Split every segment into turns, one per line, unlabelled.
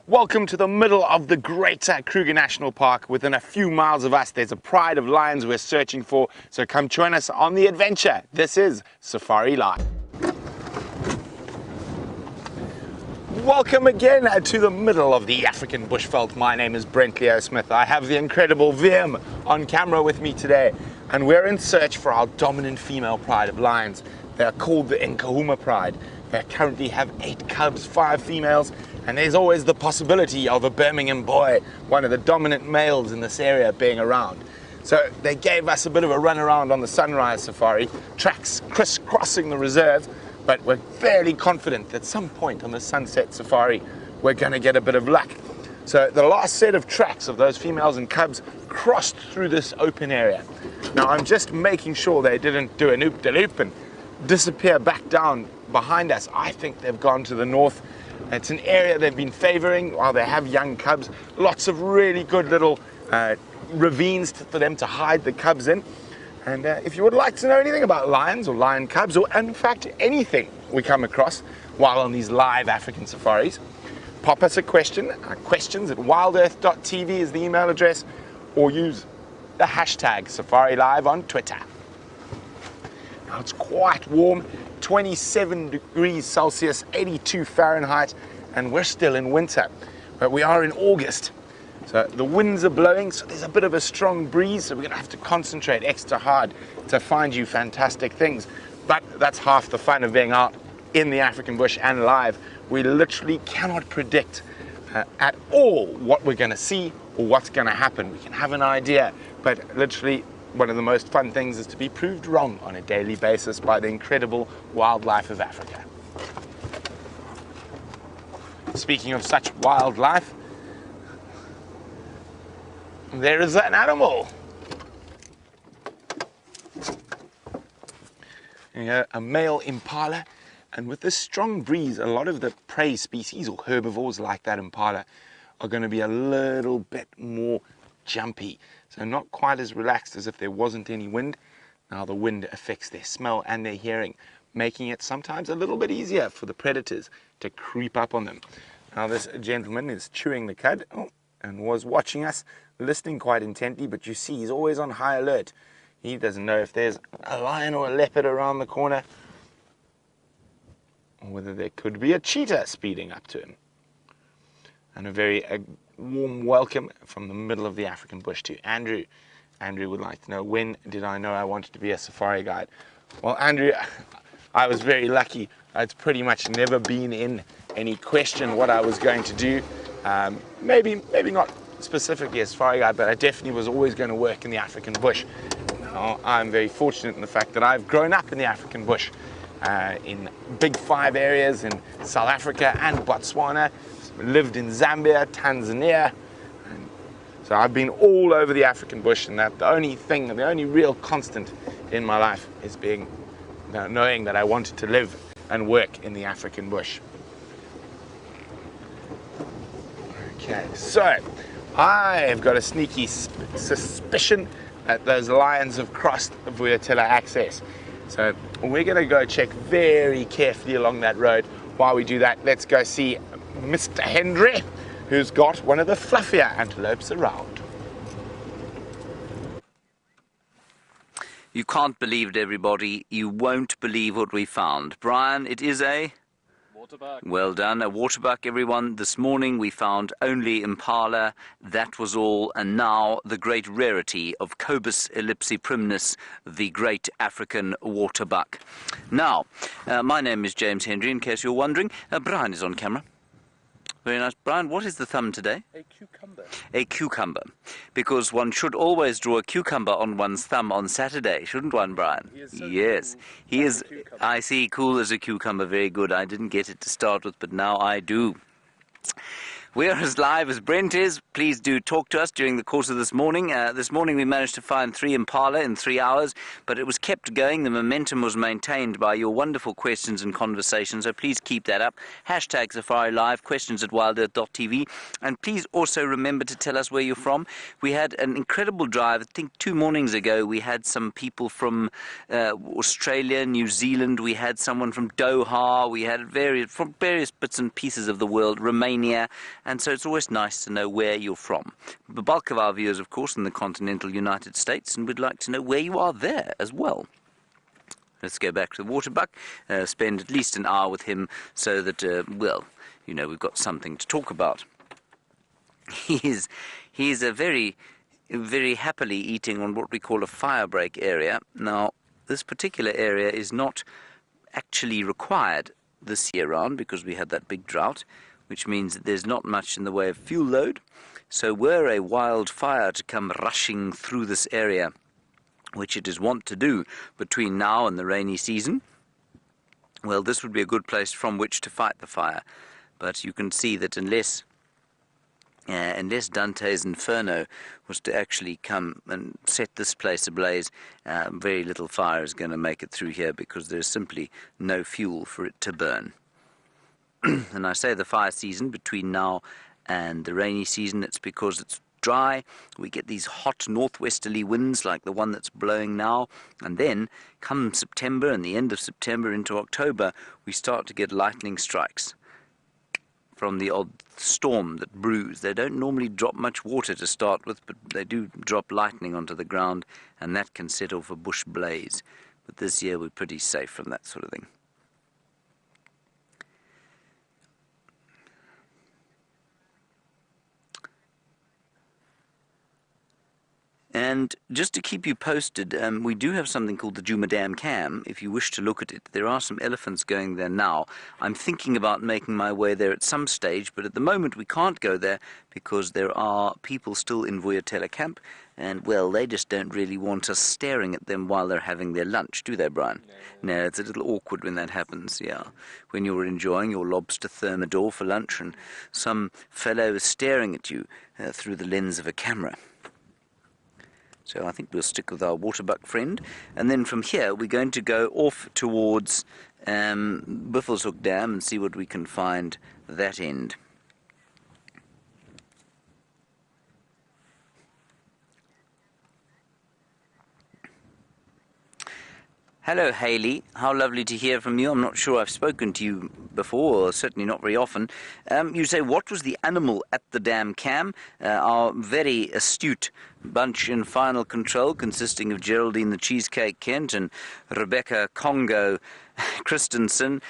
Welcome to the middle of the greater Kruger National Park. Within a few miles of us, there's a pride of lions we're searching for. So come join us on the adventure. This is Safari Live. Welcome again to the middle of the African bushveld. My name is Brent Smith. I have the incredible VM on camera with me today, and we're in search for our dominant female pride of lions. They're called the Nkuhuma pride. They currently have 8 cubs, 5 females, and there's always the possibility of a Birmingham boy, one of the dominant males in this area, being around. So they gave us a bit of a run around on the sunrise safari, tracks crisscrossing the reserve, but we're fairly confident that at some point on the sunset safari, we're going to get a bit of luck. So the last set of tracks of those females and cubs crossed through this open area. Now I'm just making sure they didn't do an oop-de-loop and disappear back down behind us. I think they've gone to the north. It's an area they've been favoring while they have young cubs. Lots of really good little ravines for them to hide the cubs in. And if you would like to know anything about lions or lion cubs, or in fact anything we come across while on these live African safaris, pop us a question. Questions at wildearth.tv is the email address, or use the hashtag Safari Live on Twitter. Now it's quite warm, 27 degrees Celsius, 82 Fahrenheit, and we're still in winter, but we are in August. So the winds are blowing, so there's a bit of a strong breeze, so we're going to have to concentrate extra hard to find you fantastic things. But that's half the fun of being out in the African bush and live. We literally cannot predict at all what we're going to see or what's going to happen. We can have an idea, but literally one of the most fun things is to be proved wrong on a daily basis by the incredible wildlife of Africa. Speaking of such wildlife, there is an animal. A male impala, and with this strong breeze, a lot of the prey species or herbivores like that impala are going to be a little bit more jumpy, so not quite as relaxed as if there wasn't any wind. Now the wind affects their smell and their hearing, making it sometimes a little bit easier for the predators to creep up on them. Now this gentleman is chewing the cud and was watching us, listening quite intently, but you see he's always on high alert. He doesn't know if there's a lion or a leopard around the corner, or whether there could be a cheetah speeding up to him. And a very warm welcome from the middle of the African bush to Andrew. Andrew would like to know, when did I know I wanted to be a safari guide? Well, Andrew, I was very lucky. It's pretty much never been in any question what I was going to do. Maybe not specifically a safari guide, but I definitely was always going to work in the African bush. Now, I'm very fortunate in the fact that I've grown up in the African bush, in big 5 areas in South Africa and Botswana, lived in Zambia, Tanzania, and so I've been all over the African bush, and that the only real constant in my life is knowing that I wanted to live and work in the African bush. Okay, so I've got a sneaky suspicion that those lions have crossed Vuyatila access. So we're going to go check very carefully along that road. While we do that, let's go see Mr. Henry, who's got one of the fluffier antelopes around.
You can't believe it, everybody. You won't believe what we found. Brian, it is a...
waterbuck.
Well done, a waterbuck, everyone. This morning we found only impala, that was all, and now the great rarity of Cobus ellipsiprimnis, the great African waterbuck. Now, my name is James Henry, in case you're wondering. Brian is on camera. Very nice. Brian, what is the thumb today?
A cucumber.
A cucumber. Because one should always draw a cucumber on one's thumb on Saturday, shouldn't one, Brian?
He is so
yes.
Cool
He is,
cucumber.
I see, cool as a cucumber. Very good. I didn't get it to start with, but now I do. We're as live as Brent is. Please do talk to us during the course of this morning. This morning we managed to find 3 impala in 3 hours, but it was kept going. The momentum was maintained by your wonderful questions and conversations, so please keep that up. Hashtag Safari Live, questions at wildearth.tv. And please also remember to tell us where you're from. We had an incredible drive. I think 2 mornings ago we had some people from Australia, New Zealand. We had someone from Doha. We had from various bits and pieces of the world, Romania. and so it's always nice to know where you're from. The bulk of our viewers, of course, in the continental United States, and we'd like to know where you are there as well. Let's go back to the waterbuck, spend at least an hour with him so that, well, you know, we've got something to talk about. He's a very happily eating on what we call a firebreak area. Now, this particular area is not actually required this year round because we had that big drought, which means that there's not much in the way of fuel load. So were a wildfire to come rushing through this area, which it is wont to do between now and the rainy season, well, this would be a good place from which to fight the fire. But you can see that unless Dante's Inferno was to actually come and set this place ablaze, very little fire is going to make it through here because there's simply no fuel for it to burn. And I say the fire season between now and the rainy season, it's because it's dry. We get these hot northwesterly winds like the one that's blowing now, and then come September and the end of September into October, we start to get lightning strikes from the odd storm that brews. They don't normally drop much water to start with, but they do drop lightning onto the ground, and that can set off a bush blaze. But this year we're pretty safe from that sort of thing. And just to keep you posted, we do have something called the Djuma Dam Cam, if you wish to look at it. There are some elephants going there now. I'm thinking about making my way there at some stage, but at the moment we can't go there because there are people still in Vuyatela camp, and, well, they just don't really want us staring at them while they're having their lunch, do they, Brian? No, it's a little awkward when that happens, yeah. When you're enjoying your lobster thermidor for lunch and some fellow is staring at you through the lens of a camera. So I think we'll stick with our waterbuck friend. And then from here, we're going to go off towards Buffelshoek Dam and see what we can find that end. Hello, Hayley. How lovely to hear from you. I'm not sure I've spoken to you before, or certainly not very often. You say, what was the animal at the dam cam? Our very astute bunch in final control, consisting of Geraldine the Cheesecake Kent and Rebecca Congo Christensen,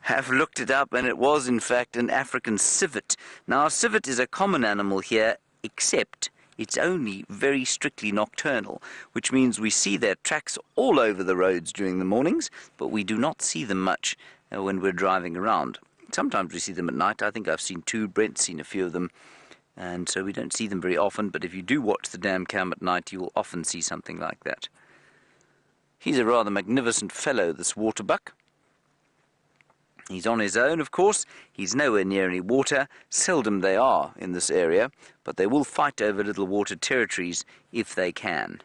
have looked it up, and it was, in fact, an African civet. Now, a civet is a common animal here, except it's only very strictly nocturnal, which means we see their tracks all over the roads during the mornings, but we do not see them much when we're driving around. Sometimes we see them at night. I think I've seen two. Brent's seen a few of them, and so we don't see them very often, but if you do watch the dam cam at night, you will often see something like that. He's a rather magnificent fellow, this waterbuck. He's on his own, of course. He's nowhere near any water. Seldom they are in this area, but they will fight over little water territories if they can.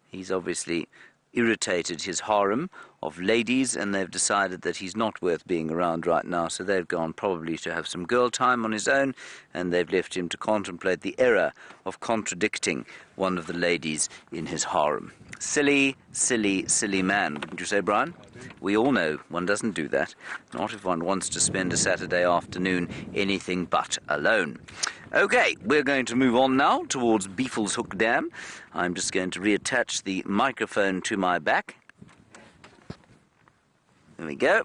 He's obviously irritated his harem of ladies, and they've decided that he's not worth being around right now, so they've gone probably to have some girl time on his own, and they've left him to contemplate the error of contradicting one of the ladies in his harem. Silly, silly, silly man, wouldn't you say, Brian? We all know one doesn't do that, not if one wants to spend a Saturday afternoon anything but alone. Okay, we're going to move on now towards Buffelshoek Dam. I'm just going to reattach the microphone to my back. There we go.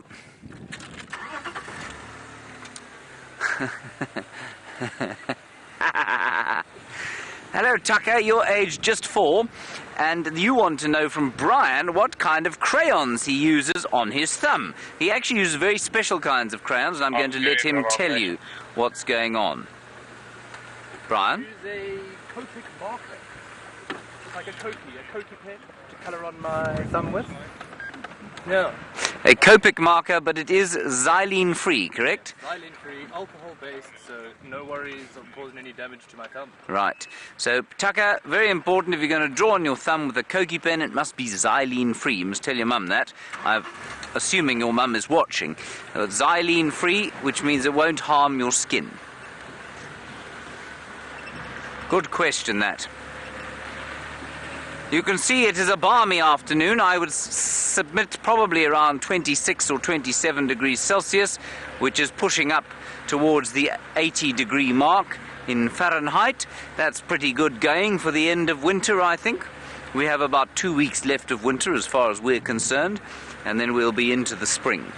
Hello, Tucker. You're aged just 4, and you want to know from Brian what kind of crayons he uses on his thumb. He actually uses very special kinds of crayons, and I'm going to let him tell you what's going on. Brian?
I use a Copic marker, like a Copic pen to colour on my thumb with. No.
A Copic marker, but it is xylene free, correct?
Xylene free, alcohol based, so no worries of causing any damage to my thumb.
Right. So, Tucker, very important, if you're going to draw on your thumb with a Cokie pen, it must be xylene free. You must tell your mum that. I'm assuming your mum is watching. Xylene free, which means it won't harm your skin. Good question, that. You can see it is a balmy afternoon. I would submit probably around 26 or 27 degrees Celsius, which is pushing up towards the 80-degree mark in Fahrenheit. That's pretty good going for the end of winter, I think. We have about 2 weeks left of winter as far as we're concerned, and then we'll be into the spring.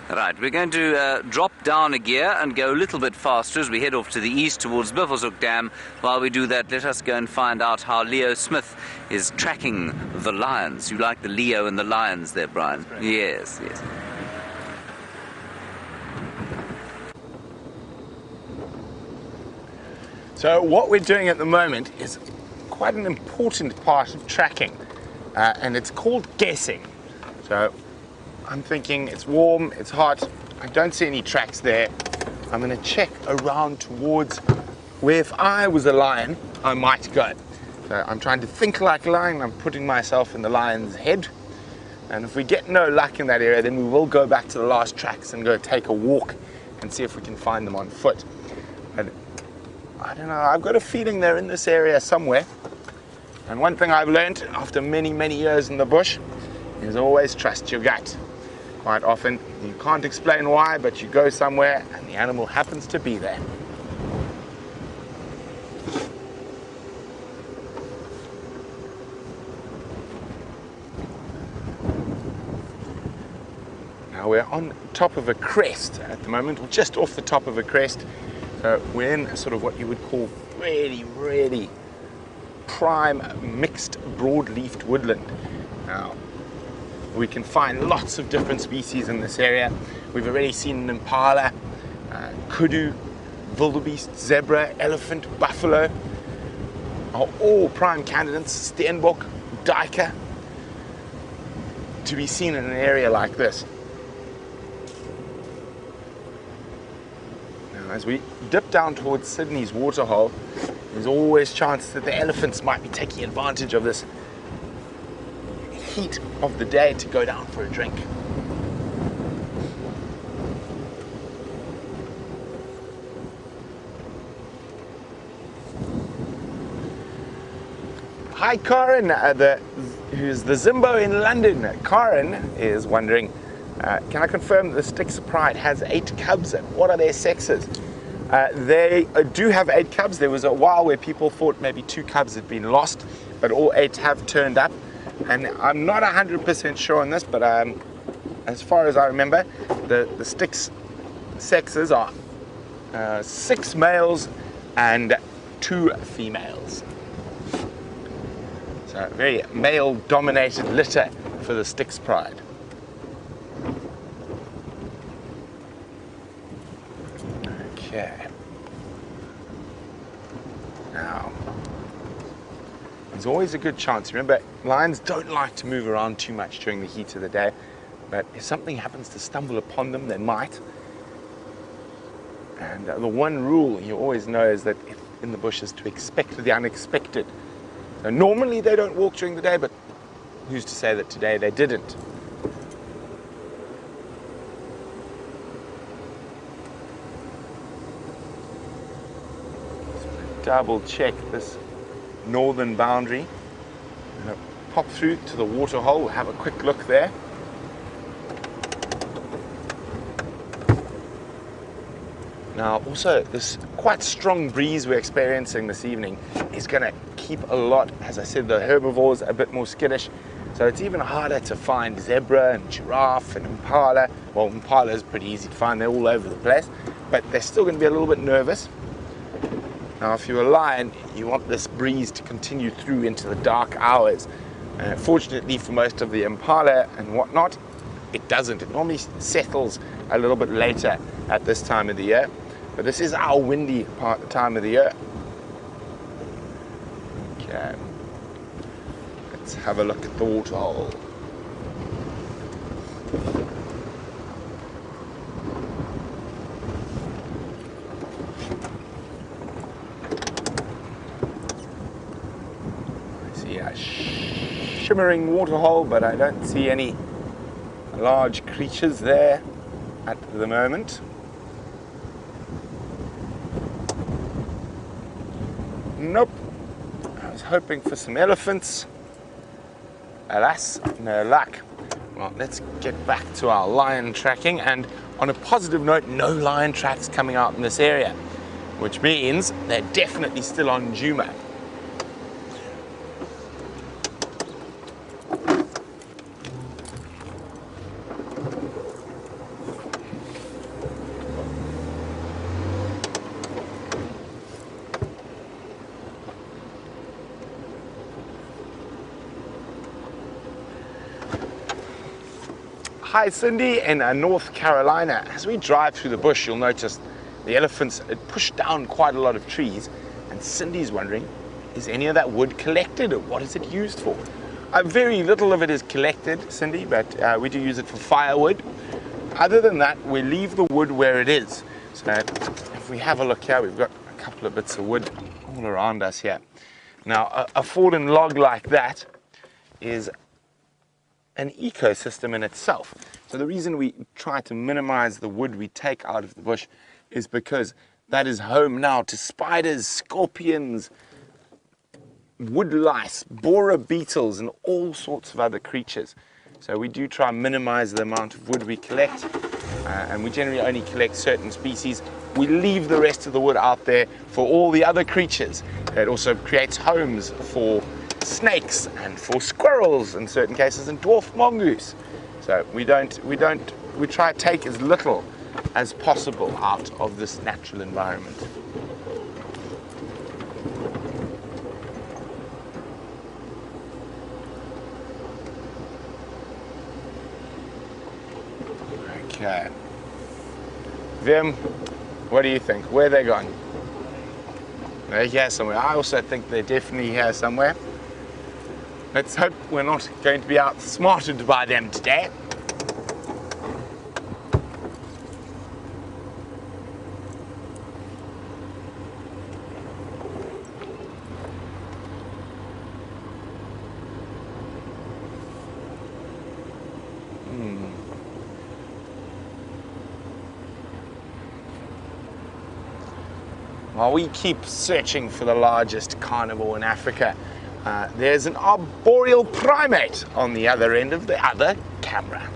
Right, we're going to drop down a gear and go a little bit faster as we head off to the east towards Buffelshoek Dam. While we do that, let us go and find out how Leo Smith is tracking the lions. You like the Leo and the lions there, Brian? Yes, yes.
So what we're doing at the moment is quite an important part of tracking, and it's called guessing. So I'm thinking it's warm, it's hot, I don't see any tracks there. I'm going to check around towards where if I was a lion, I might go. So I'm trying to think like a lion, I'm putting myself in the lion's head. And if we get no luck in that area, then we will go back to the last tracks and go take a walk and see if we can find them on foot. And I don't know, I've got a feeling they're in this area somewhere. And one thing I've learned after many, many years in the bush is always trust your gut. Quite often, you can't explain why, but you go somewhere and the animal happens to be there. Now we're on top of a crest at the moment, or just off the top of a crest. So we're in sort of what you would call really, really prime mixed broad-leafed woodland. Now, we can find lots of different species in this area. We've already seen an impala, kudu, wildebeest, zebra, elephant, buffalo are all prime candidates, steenbok, duiker, to be seen in an area like this. Now, as we dip down towards Sydney's waterhole, there's always chance that the elephants might be taking advantage of this heat of the day to go down for a drink. Hi Corin, who's the Zimbo in London. Corin is wondering, can I confirm that the Styx Pride has 8 cubs and what are their sexes? They do have 8 cubs. There was a while where people thought maybe 2 cubs had been lost, but all 8 have turned up. And I'm not 100% sure on this, but as far as I remember, the Styx sexes are 6 males and 2 females. So a very male-dominated litter for the Styx Pride. Okay. Now, there's always a good chance. Remember, lions don't like to move around too much during the heat of the day, but if something happens to stumble upon them, they might. And the one rule you always know is that if in the bush is to expect the unexpected. So normally they don't walk during the day, but who's to say that today they didn't? Just double check this northern boundary. I'm going to pop through to the waterhole, we'll have a quick look there. Now also this quite strong breeze we're experiencing this evening is going to keep a lot, as I said, the herbivores a bit more skittish. So it's even harder to find zebra and giraffe and impala. Well, impala is pretty easy to find, they're all over the place, but they're still going to be a little bit nervous. Now, if you're a lion, you want this breeze to continue through into the dark hours. Fortunately for most of the impala and whatnot, it doesn't. It normally settles a little bit later at this time of the year. But this is our windy time of the year. Okay. Let's have a look at the waterhole. A shimmering waterhole, but I don't see any large creatures there at the moment. Nope. I was hoping for some elephants. Alas, no luck. Well, let's get back to our lion tracking, and on a positive note, no lion tracks coming out in this area, which means they're definitely still on Djuma. Hi Cindy in North Carolina. As we drive through the bush, you'll notice the elephants had pushed down quite a lot of trees, and Cindy's wondering, is any of that wood collected, or what is it used for? Very little of it is collected, Cindy, but we do use it for firewood. Other than that, we leave the wood where it is. So if we have a look here, we've got a couple of bits of wood all around us here. Now, a fallen log like that is an ecosystem in itself. So the reason we try to minimize the wood we take out of the bush is because that is home now to spiders, scorpions, wood lice, borer beetles, and all sorts of other creatures. So we do try and minimize the amount of wood we collect, and we generally only collect certain species. We leave the rest of the wood out there for all the other creatures. It also creates homes for snakes and for squirrels in certain cases, and dwarf mongoose. So we try to take as little as possible out of this natural environment. Okay. Vim, what do you think? Where are they gone? They're here somewhere. I also think they're definitely here somewhere. Let's hope we're not going to be outsmarted by them today. While we keep searching for the largest carnivore in Africa, there's an arboreal primate on the other end of the other camera.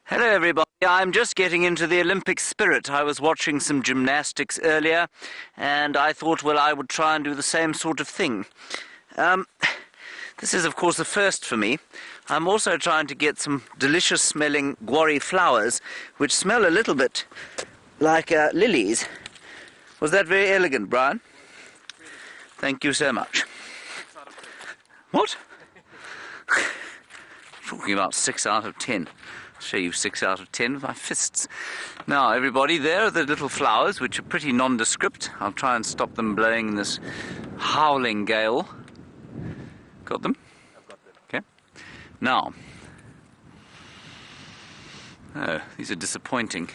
Hello everybody, I'm just getting into the Olympic spirit. I was watching some gymnastics earlier, and I thought, well, I would try and do the same sort of thing. This is of course the first for me. I'm also trying to get some delicious smelling guari flowers, which smell a little bit like lilies. Was that very elegant, Brian? Thank you so much. What? Talking about 6 out of 10. I'll show you 6 out of 10 with my fists. Now, everybody, there are the little flowers, which are pretty nondescript. I'll try and stop them blowing in this howling gale. Got them?
I've got them.
Okay. Now. Oh, these are disappointing.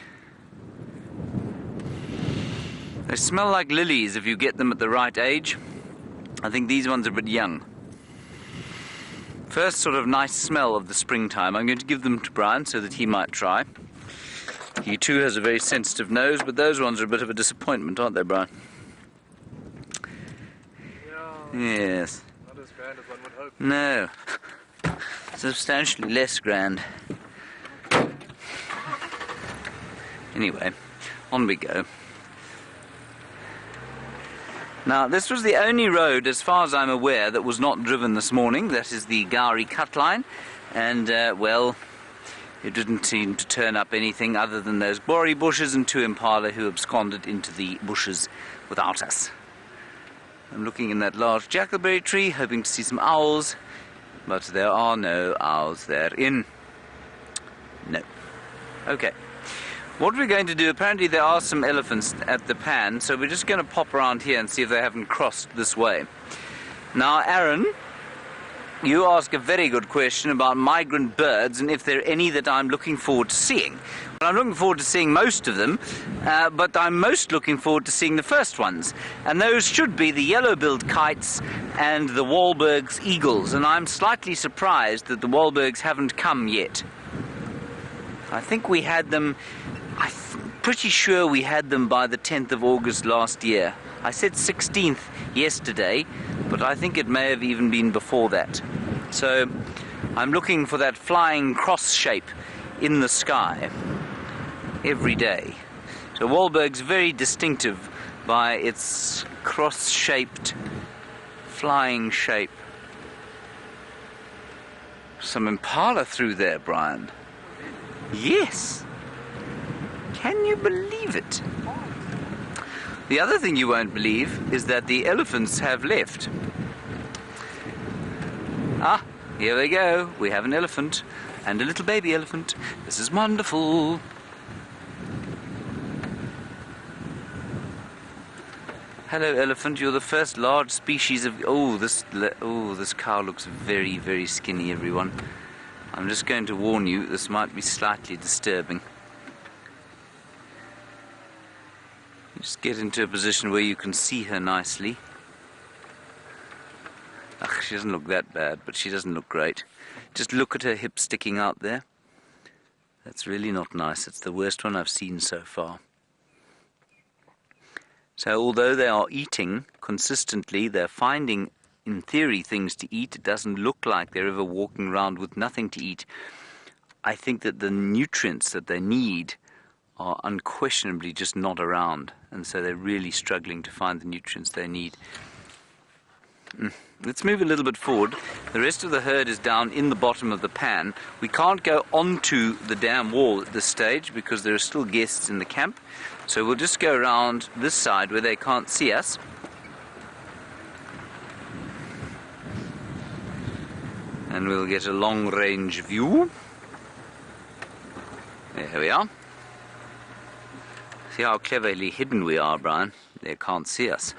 They smell like lilies if you get them at the right age. I think these ones are a bit young. First sort of nice smell of the springtime. I'm going to give them to Brian so that he might try. He too has a very sensitive nose, but those ones are a bit of a disappointment, aren't they, Brian?
Yeah.
Yes.
Not as grand as one would hope.
No. Substantially less grand. Anyway, on we go. Now, this was the only road, as far as I'm aware, that was not driven this morning. That is the Gowrie cut line. And, well, it didn't seem to turn up anything other than those boree bushes and 2 impala who absconded into the bushes without us. I'm looking in that large jackalberry tree, hoping to see some owls, but there are no owls therein. No. Okay. What we're going to do, apparently there are some elephants at the pan, so we're just going to pop around here and see if they haven't crossed this way. Now, Aaron, you ask a very good question about migrant birds and if there are any that I'm looking forward to seeing. Well, I'm looking forward to seeing most of them, but I'm most looking forward to seeing the first ones. And those should be the yellow-billed kites and the Wahlberg's eagles. And I'm slightly surprised that the Wahlbergs haven't come yet. I think we had them, pretty sure we had them by the 10th of August last year. I said 16th yesterday, but I think it may have even been before that. So I'm looking for that flying cross shape in the sky every day. So Wahlberg's very distinctive by its cross-shaped flying shape. Some impala through there, Brian. Yes. Can you believe it? The other thing you won't believe is that the elephants have left. Ah, here they go. We have an elephant and a little baby elephant. This is wonderful. Hello, elephant. You're the first large species of... this cow looks very, very skinny, everyone. I'm just going to warn you, this might be slightly disturbing. Just get into a position where you can see her nicely. Ugh, she doesn't look that bad, but she doesn't look great. Just look at her hips sticking out there. That's really not nice. It's the worst one I've seen so far. So although they are eating consistently, they're finding, in theory, things to eat. It doesn't look like they're ever walking around with nothing to eat. I think that the nutrients that they need are unquestionably just not around, and so they're really struggling to find the nutrients they need. Let's move a little bit forward. The rest of the herd is down in the bottom of the pan. We can't go onto the dam wall at this stage because there are still guests in the camp. So we'll just go around this side where they can't see us. And we'll get a long-range view. There we are. See how cleverly hidden we are, Brian? They can't see us.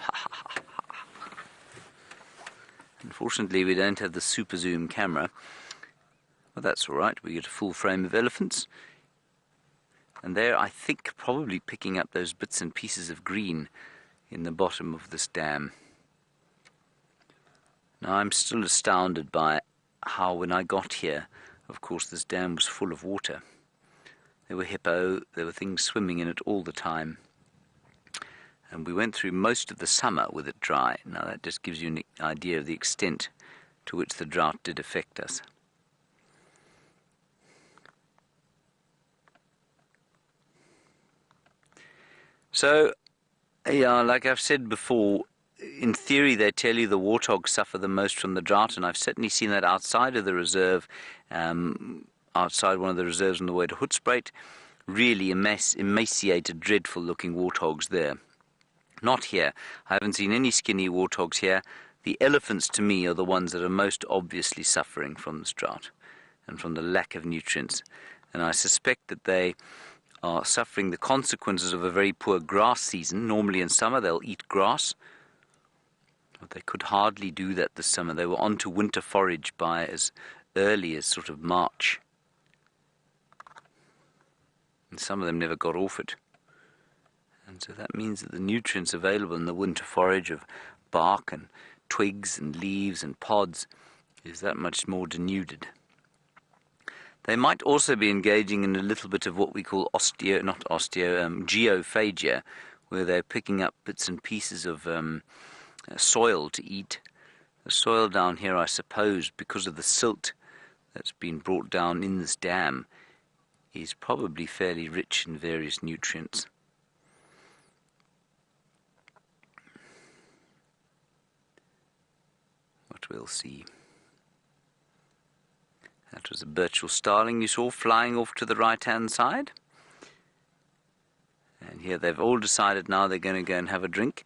Unfortunately, we don't have the super zoom camera. But that's all right. We get a full frame of elephants. And they're, I think, probably picking up those bits and pieces of green in the bottom of this dam. Now, I'm still astounded by how, when I got here, of course, this dam was full of water. There were hippo, there were things swimming in it all the time. And we went through most of the summer with it dry. Now, that just gives you an idea of the extent to which the drought did affect us. So, yeah, like I've said before, in theory they tell you the warthogs suffer the most from the drought, and I've certainly seen that outside of the reserve, outside one of the reserves on the way to Hoedspruit. Really emaciated, dreadful-looking warthogs there. Not here. I haven't seen any skinny warthogs here. The elephants, to me, are the ones that are most obviously suffering from this drought and from the lack of nutrients. And I suspect that they are suffering the consequences of a very poor grass season. Normally in summer they'll eat grass, but they could hardly do that this summer. They were on to winter forage by as early as sort of March. And some of them never got off it. And so that means that the nutrients available in the winter forage of bark and twigs and leaves and pods is that much more denuded. They might also be engaging in a little bit of what we call geophagia, where they're picking up bits and pieces of soil to eat. The soil down here, I suppose, because of the silt that's been brought down in this dam, is probably fairly rich in various nutrients. What we'll see. That was a Birchall starling you saw flying off to the right-hand side. And here they've all decided now they're going to go and have a drink.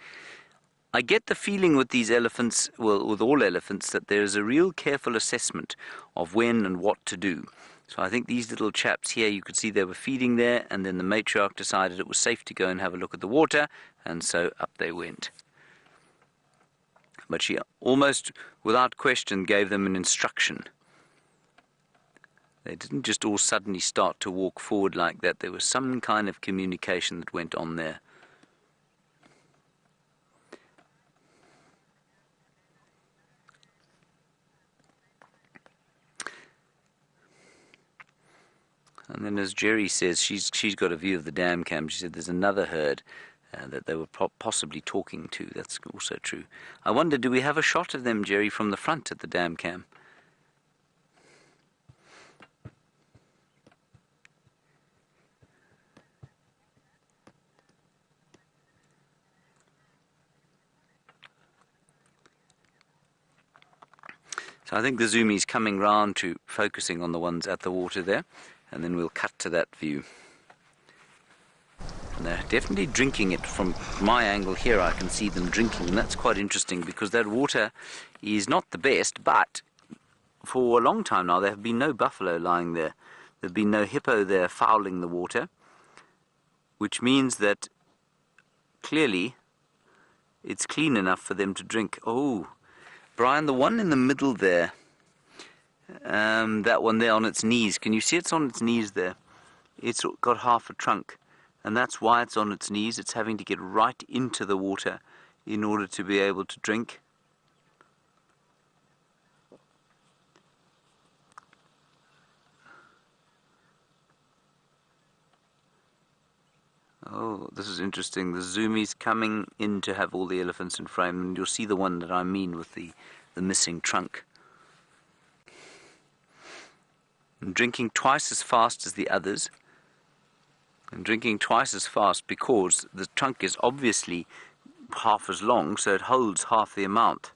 I get the feeling with these elephants, well, with all elephants, that there is a real careful assessment of when and what to do. So I think these little chaps here, you could see they were feeding there, and then the matriarch decided it was safe to go and have a look at the water, and so up they went. But she almost, without question, gave them an instruction. They didn't just all suddenly start to walk forward like that. There was some kind of communication that went on there. And then as Jerry says, she's got a view of the dam cam. She said there's another herd that they were possibly talking to. That's also true. I wonder, do we have a shot of them, Jerry, from the front at the dam cam? So I think the zoom is coming round to focusing on the ones at the water there, and then we'll cut to that view. And they're definitely drinking it. From my angle here, I can see them drinking, and that's quite interesting because that water is not the best, but for a long time now there have been no buffalo lying there. There have been no hippo there fouling the water, which means that clearly it's clean enough for them to drink. Oh, Brian, the one in the middle there, that one there on its knees, can you see it's on its knees there? It's got half a trunk, and that's why it's on its knees. It's having to get right into the water in order to be able to drink. Oh, this is interesting. The zoomie's coming in to have all the elephants in frame, and you'll see the one that I mean with the missing trunk. And drinking twice as fast as the others, and drinking twice as fast because the trunk is obviously half as long, so it holds half the amount.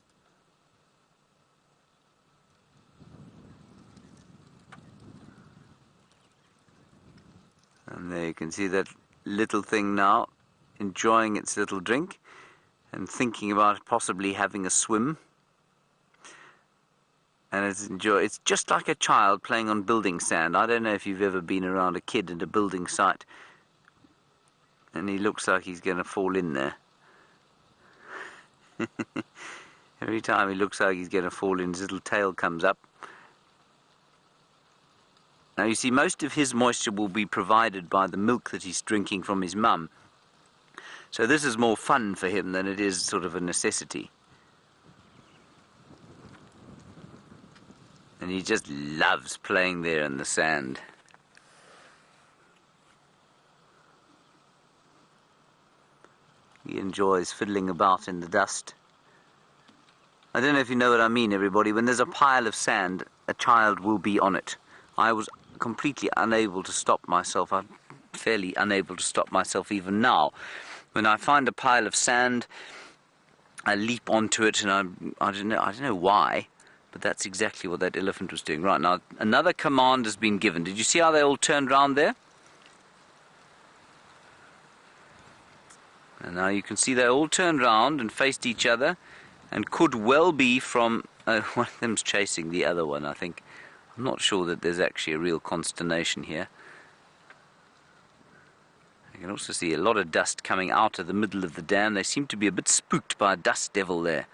And there you can see that little thing now enjoying its little drink and thinking about possibly having a swim. And it's just like a child playing on building sand. I don't know if you've ever been around a kid at a building site, and he looks like he's going to fall in there. Every time he looks like he's going to fall in, his little tail comes up. Now you see, most of his moisture will be provided by the milk that he's drinking from his mum. So this is more fun for him than it is sort of a necessity. And he just loves playing there in the sand. He enjoys fiddling about in the dust. I don't know if you know what I mean, everybody. When there's a pile of sand, a child will be on it. I was completely unable to stop myself. I'm fairly unable to stop myself even now. When I find a pile of sand, I leap onto it, and I don't know why, but that's exactly what that elephant was doing. Right, now another command has been given. Did you see how they all turned around there? And now you can see they all turned around and faced each other, and could well be from one of them's chasing the other one, I think. I'm not sure that there's actually a real consternation here. You can also see a lot of dust coming out of the middle of the dam. They seem to be a bit spooked by a dust devil there.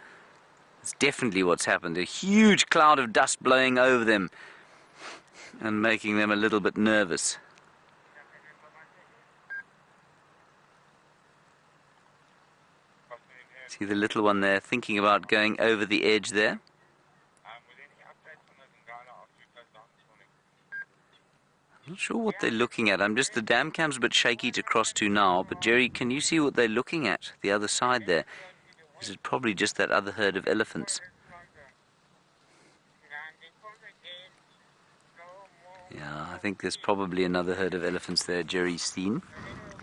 That's definitely what's happened. A huge cloud of dust blowing over them and making them a little bit nervous. See the little one there thinking about going over the edge there? I'm not sure what they're looking at. The dam cam's a bit shaky to cross to now, but Jerry, can you see what they're looking at, the other side there? Is it probably just that other herd of elephants? Yeah, I think there's probably another herd of elephants there Jerry's seen.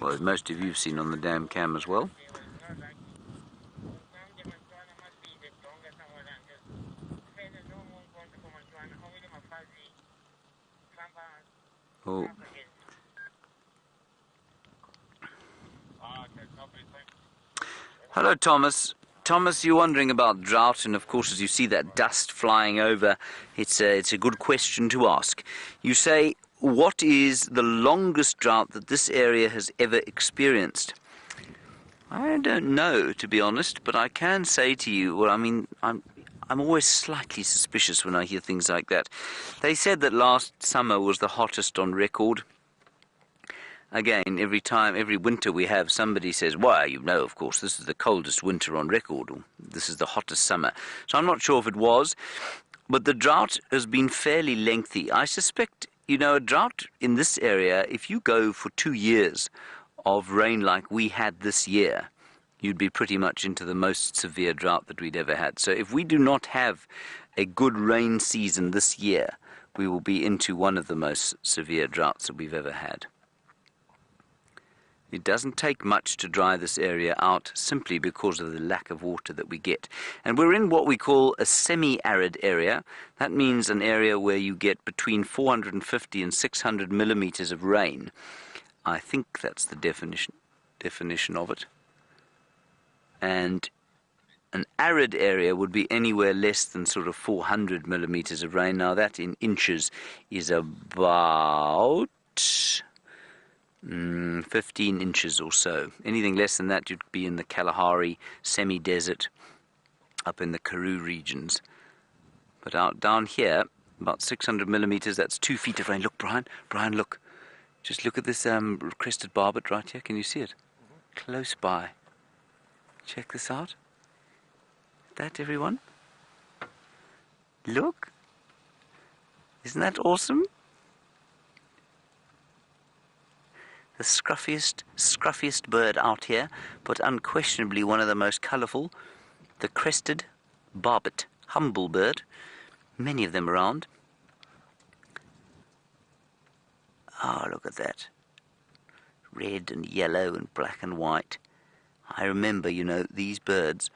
Well, as most of you've seen on the dam cam as well. Oh. Hello, Thomas. Thomas, you're wondering about drought, and of course, as you see that dust flying over, it's a good question to ask. You say, what is the longest drought that this area has ever experienced? I don't know, to be honest, but I can say to you, well, I mean, I'm always slightly suspicious when I hear things like that. They said that last summer was the hottest on record. Again, every winter we have, somebody says, well, you know, of course, this is the coldest winter on record, or this is the hottest summer. So I'm not sure if it was, but the drought has been fairly lengthy. I suspect, you know, a drought in this area, if you go for 2 years of rain like we had this year, you'd be pretty much into the most severe drought that we'd ever had. So if we do not have a good rain season this year, we will be into one of the most severe droughts that we've ever had. It doesn't take much to dry this area out simply because of the lack of water that we get. And we're in what we call a semi-arid area. That means an area where you get between 450 and 600 millimeters of rain. I think that's the definition of it. And an arid area would be anywhere less than sort of 400 millimeters of rain. Now that in inches is about 15 inches or so. Anything less than that, you'd be in the Kalahari semi-desert, up in the Karoo regions. But out down here, about 600 millimeters, that's 2 feet of rain. Look, Brian, look. Just look at this crested barbet right here. Can you see it? Close by. Check this out. That, everyone? Look. Isn't that awesome? The scruffiest bird out here, but unquestionably one of the most colourful, the crested barbet, humble bird. Many of them around. Oh, look at that. Red and yellow and black and white. I remember, you know, these birds,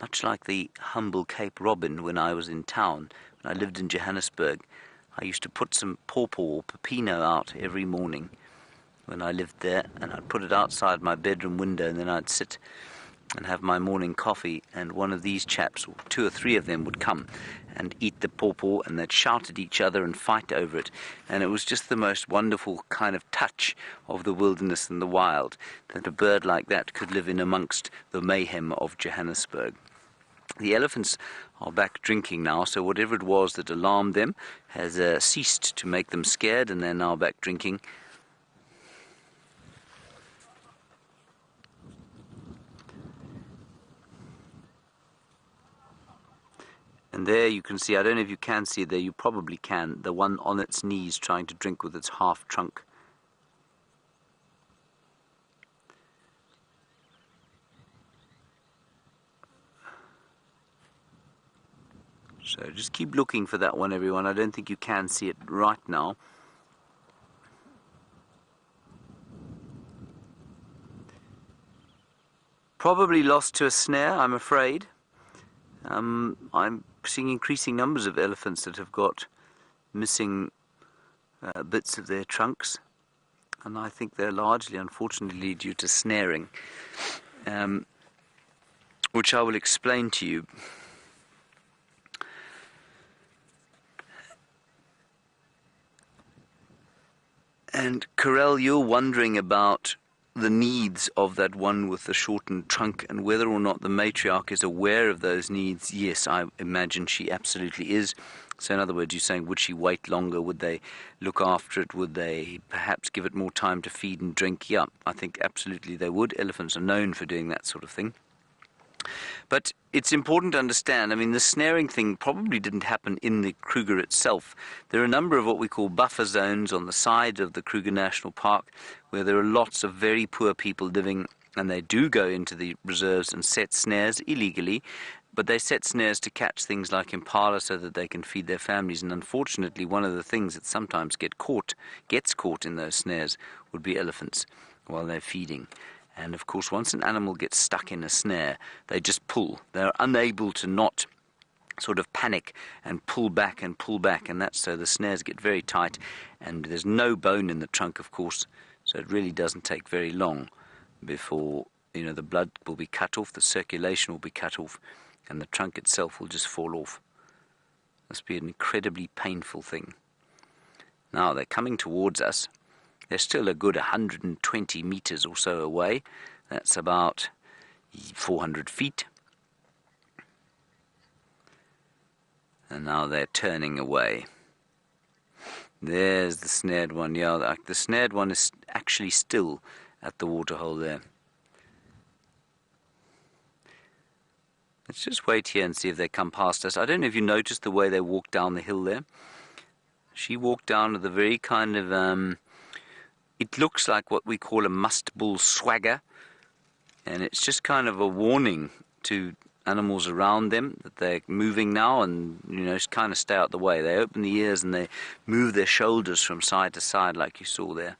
much like the humble Cape robin when I was in town, when I lived in Johannesburg, I used to put some pawpaw or pepino out every morning when I lived there, and I'd put it outside my bedroom window, and then I'd sit and have my morning coffee, and one of these chaps, or 2 or 3 of them, would come and eat the pawpaw, and they'd shout at each other and fight over it. And it was just the most wonderful kind of touch of the wilderness and the wild, that a bird like that could live in amongst the mayhem of Johannesburg. The elephants are back drinking now, so whatever it was that alarmed them has ceased to make them scared, and they're now back drinking. And there you can see, I don't know if you can see it there, you probably can, the one on its knees trying to drink with its half trunk. So just keep looking for that one, everyone. I don't think you can see it right now. Probably lost to a snare, I'm afraid. I'm seeing increasing numbers of elephants that have got missing bits of their trunks, and I think they're largely, unfortunately, due to snaring, which I will explain to you. And Corel, you're wondering about the needs of that one with the shortened trunk and whether or not the matriarch is aware of those needs. Yes, I imagine she absolutely is. So in other words, you're saying, would she wait longer? Would they look after it? Would they perhaps give it more time to feed and drink? Yeah, I think absolutely they would. Elephants are known for doing that sort of thing. But it's important to understand, I mean, the snaring thing probably didn't happen in the Kruger itself. There are a number of what we call buffer zones on the side of the Kruger National Park where there are lots of very poor people living, and they do go into the reserves and set snares illegally, but they set snares to catch things like impala so that they can feed their families. And unfortunately, one of the things that sometimes gets caught in those snares would be elephants while they're feeding. And of course, once an animal gets stuck in a snare, they just pull. They're unable to not sort of panic and pull back, and that's so the snares get very tight, and there's no bone in the trunk, of course, so it really doesn't take very long before, you know, the blood will be cut off, the circulation will be cut off, and the trunk itself will just fall off. Must be an incredibly painful thing. Now they're coming towards us. They're still a good 120 meters or so away. That's about 400 feet. And now they're turning away. There's the snared one. Yeah, the snared one is actually still at the waterhole there. Let's just wait here and see if they come past us. I don't know if you noticed the way they walk down the hill there. She walked down with a very kind of, it looks like what we call a must bull swagger, and it's just kind of a warning to animals around them that they're moving now, and just kind of stay out the way. They open the ears and they move their shoulders from side to side like you saw there.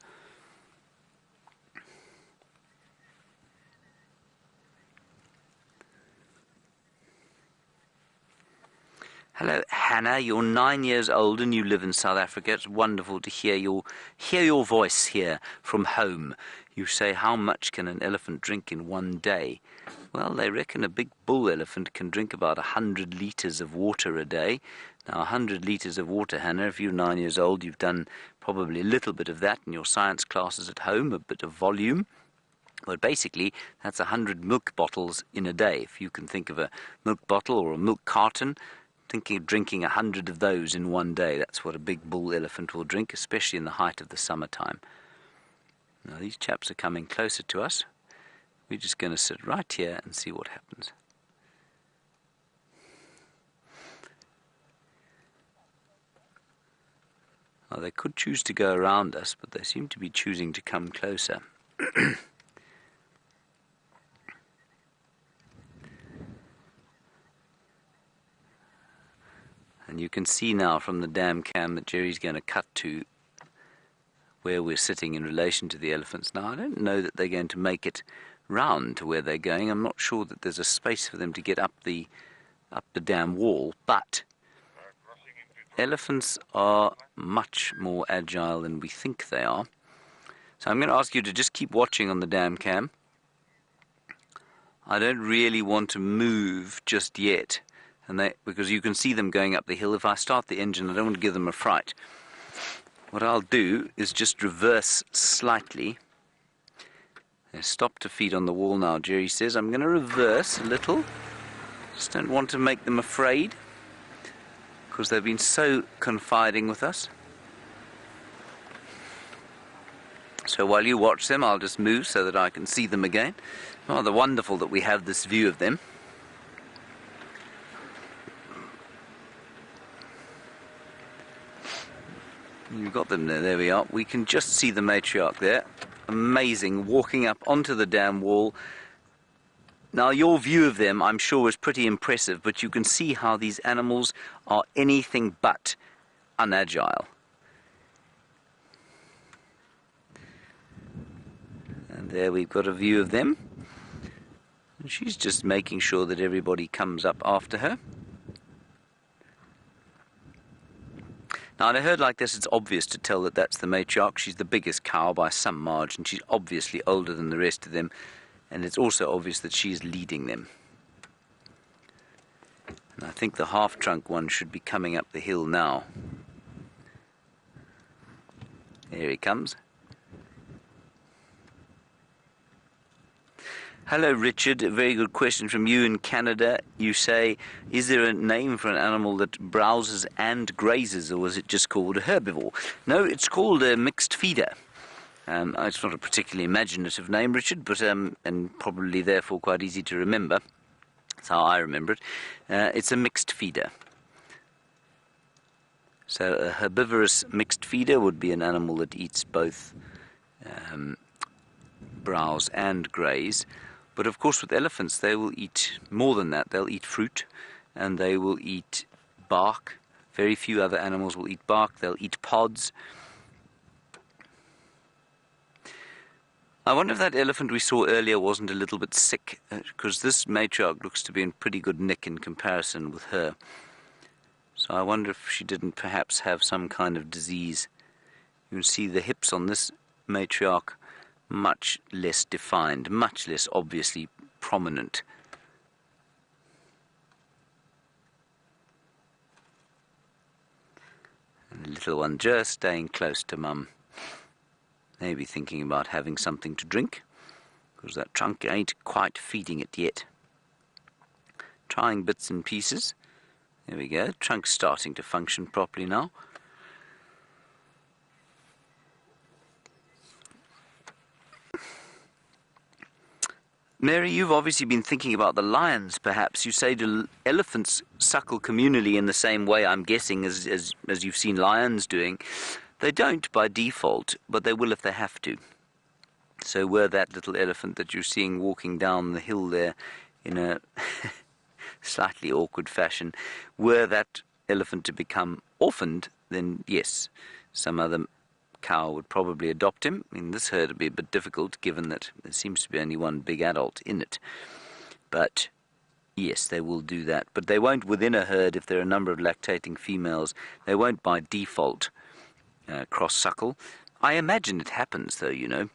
Hello, Hannah. You're 9 years old and you live in South Africa. It's wonderful to hear your voice here from home. You say, how much can an elephant drink in one day? Well, they reckon a big bull elephant can drink about 100 litres of water a day. Now, 100 litres of water, Hannah, if you're 9 years old, you've done probably a little bit of that in your science classes at home, a bit of volume. But basically, that's 100 milk bottles in a day. If you can think of a milk bottle or a milk carton, thinking of drinking 100 of those in one day. That's what a big bull elephant will drink, especially in the height of the summertime. Now these chaps are coming closer to us. We're just going to sit right here and see what happens. Well, they could choose to go around us, but they seem to be choosing to come closer. And you can see now from the dam cam that Jerry's going to cut to where we're sitting in relation to the elephants. Now, I don't know that they're going to make it round to where they're going. I'm not sure that there's a space for them to get up the dam wall, but elephants are much more agile than we think they are. So I'm going to ask you to just keep watching on the dam cam. I don't really want to move just yet. Because you can see them going up the hill. If I start the engine, I don't want to give them a fright. What I'll do is just reverse slightly. They stop to feed on the wall now, Jerry says. I'm going to reverse a little. Just don't want to make them afraid, because they've been so confiding with us. So while you watch them, I'll just move so that I can see them again. Rather wonderful that we have this view of them. You've got them there. There we are. We can just see the matriarch there. Amazing, walking up onto the dam wall. Now, your view of them, I'm sure, is pretty impressive, but you can see how these animals are anything but unagile. And there we've got a view of them. And she's just making sure that everybody comes up after her. Now, in a herd like this, it's obvious to tell that that's the matriarch. She's the biggest cow by some margin. She's obviously older than the rest of them, and it's also obvious that she's leading them. And I think the half-trunk one should be coming up the hill now. There he comes. Hello, Richard. A very good question from you in Canada. You say, is there a name for an animal that browses and grazes, or is it just called a herbivore? No, it's called a mixed feeder. It's not a particularly imaginative name, Richard, but and probably therefore quite easy to remember. That's how I remember it. It's a mixed feeder. So a herbivorous mixed feeder would be an animal that eats both browse and graze. But of course with elephants they will eat more than that. They'll eat fruit and they will eat bark. Very few other animals will eat bark. They'll eat pods. I wonder if that elephant we saw earlier wasn't a little bit sick, because this matriarch looks to be in pretty good nick in comparison with her. So I wonder if she didn't perhaps have some kind of disease. You can see the hips on this matriarch much less defined, much less obviously prominent. And the little one just staying close to Mum. Maybe thinking about having something to drink, because that trunk ain't quite feeding it yet. Trying bits and pieces. There we go, trunk's starting to function properly now. Mary, you've obviously been thinking about the lions, perhaps. You say do elephants suckle communally in the same way, I'm guessing, as you've seen lions doing. They don't by default, but they will if they have to. So were that little elephant that you're seeing walking down the hill there in a slightly awkward fashion, were that elephant to become orphaned, then yes, some other cow would probably adopt him. In this herd would be a bit difficult given that there seems to be only one big adult in it. But yes, they will do that. But they won't within a herd if there are a number of lactating females. They won't by default cross-suckle. I imagine it happens though, you know.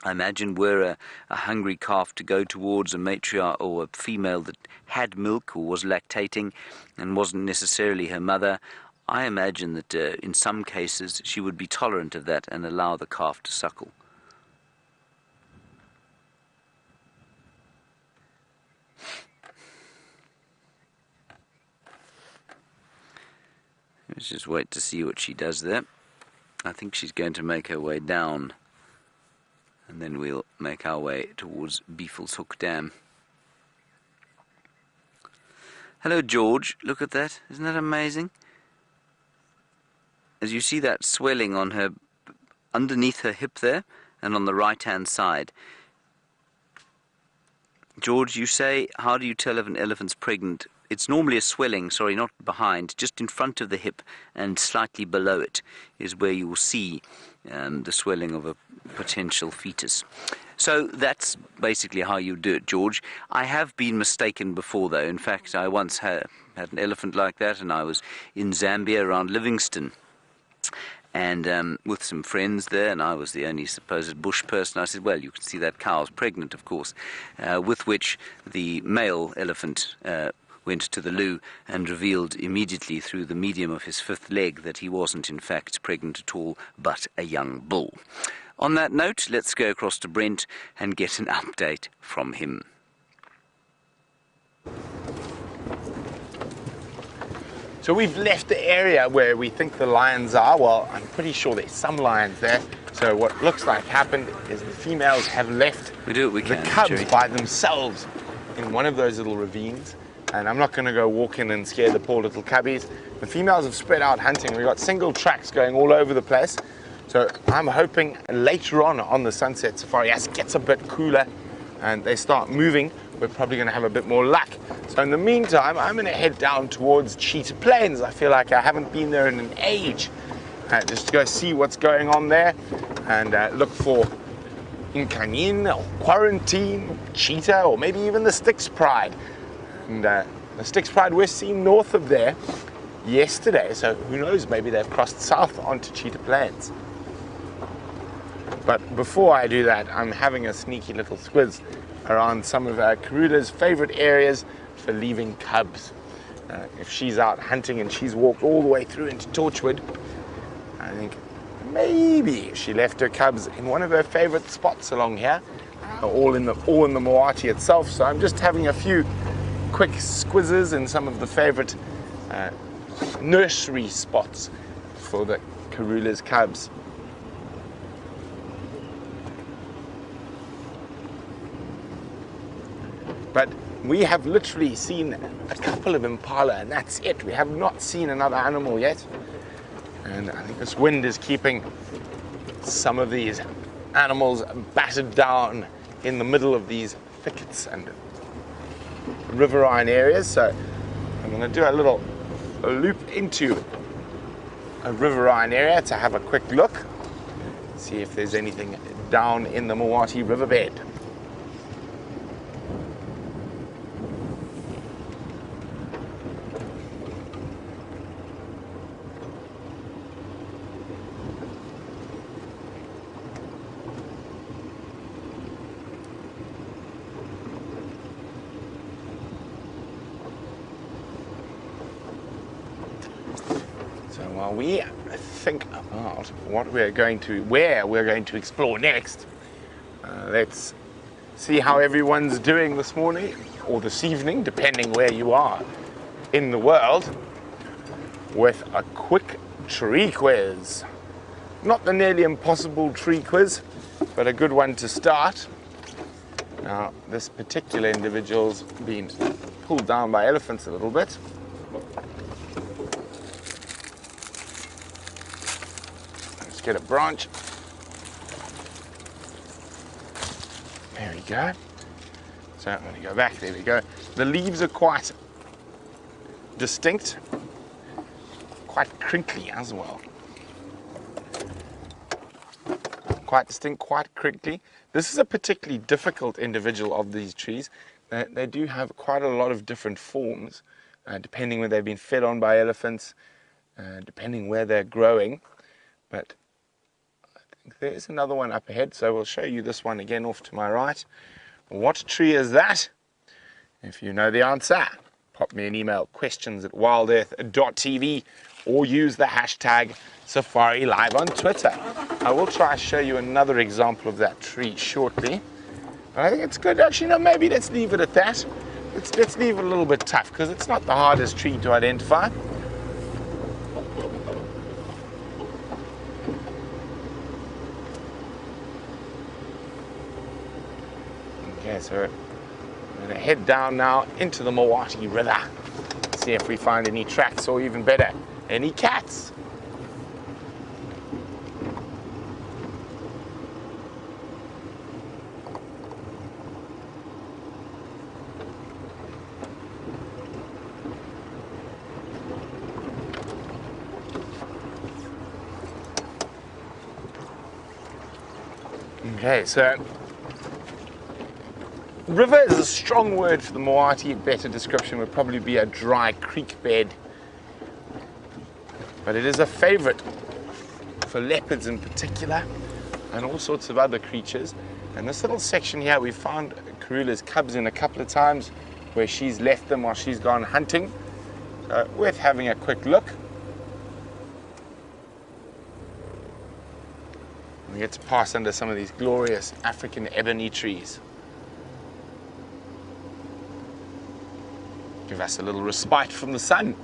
I imagine were a hungry calf to go towards a matriarch or a female that had milk or was lactating and wasn't necessarily her mother, I imagine that in some cases she would be tolerant of that and allow the calf to suckle. Let's just wait to see what she does there. I think she's going to make her way down, and then we'll make our way towards Beefleshoek Dam. Hello, George. Look at that. Isn't that amazing? As you see that swelling on her, underneath her hip there, and on the right-hand side. George, you say, how do you tell if an elephant's pregnant? It's normally a swelling, sorry, not behind, just in front of the hip and slightly below it is where you will see the swelling of a potential fetus. So that's basically how you do it, George. I have been mistaken before, though. In fact, I once had an elephant like that, and I was in Zambia around Livingstone, and with some friends there, and I was the only supposed bush person. I said, well, you can see that cow's pregnant, of course, with which the male elephant went to the loo and revealed immediately through the medium of his fifth leg that he wasn't in fact pregnant at all, but a young bull. On that note, let's go across to Brent and get an update from him.
So we've left the area where we think the lions are. Well, I'm pretty sure there's some lions there. So what looks like happened is the females have left the cubs by themselves in one of those little ravines. And I'm not going to go walk in and scare the poor little cubbies. The females have spread out hunting. We've got single tracks going all over the place. So I'm hoping later on the sunset safari, as it gets a bit cooler and they start moving, we're probably going to have a bit more luck. So in the meantime, I'm going to head down towards Cheetah Plains. I feel like I haven't been there in an age. Just to go see what's going on there and look for Nkuhuma or Quarantine, Cheetah, or maybe even the Styx Pride. And the Styx Pride were seen north of there yesterday, so who knows, maybe they've crossed south onto Cheetah Plains. But before I do that, I'm having a sneaky little squiz around some of Karula's favorite areas for leaving cubs. If she's out hunting and she's walked all the way through into Torchwood, I think maybe she left her cubs in one of her favorite spots along here, all in the Moati itself. So I'm just having a few quick squizzes in some of the favorite nursery spots for the Karula's cubs. But we have literally seen a couple of impala, and that's it. We have not seen another animal yet. And I think this wind is keeping some of these animals battered down in the middle of these thickets and riverine areas. So I'm going to do a little loop into a riverine area to have a quick look, see if there's anything down in the Moati riverbed. While we think about where we're going to explore next, let's see how everyone's doing this morning or this evening, depending where you are in the world, with a quick tree quiz. Not the nearly impossible tree quiz, but a good one to start. Now, this particular individual's been pulled down by elephants a little bit. Let's get a branch. There we go. So I'm going to go back. There we go. The leaves are quite distinct, quite crinkly as well. Quite distinct, quite crinkly. This is a particularly difficult individual of these trees. They do have quite a lot of different forms, depending where they've been fed on by elephants, depending where they're growing. But I think there's another one up ahead, so we'll show you this one again off to my right. What tree is that? If you know the answer, pop me an email, questions@wildearth.tv, or use the hashtag Safari Live on Twitter. I will try to show you another example of that tree shortly. But I think it's good. Actually, no, maybe let's leave it at that. Let's leave it a little bit tough, because it's not the hardest tree to identify. Okay, so we're going to head down now into the Mawati River. See if we find any tracks, or even better, any cats. Okay, so river is a strong word for the Mawati. A better description would probably be a dry creek bed. But it is a favorite for leopards in particular, and all sorts of other creatures. And this little section here, we found Karula's cubs in a couple of times where she's left them while she's gone hunting. So worth having a quick look. We get to pass under some of these glorious African ebony trees. Give us a little respite from the sun.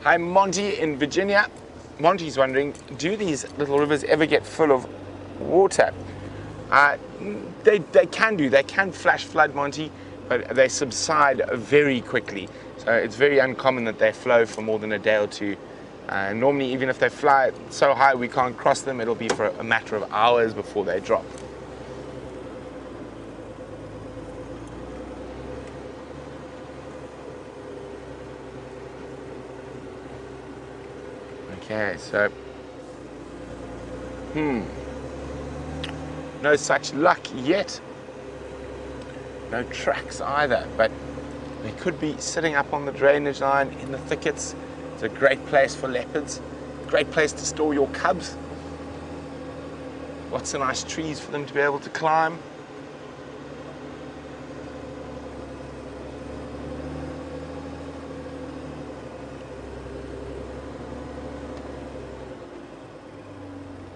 Hi, Monty in Virginia. Monty's wondering, do these little rivers ever get full of water? They can do. They can flash flood, Monty, but they subside very quickly. So it's very uncommon that they flow for more than a day or two. Normally, even if they fly so high we can't cross them, it'll be for a matter of hours before they drop. Okay, so no such luck yet. No tracks either, but they could be sitting up on the drainage line in the thickets. It's a great place for leopards, great place to store your cubs. Lots of nice trees for them to be able to climb.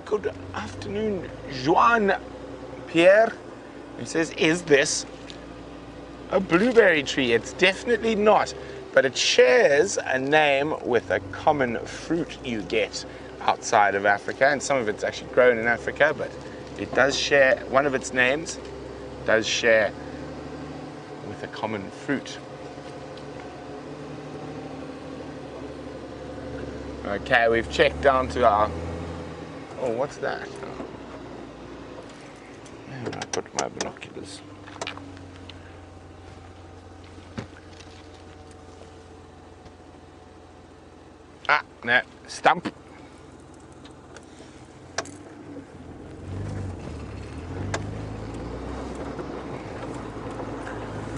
Good afternoon, Joan Pierre. He says, is this a blueberry tree? It's definitely not, but it shares a name with a common fruit you get outside of Africa, and some of it's actually grown in Africa, but it does share, one of its names does share with a common fruit. Okay, we've checked down to our, oh, what's that? Where did I put my binoculars? Ah, no, stump.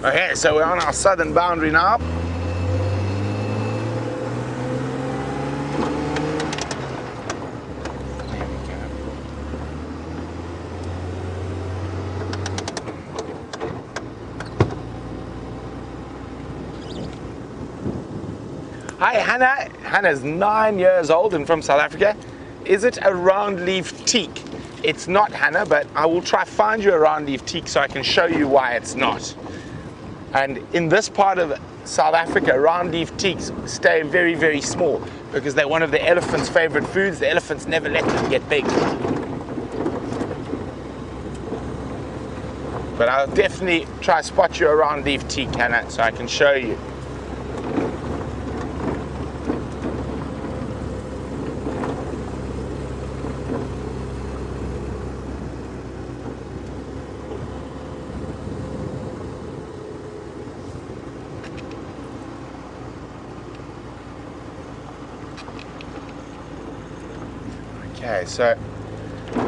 Okay, so we're on our southern boundary now. There we go. Hi, Hannah. Hannah's 9 years old and from South Africa. Is it a round leaf teak? It's not, Hannah, but I will try find you a round leaf teak so I can show you why it's not. And in this part of South Africa, round-leaf teaks stay very, very small because they're one of the elephant's favorite foods. The elephants never let them get big. But I'll definitely try to spot you a round-leaf teak, Hannah, so I can show you. Okay, so the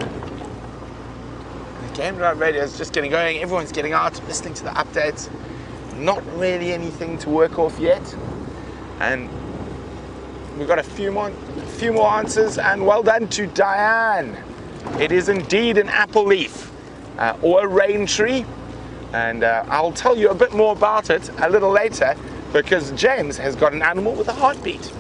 Game Drive radio is just getting going. Everyone's getting out, listening to the updates. Not really anything to work off yet, and we've got a few more answers. And well done to Diane. It is indeed an apple leaf or a rain tree, and I'll tell you a bit more about it a little later because James has got an animal with a heartbeat.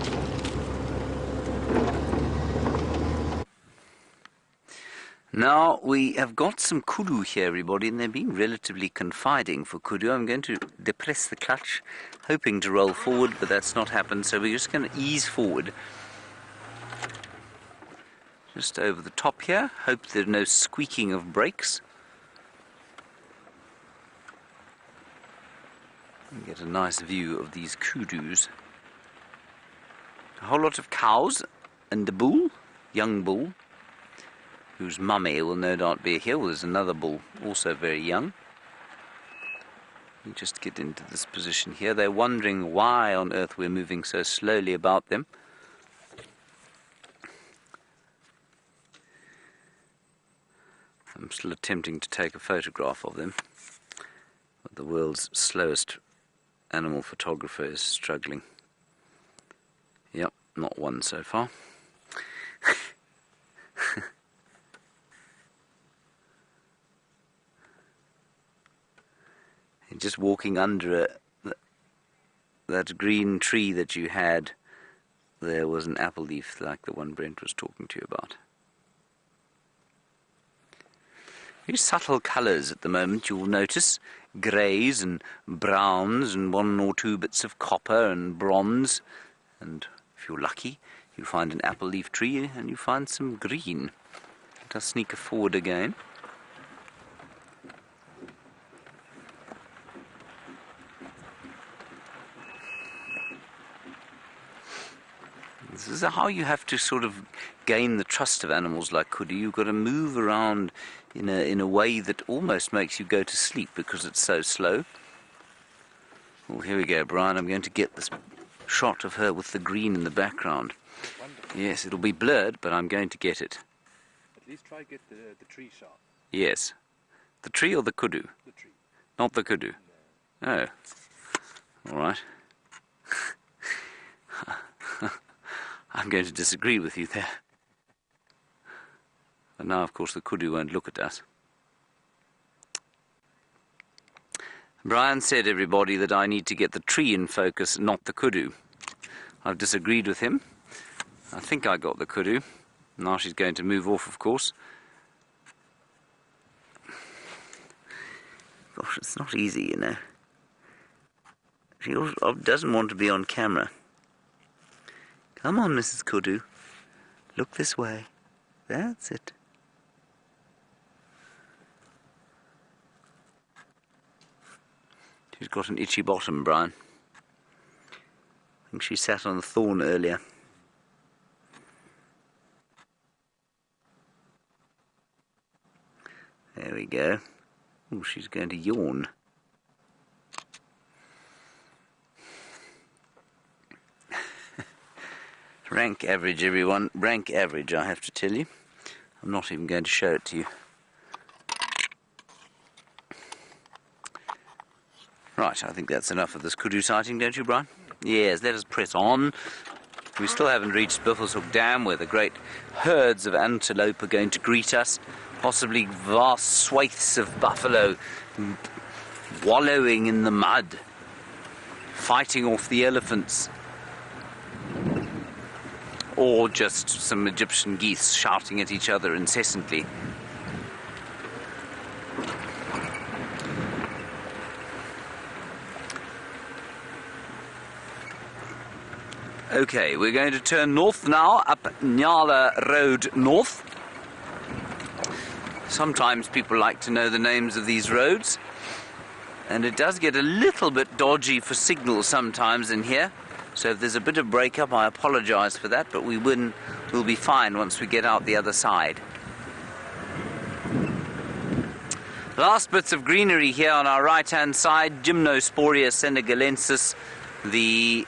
Now, we have got some kudu here, everybody, and they're being relatively confiding for kudu. I'm going to depress the clutch, hoping to roll forward, but that's not happened, so we're just going to ease forward. Just over the top here. Hope there's no squeaking of brakes. And get a nice view of these kudus. A whole lot of cows and a bull, young bull, whose mummy will no doubt be here. Well, there's another bull, also very young. We just get into this position here. They're wondering why on earth we're moving so slowly about them. I'm still attempting to take a photograph of them, but the world's slowest animal photographer is struggling. Yep, not one so far. Just walking under that green tree that you had, there was an apple leaf like the one Brent was talking to you about. Very subtle colours at the moment, you'll notice. Greys and browns and one or two bits of copper and bronze. And if you're lucky, you find an apple leaf tree and you find some green. Let us sneak forward again. This is how you have to sort of gain the trust of animals like kudu. You've got to move around in a way that almost makes you go to sleep because it's so slow. Oh, here we go, Brian. I'm going to get this shot of her with the green in the background. Wonderful. Yes, it'll be blurred, but I'm going to get it.
At least try to get the tree shot.
Yes. The tree or the kudu?
The tree.
Not the kudu? No. Oh. All right. I'm going to disagree with you there. But now, of course, the kudu won't look at us. Brian said, everybody, that I need to get the tree in focus, not the kudu. I've disagreed with him. I think I got the kudu. Now she's going to move off, of course. Gosh, it's not easy, you know. She also doesn't want to be on camera. Come on, Mrs. Kudu. Look this way. That's it. She's got an itchy bottom, Brian. I think she sat on a thorn earlier. There we go. Oh, she's going to yawn. Rank average, everyone. Rank average, I have to tell you. I'm not even going to show it to you. Right, I think that's enough of this kudu sighting, don't you, Brian? Yes, let us press on. We still haven't reached Buffelshoek Dam, where the great herds of antelope are going to greet us. Possibly vast swathes of buffalo wallowing in the mud, fighting off the elephants. Or just some Egyptian geese shouting at each other incessantly. Okay, we're going to turn north now, up Nyala Road North. Sometimes people like to know the names of these roads, and it does get a little bit dodgy for signal sometimes in here. So if there's a bit of breakup, I apologize for that, but we'll be fine once we get out the other side. Last bits of greenery here on our right-hand side, Gymnosporia senegalensis, the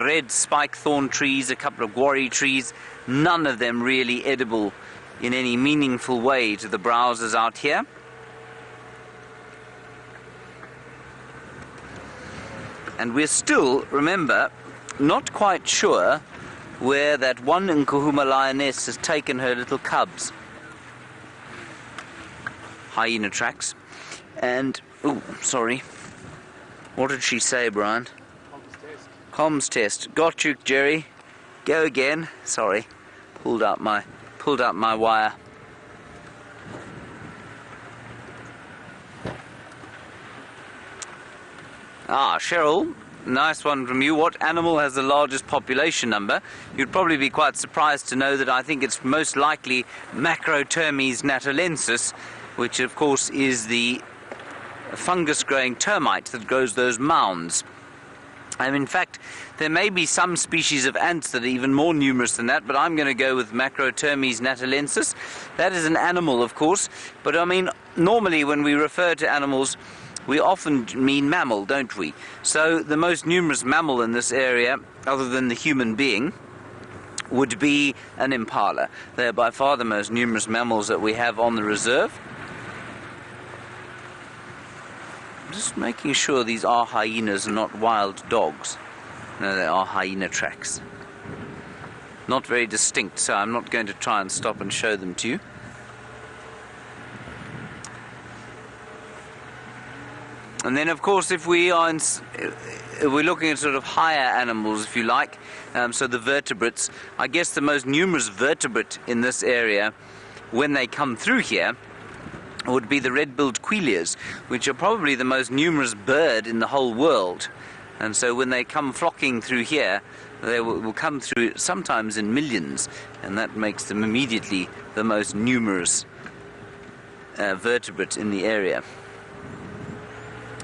red spike thorn trees, a couple of guarri trees, none of them really edible in any meaningful way to the browsers out here. And we're still, remember, not quite sure where that one Nkuhuma lioness has taken her little cubs. Hyena tracks. And, oh, sorry. What did she say, Brian? Comms test. Got you, Jerry. Go again. Sorry. Pulled out my wire. Ah, Cheryl, nice one from you. What animal has the largest population number? You'd probably be quite surprised to know that I think it's most likely Macrotermes natalensis, which of course is the fungus-growing termite that grows those mounds. And in fact, there may be some species of ants that are even more numerous than that, but I'm going to go with Macrotermes natalensis. That is an animal, of course, but I mean, normally when we refer to animals, we often mean mammal, don't we? So the most numerous mammal in this area, other than the human being, would be an impala. They're by far the most numerous mammals that we have on the reserve. Just making sure these are hyenas and not wild dogs. No, they are hyena tracks. Not very distinct, so I'm not going to try and stop and show them to you. And then, of course, if we're looking at sort of higher animals, if you like, so the vertebrates, I guess the most numerous vertebrate in this area, when they come through here, would be the red-billed quilias, which are probably the most numerous bird in the whole world. And so when they come flocking through here, they will come through sometimes in millions, and that makes them immediately the most numerous vertebrate in the area.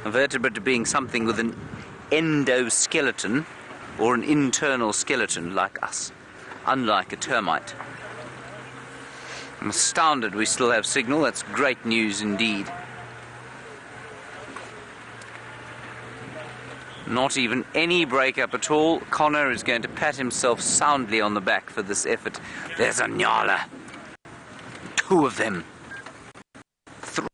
A vertebrate being something with an endoskeleton or an internal skeleton like us, unlike a termite. I'm astounded we still have signal. That's great news indeed. Not even any breakup at all. Connor is going to pat himself soundly on the back for this effort. There's a nyala. 2 of them. 3.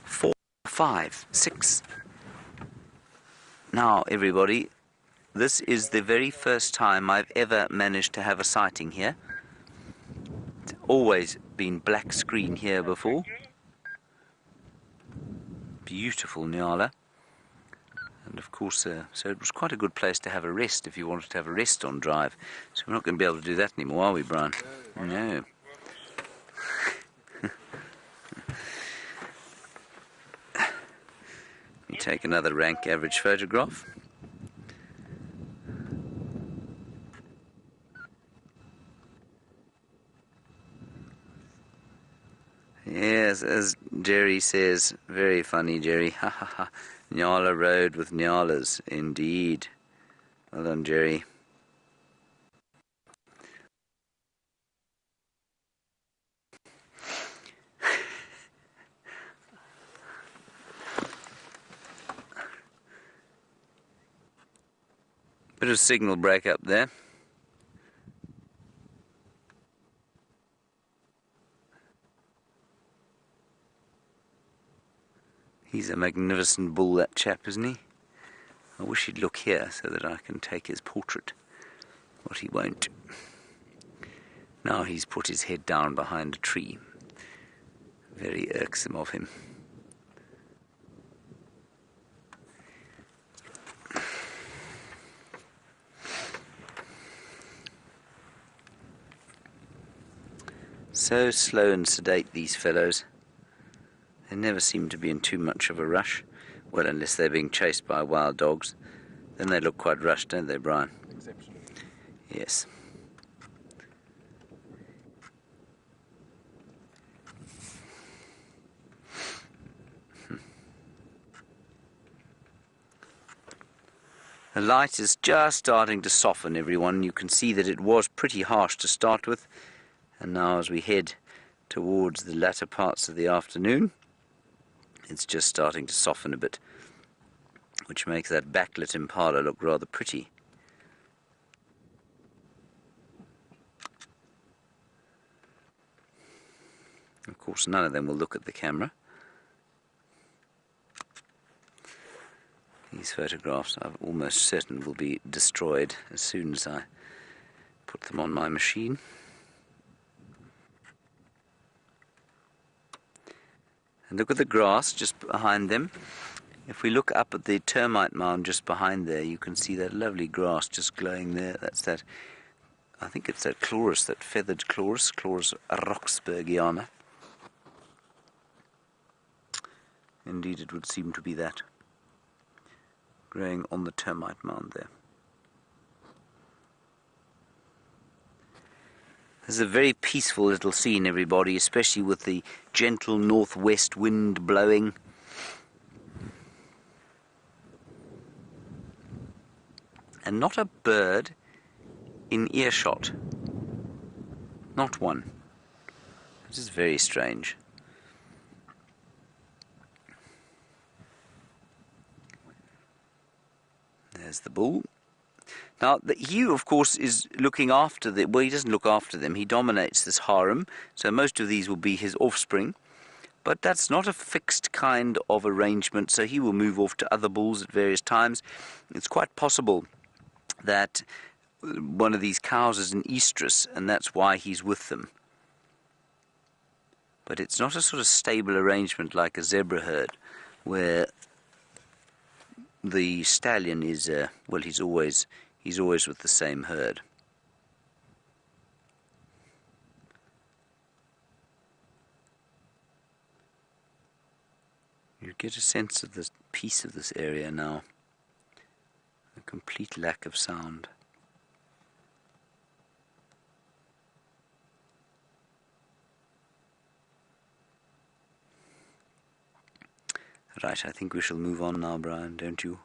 4, 5, 6. Now, everybody, this is the very first time I've ever managed to have a sighting here. It's always been black screen here before. Beautiful nyala. And of course, so it was quite a good place to have a rest if you wanted to have a rest on drive. So we're not going to be able to do that anymore, are we, Brian? No. Let me take another rank average photograph. Yes, as Jerry says, very funny, Jerry. Ha ha ha. Nyala Road with nyalas, indeed. Well done, Jerry. Bit of signal break-up there. He's a magnificent bull, that chap, isn't he? I wish he'd look here so that I can take his portrait, but he won't. Now he's put his head down behind a tree. Very irksome of him. So slow and sedate, these fellows. They never seem to be in too much of a rush. Well, unless they're being chased by wild dogs. Then they look quite rushed, don't they, Brian?
Exceptional.
Yes. The light is just starting to soften, everyone. You can see that it was pretty harsh to start with, and now as we head towards the latter parts of the afternoon, it's just starting to soften a bit, which makes that backlit impala look rather pretty. Of course, none of them will look at the camera. These photographs, I'm almost certain, will be destroyed as soon as I put them on my machine. And look at the grass just behind them. If we look up at the termite mound just behind there, you can see that lovely grass just glowing there. That's that, I think it's that chloris, that feathered chloris, Chloris roxburgiana. Indeed, it would seem to be that, growing on the termite mound there. This is a very peaceful little scene, everybody, especially with the gentle northwest wind blowing. And not a bird in earshot. Not one. This is very strange. There's the bull. Now, Hugh, of course, is looking after them. Well, he doesn't look after them. He dominates this harem, so most of these will be his offspring. But that's not a fixed kind of arrangement, so he will move off to other bulls at various times. It's quite possible that one of these cows is an estrus, and that's why he's with them. But it's not a sort of stable arrangement like a zebra herd, where the stallion is, well, he's always with the same herd. You get a sense of the peace of this area now. A complete lack of sound. Right, I think we shall move on now, Brian, don't you?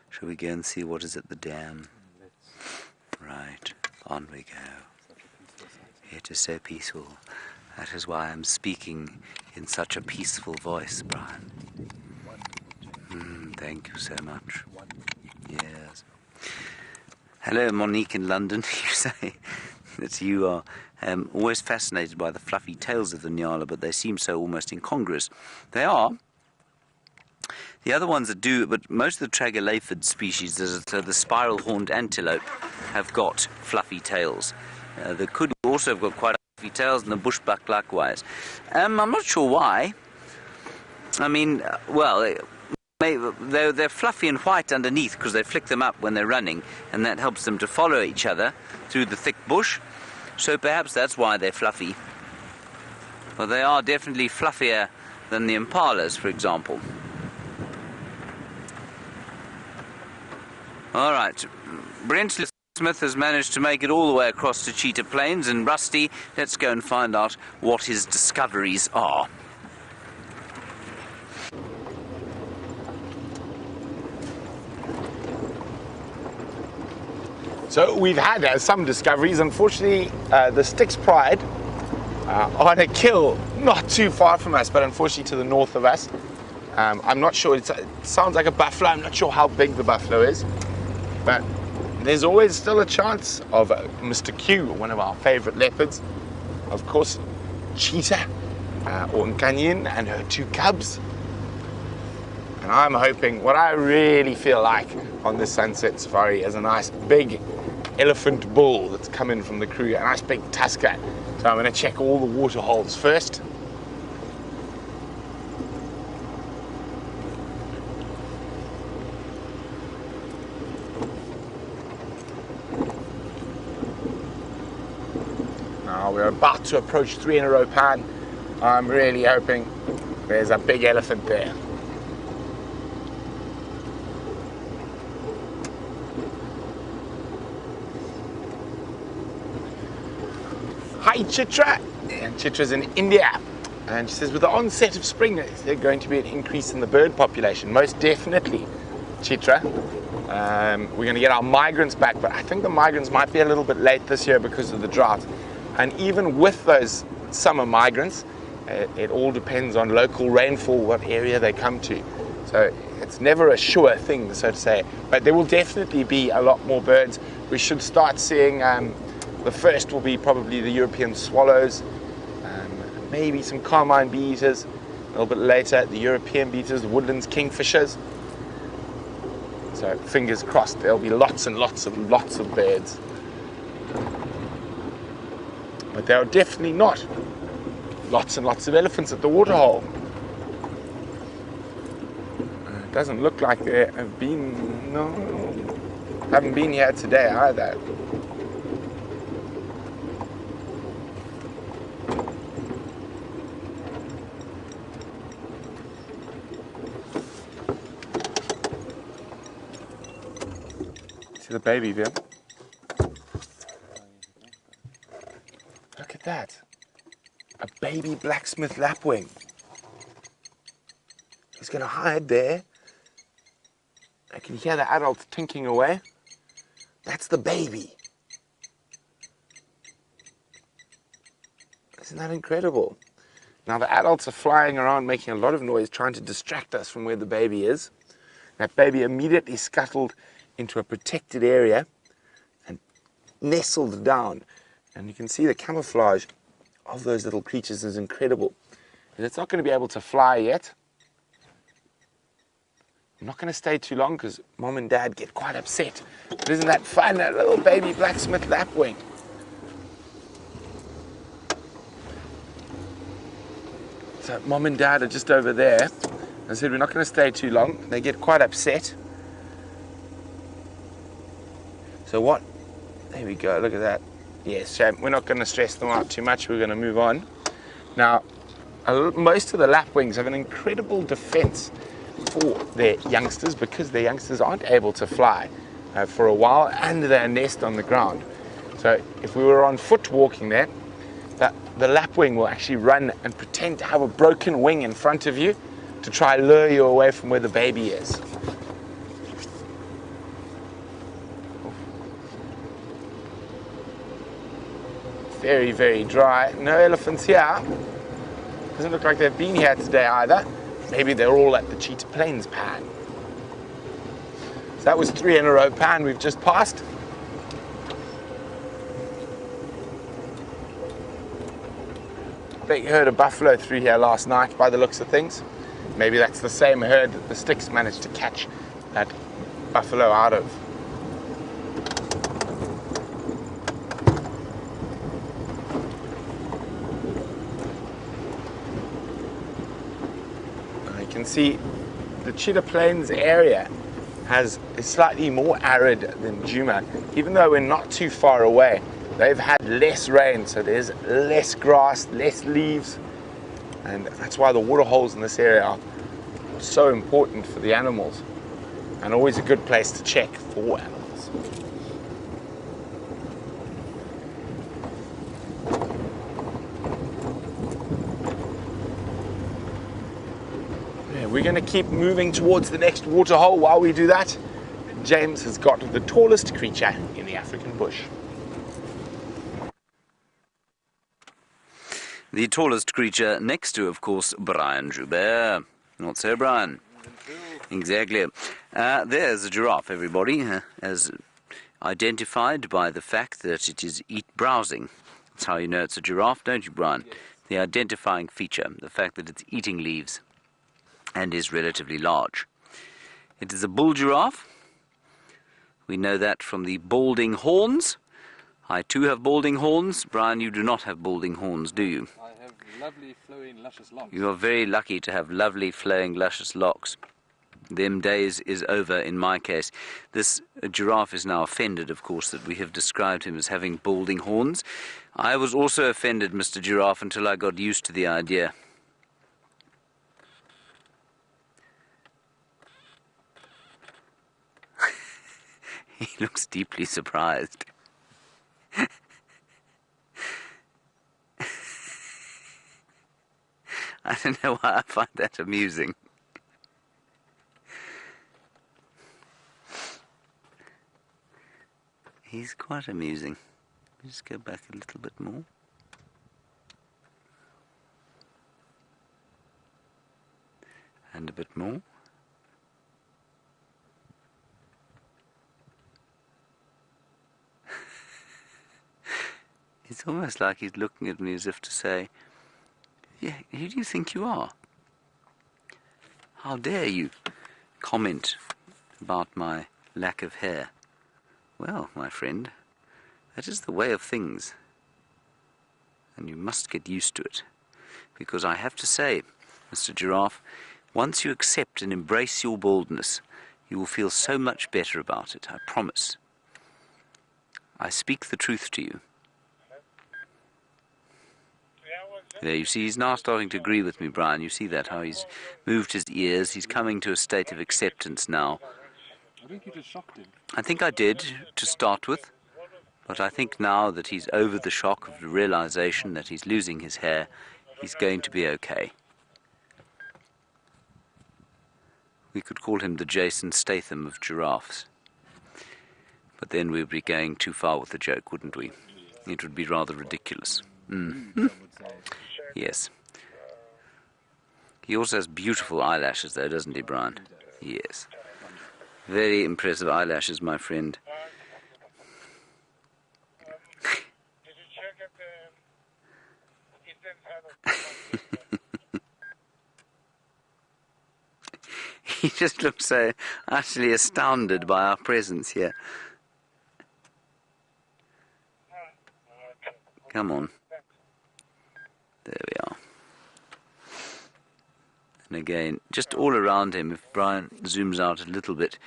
Shall we go and see what is at the dam? Right, on we go. It is so peaceful. That is why I'm speaking in such a peaceful voice, Brian. Thank you so much. Yes. Hello, Monique in London. You say that you are always fascinated by the fluffy tails of the nyala, but they seem so almost incongruous. They are. The other ones that do, but most of the tragelaphid species, the spiral-horned antelope, have got fluffy tails. The kudu also have got quite fluffy tails, and the bushbuck likewise. I'm not sure why. I mean, well, they're fluffy and white underneath because they flick them up when they're running, and that helps them to follow each other through the thick bush. So perhaps that's why they're fluffy. Well, they are definitely fluffier than the impalas, for example. All right, Brent Smith has managed to make it all the way across to Cheetah Plains, and Rusty, let's go and find out what his discoveries are.
So we've had some discoveries. Unfortunately, the Styx Pride on a kill not too far from us, but unfortunately to the north of us. I'm not sure, it sounds like a buffalo. I'm not sure how big the buffalo is, but there's always still a chance of Mr. Q, one of our favorite leopards. Of course, Cheetah, or Nkuhuma and her 2 cubs. And I'm hoping, what I really feel like on this sunset safari is a nice big elephant bull that's come in from the crew, a nice big tusker. So I'm going to check all the water holes first. Now we're about to approach 3 in a row pan. I'm really hoping there's a big elephant there. Hi, Chitra. And Chitra's in India. And she says, with the onset of spring, is there going to be an increase in the bird population? Most definitely, Chitra. We're going to get our migrants back, but I think the migrants might be a little bit late this year because of the drought. And even with those summer migrants, it all depends on local rainfall, what area they come to. So it's never a sure thing, so to say. But there will definitely be a lot more birds. We should start seeing, the first will be probably the European swallows, maybe some carmine bee eaters. A little bit later, the European bee eaters, the woodlands kingfishers. So fingers crossed, there'll be lots and lots of birds. But there are definitely not lots and lots of elephants at the waterhole. It doesn't look like there have been, no, haven't been here today either. See the baby there? Look at that. A baby blacksmith lapwing. He's going to hide there. I can hear the adults tinking away. That's the baby. Isn't that incredible? Now the adults are flying around making a lot of noise trying to distract us from where the baby is. That baby immediately scuttled into a protected area and nestled down. And you can see the camouflage of those little creatures is incredible. And it's not going to be able to fly yet. I'm not going to stay too long because Mom and Dad get quite upset. But isn't that fun, that little baby blacksmith lapwing? So Mom and Dad are just over there. I said we're not going to stay too long. They get quite upset. So what? There we go, look at that. Yes, shame. We're not going to stress them out too much. We're going to move on. Now, most of the lapwings have an incredible defense for their youngsters because their youngsters aren't able to fly for a while and they nest on the ground. So if we were on foot walking there, the lapwing will actually run and pretend to have a broken wing in front of you to try lure you away from where the baby is. Very, very dry. No elephants here. Doesn't look like they've been here today either. Maybe they're all at the Cheetah Plains pan. So that was 3 in a row pan we've just passed. Big herd of buffalo through here last night by the looks of things. Maybe that's the same herd that the sticks managed to catch that buffalo out of. You can see the Cheetah Plains area is slightly more arid than Djuma. Even though we're not too far away, they've had less rain, so there's less grass, less leaves, and that's why the water holes in this area are so important for the animals and always a good place to check for animals. Yeah, we're going to keep moving towards the next water hole. While we do that, James has got the tallest creature in the African bush.
The tallest creature next to, of course, Brian Joubert. Not so, Brian? Exactly. There's a giraffe, everybody, as identified by the fact that it is browsing. That's how you know it's a giraffe, don't you, Brian? Yes. The identifying feature, the fact that it's eating leaves and is relatively large. It is a bull giraffe. We know that from the balding horns. I too have balding horns. Brian, you do not have balding horns, do you?
I have lovely, flowing, luscious locks.
You are very lucky to have lovely, flowing, luscious locks. Them days is over in my case. This giraffe is now offended, of course, that we have described him as having balding horns. I was also offended, Mr. Giraffe, until I got used to the idea. He looks deeply surprised. I don't know why I find that amusing. He's quite amusing. Just go back a little bit more. And a bit more. It's almost like he's looking at me as if to say, yeah, who do you think you are? How dare you comment about my lack of hair? Well, my friend, that is the way of things. And you must get used to it. Because I have to say, Mr. Giraffe, once you accept and embrace your baldness, you will feel so much better about it, I promise. I speak the truth to you. There, you see, he's now starting to agree with me, Brian. You see that, how he's moved his ears. He's coming to a state of acceptance now.
I think you just shocked him.
I think I did, to start with. But I think now that he's over the shock of the realization that he's losing his hair, he's going to be okay. We could call him the Jason Statham of giraffes. But then we'd be going too far with the joke, wouldn't we? It would be rather ridiculous. Yes. He also has beautiful eyelashes, though, doesn't he, Brian? Yes. Very impressive eyelashes, my friend. He just looks so utterly astounded by our presence here. Come on. There we are. And again, just all around him, if Brian zooms out a little bit,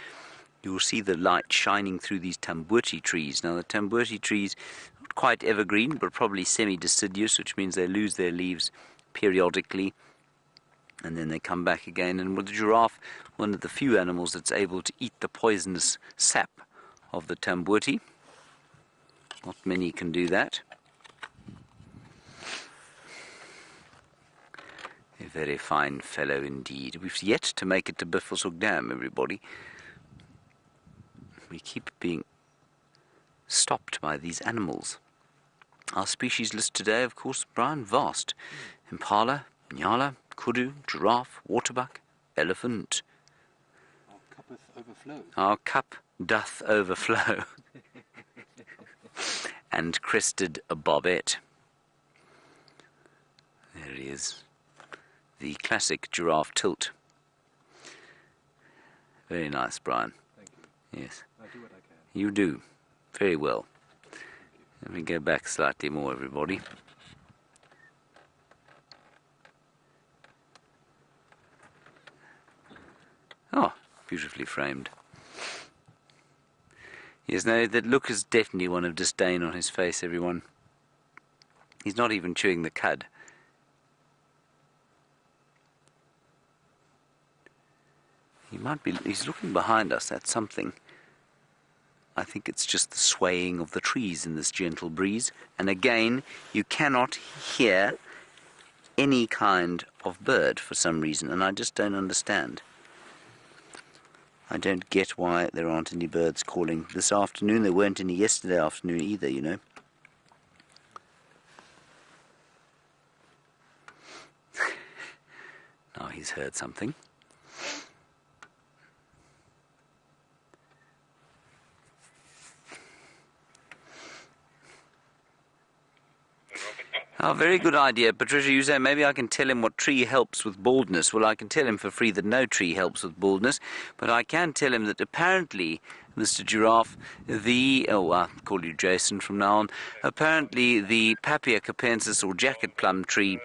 you'll see the light shining through these tambuti trees. Now, the tambuti trees, not quite evergreen, but probably semi-deciduous, which means they lose their leaves periodically, and then they come back again. And with the giraffe, one of the few animals that's able to eat the poisonous sap of the tambuti. Not many can do that. A very fine fellow indeed. We've yet to make it to Buffelshoek Dam, everybody. We keep being stopped by these animals. Our species list today, of course, Brian, vast. Impala, nyala, kudu, giraffe, waterbuck, elephant.
Our cup hath overflowed.
Our cup doth overflow. And crested a barbet. There he is. The classic giraffe tilt. Very nice, Brian.
Thank you.
Yes.
I do what I can.
You do. Very well. Let me go back slightly more, everybody. Oh, beautifully framed. Yes, no, that look is definitely one of disdain on his face, everyone. He's not even chewing the cud. He's looking behind us, that's something. I think it's just the swaying of the trees in this gentle breeze. And again, you cannot hear any kind of bird for some reason, and I just don't understand. I don't get why there aren't any birds calling this afternoon. There weren't any yesterday afternoon either, you know. Now he's heard something. Oh, very good idea, Patricia. You say maybe I can tell him what tree helps with baldness. Well, I can tell him for free that no tree helps with baldness, but I can tell him that apparently, Mr. Giraffe, I'll call you Jason from now on, apparently the Papia capensis or jacket plum tree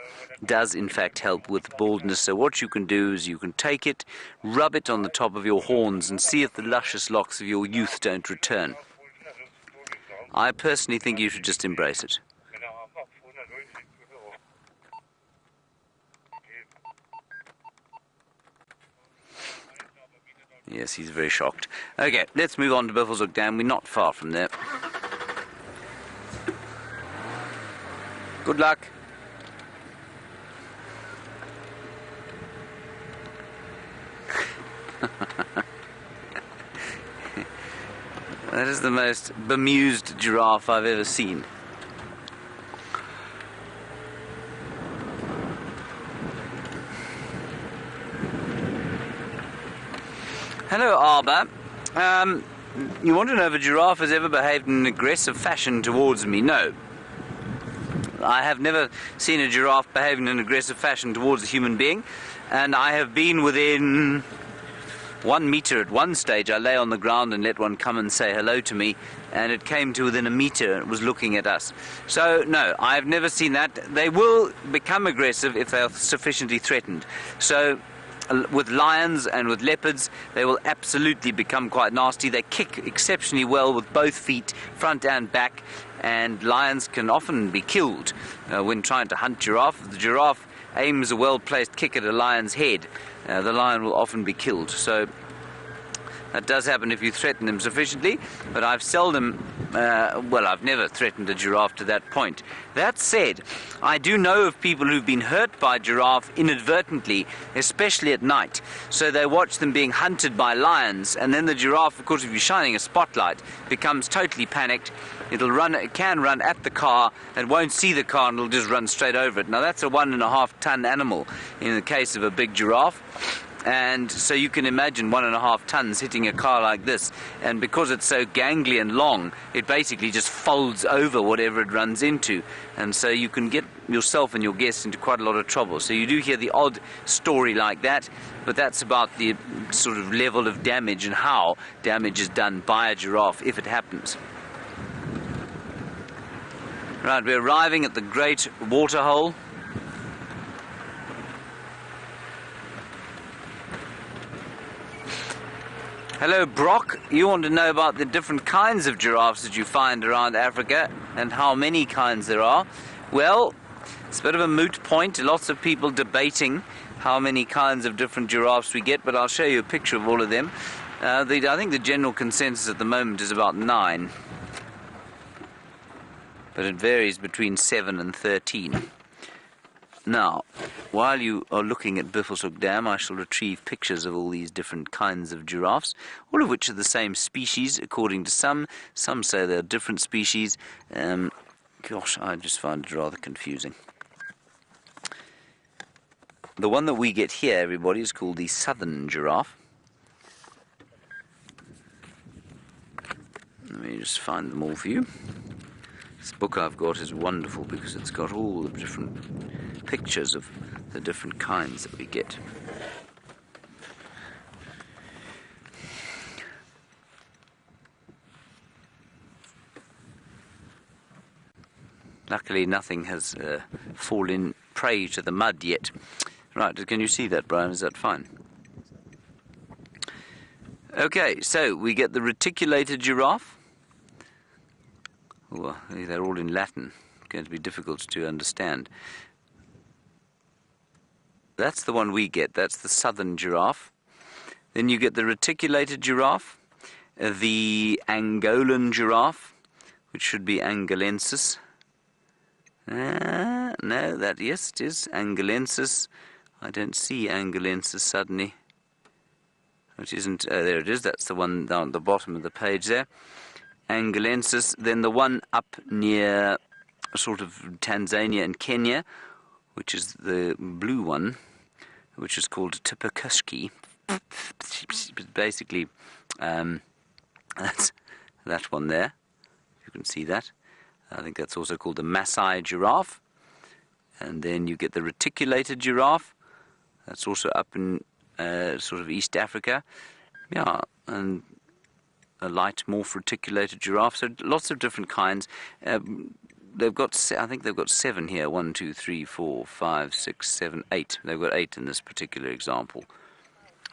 does in fact help with baldness. So what you can do is you can take it, rub it on the top of your horns and see if the luscious locks of your youth don't return. I personally think you should just embrace it. Yes, he's very shocked. Okay, let's move on to Buffelshoek Dam. We're not far from there. Good luck. That is the most bemused giraffe I've ever seen. Hello, Arbor. You want to know if a giraffe has ever behaved in an aggressive fashion towards me? No. I have never seen a giraffe behave in an aggressive fashion towards a human being, and I have been within 1 meter at one stage. I lay on the ground and let one come and say hello to me, and it came to within a meter and was looking at us. So, no, I have never seen that. They will become aggressive if they are sufficiently threatened. So, with lions and with leopards, they will absolutely become quite nasty. They kick exceptionally well with both feet, front and back, and lions can often be killed when trying to hunt giraffe. If the giraffe aims a well-placed kick at a lion's head, the lion will often be killed. So that does happen if you threaten them sufficiently, but I've seldom, I've never threatened a giraffe to that point. That said, I do know of people who've been hurt by giraffe inadvertently, especially at night. So they watch them being hunted by lions, and then the giraffe, of course, if you're shining a spotlight, becomes totally panicked. It can run at the car and won't see the car, and it'll just run straight over it. Now that's a 1.5 ton animal in the case of a big giraffe. And so you can imagine 1.5 tons hitting a car like this, and because it's so gangly and long, it basically just folds over whatever it runs into, and so you can get yourself and your guests into quite a lot of trouble. So you do hear the odd story like that, but that's about the sort of level of damage and how damage is done by a giraffe if it happens. Right, we're arriving at the Great Waterhole. Hello, Brock. You want to know about the different kinds of giraffes that you find around Africa and how many kinds there are. Well, it's a bit of a moot point. Lots of people debating how many kinds of different giraffes we get, but I'll show you a picture of all of them. I think the general consensus at the moment is about 9. But it varies between 7 and 13. Now, while you are looking at Buffelshoek Dam, I shall retrieve pictures of all these different kinds of giraffes, all of which are the same species, according to some. Some say they're different species. Gosh, I just find it rather confusing. The one that we get here, everybody, is called the southern giraffe. Let me just find them all for you. This book I've got is wonderful because it's got all the different pictures of the different kinds that we get. Luckily nothing has fallen prey to the mud yet. Right, can you see that, Brian? Is that fine? Okay, so we get the reticulated giraffe. Oh, they're all in Latin. It's going to be difficult to understand. That's the one we get. That's the southern giraffe. Then you get the reticulated giraffe, the Angolan giraffe, which should be Angolensis. No, yes, it is Angolensis. I don't see Angolensis suddenly. Which isn't, there it is. That's the one down at the bottom of the page there. Angolensis. Then the one up near sort of Tanzania and Kenya, which is the blue one, which is called Tupakushki. Basically, that's that one there. You can see that. I think that's also called the Maasai giraffe. And then you get the reticulated giraffe. That's also up in sort of East Africa. Yeah, and a light morph reticulated giraffe. So lots of different kinds. They've got, I think they've got 7 here. 1, 2, 3, 4, 5, 6, 7, 8. They've got 8 in this particular example.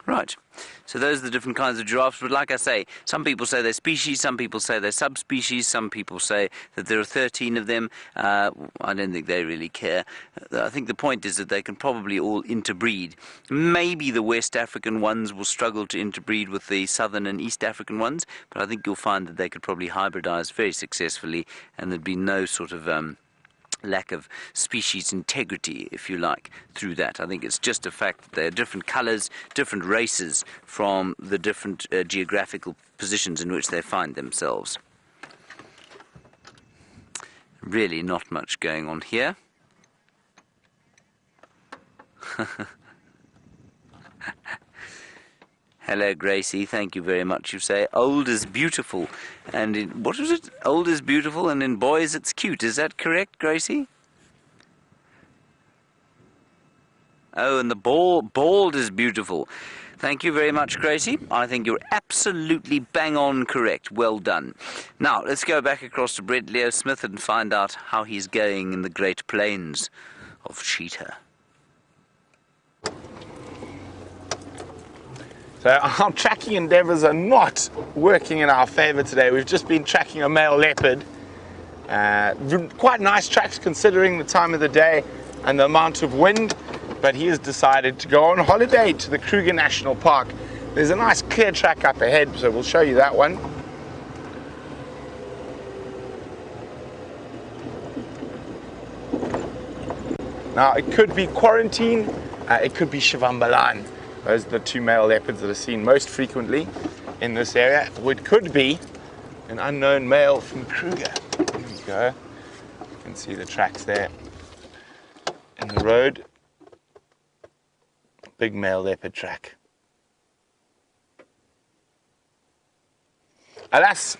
Right. So those are the different kinds of giraffes. But like I say, some people say they're species, some people say they're subspecies, some people say that there are 13 of them. I don't think they really care. I think the point is that they can probably all interbreed. Maybe the West African ones will struggle to interbreed with the Southern and East African ones, but I think you'll find that they could probably hybridize very successfully, and there'd be no sort of lack of species integrity, if you like, through that. I think it's just a fact that they're different colours, different races from the different geographical positions in which they find themselves. Really not much going on here. Hello, Gracie. Thank you very much. You say old is beautiful, and in, what was it? Old is beautiful, and in boys it's cute. Is that correct, Gracie? Oh, and the bald is beautiful. Thank you very much, Gracie. I think you're absolutely bang on correct. Well done. Now, let's go back across to Brent Leo Smith and find out how he's going in the Great Plains of Cheetah.
So our tracking endeavours are not working in our favour today. We've just been tracking a male leopard. Quite nice tracks considering the time of the day and the amount of wind, but he has decided to go on holiday to the Kruger National Park. There's a nice clear track up ahead, so we'll show you that one. Now it could be Quarantine, it could be Shivambalan. Those are the two male leopards that are seen most frequently in this area. It could be an unknown male from Kruger. There we go. You can see the tracks there in the road. Big male leopard track. Alas,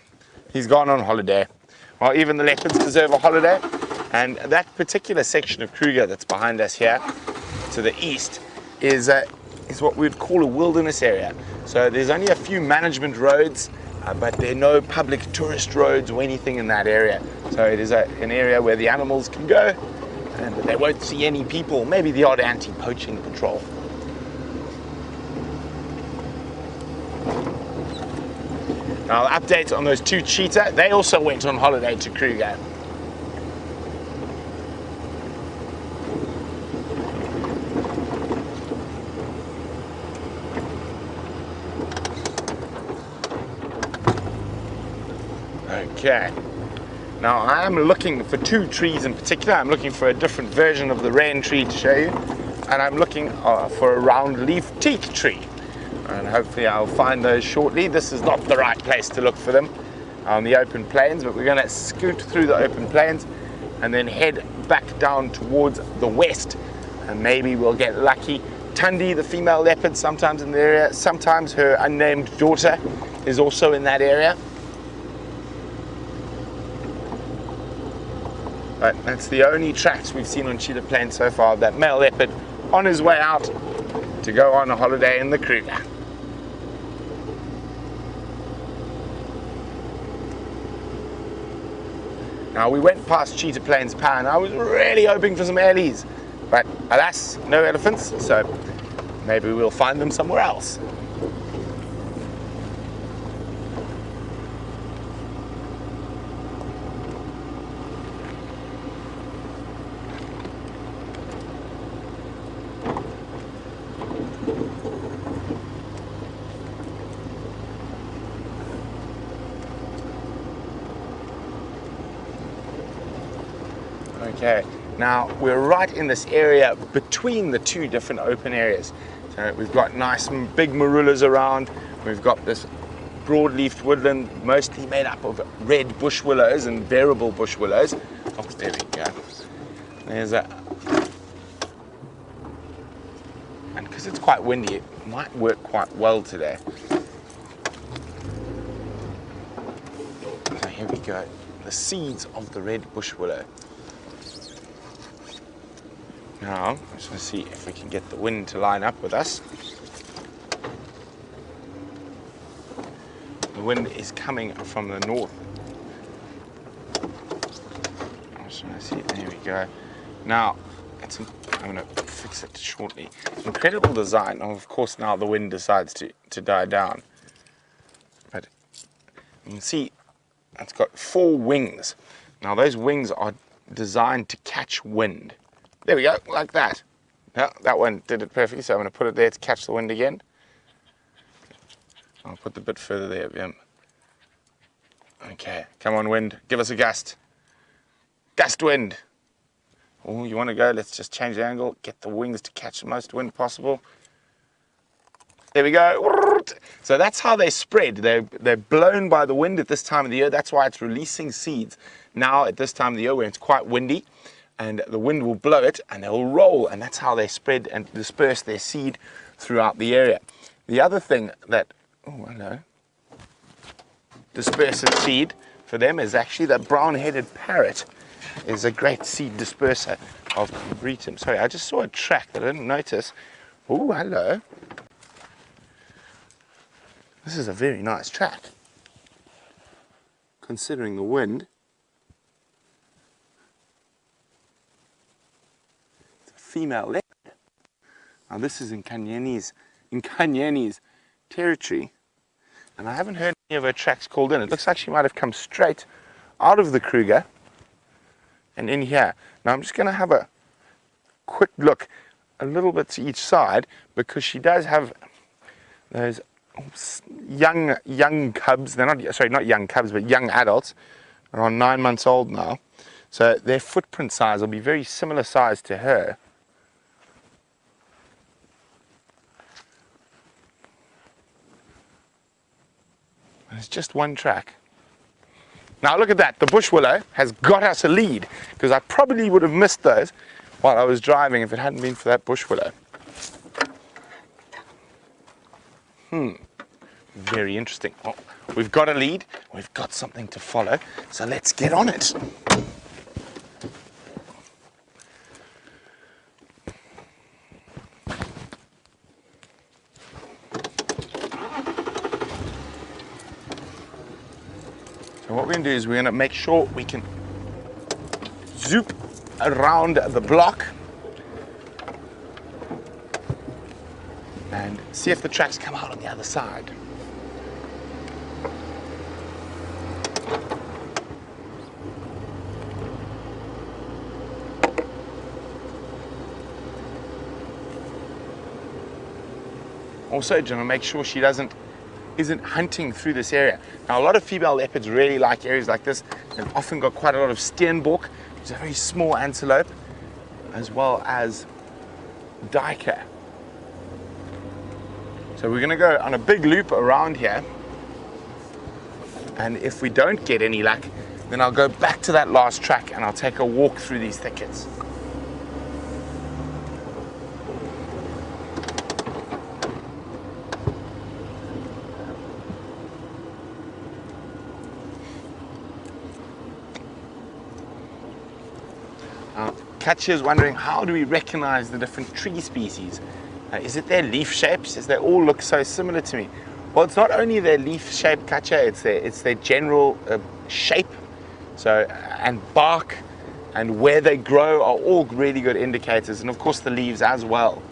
he's gone on holiday. Well, even the leopards deserve a holiday. And that particular section of Kruger that's behind us here to the east is what we'd call a wilderness area. So there's only a few management roads, but there are no public tourist roads or anything in that area. So it is an area where the animals can go and they won't see any people, maybe the odd anti-poaching patrol. Now, I'll update on those two cheetah. They also went on holiday to Kruger. Okay, now I am looking for two trees in particular. I'm looking for a different version of the rain tree to show you, and I'm looking for a round leaf teak tree, and hopefully I'll find those shortly. This is not the right place to look for them on the open plains, but we're going to scoot through the open plains and then head back down towards the west, and maybe we'll get lucky. Tundi, the female leopard, sometimes in the area, sometimes her unnamed daughter is also in that area. But that's the only tracks we've seen on Cheetah Plains so far of that male leopard on his way out to go on a holiday in the Kruger. Now, we went past Cheetah Plains Power and I was really hoping for some ellies, but alas, no elephants, so maybe we'll find them somewhere else. Okay, now we're right in this area between the two different open areas. So we've got nice big marulas around, we've got this broad-leafed woodland mostly made up of red bush willows and variable bush willows. Oh, there we go. There's a... And because it's quite windy, it might work quite well today. So here we go. The seeds of the red bush willow. Now, I'm just going to see if we can get the wind to line up with us. The wind is coming from the north. I'm just going to see, there we go. Now, I'm going to fix it shortly. Incredible design. Of course, now the wind decides to die down. But you can see it's got 4 wings. Now, those wings are designed to catch wind. There we go, like that. Now, that one did it perfectly, so I'm going to put it there to catch the wind again. I'll put the bit further there, Vim. Okay, come on wind, give us a gust. Gust wind. Oh, you want to go? Let's just change the angle, get the wings to catch the most wind possible. There we go. So that's how they spread. They're blown by the wind at this time of the year. That's why it's releasing seeds now at this time of the year when it's quite windy, and the wind will blow it and they will roll, and that's how they spread and disperse their seed throughout the area. The other thing that, oh hello, disperses seed for them is actually that brown-headed parrot is a great seed disperser of Bretum. Sorry, I just saw a track that I didn't notice. Oh, hello. This is a very nice track, considering the wind. It's a female leopard. Now this is in Nkanyeni's territory, and I haven't heard any of her tracks called in. It looks like she might have come straight out of the Kruger and in here. Now I'm just going to have a quick look a little bit to each side, because she does have those young cubs. They're not young cubs, but young adults. They're around 9 months old now, so their footprint size will be very similar size to her. There's just one track. Now look at that, the bush willow has got us a lead, because I probably would have missed those while I was driving if it hadn't been for that bush willow. Very interesting. Oh, we've got a lead, we've got something to follow, so let's get on it. So what we're going to do is we're going to make sure we can zoop around the block and see if the tracks come out on the other side. Also, Djuma, make sure she isn't hunting through this area. Now, a lot of female leopards really like areas like this. They've often got quite a lot of steenbok, which is a very small antelope, as well as duiker. So we're going to go on a big loop around here, and if we don't get any luck, then I'll go back to that last track and I'll take a walk through these thickets. Katja is wondering, how do we recognize the different tree species? Is it their leaf shapes? As they all look so similar to me? Well, it's not only their leaf shape, Katja, it's their general shape, so, and bark, and where they grow are all really good indicators, and of course the leaves as well.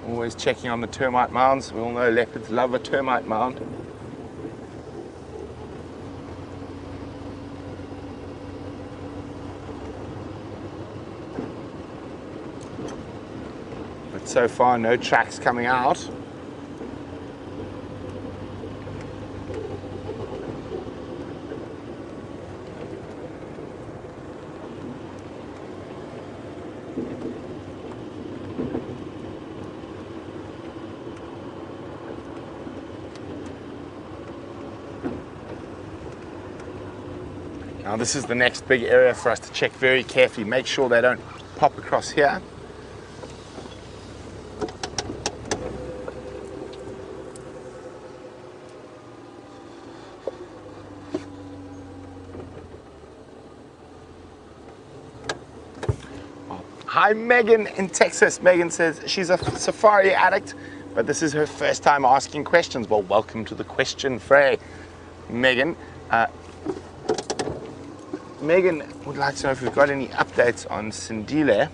Always checking on the termite mounds. We all know leopards love a termite mound. But so far, no tracks coming out. Now this is the next big area for us to check very carefully. Make sure they don't pop across here. Hi Megan in Texas. Megan says she's a safari addict, but this is her first time asking questions. Well, welcome to the question fray, Megan. Megan would like to know if we've got any updates on Sindile.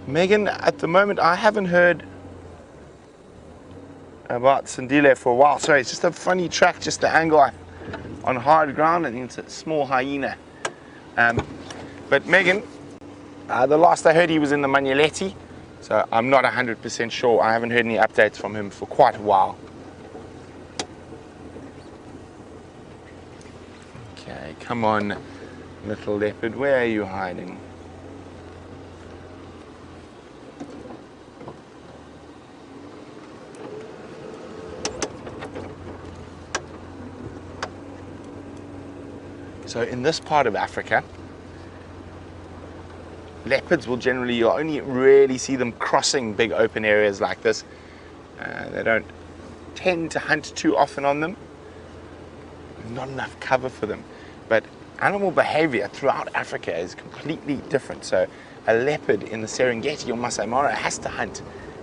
Megan, at the moment I haven't heard about Sindile for a while. Sorry, it's just a funny track, just the angle on hard ground. I think it's a small hyena. But Megan, the last I heard he was in the Manyeleti, So I'm not 100% sure. I haven't heard any updates from him for quite a while. Okay, come on, little leopard, where are you hiding? So in this part of Africa, leopards will generally, you'll only really see them crossing big open areas like this. They don't tend to hunt too often on them. There's not enough cover for them. But animal behavior throughout Africa is completely different. So a leopard in the Serengeti or Masai Mara has to hunt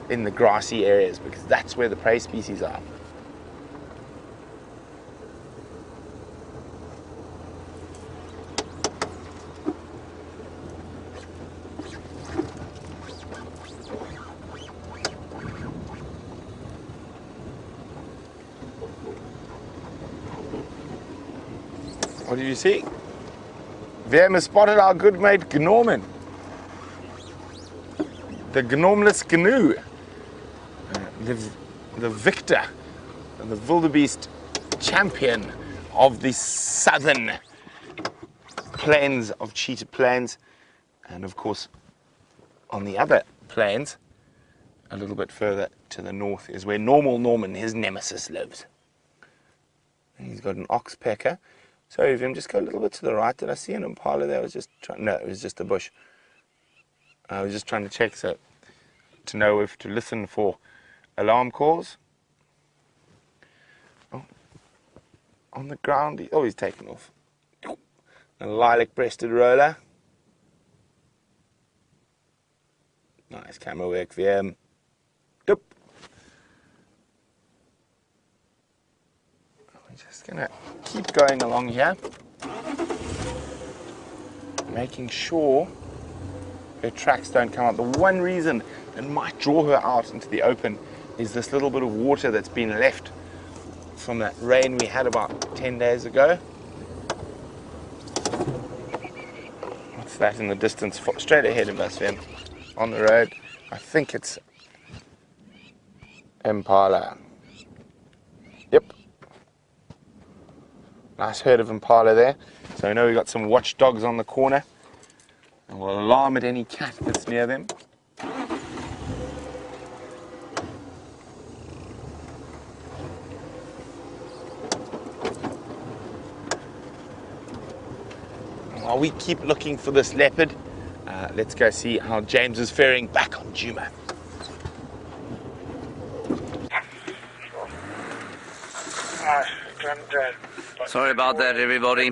in the grassy areas because that's where the prey species are. What do you see? Wim has spotted our good mate Gnorman. The Gnomless Gnu. The victor, the wildebeest champion of the southern plains of Cheetah Plains. And of course, on the other plains, a little bit further to the north, is where Normal Norman, his nemesis, lives. And he's got an oxpecker. Sorry, Vim, just go a little bit to the right. Did I see an impala there? I was just trying. No, it was just a bush. I was just trying to check so to know if to listen for alarm calls. Oh, on the ground. Oh, he's taken off. A lilac-breasted roller. Nice camera work, Vim. Yep. We're just gonna keep going along here, making sure her tracks don't come out. The one reason that might draw her out into the open is this little bit of water that's been left from that rain we had about 10 days ago. What's that in the distance? Straight ahead of us, Vim, on the road. I think it's impala. Yep. Nice herd of impala there. So I know we've got some watchdogs on the corner. And we'll alarm at any cat that's near them. While we keep looking for this leopard, let's go see how James is faring back on Djuma.
Sorry about that, everybody.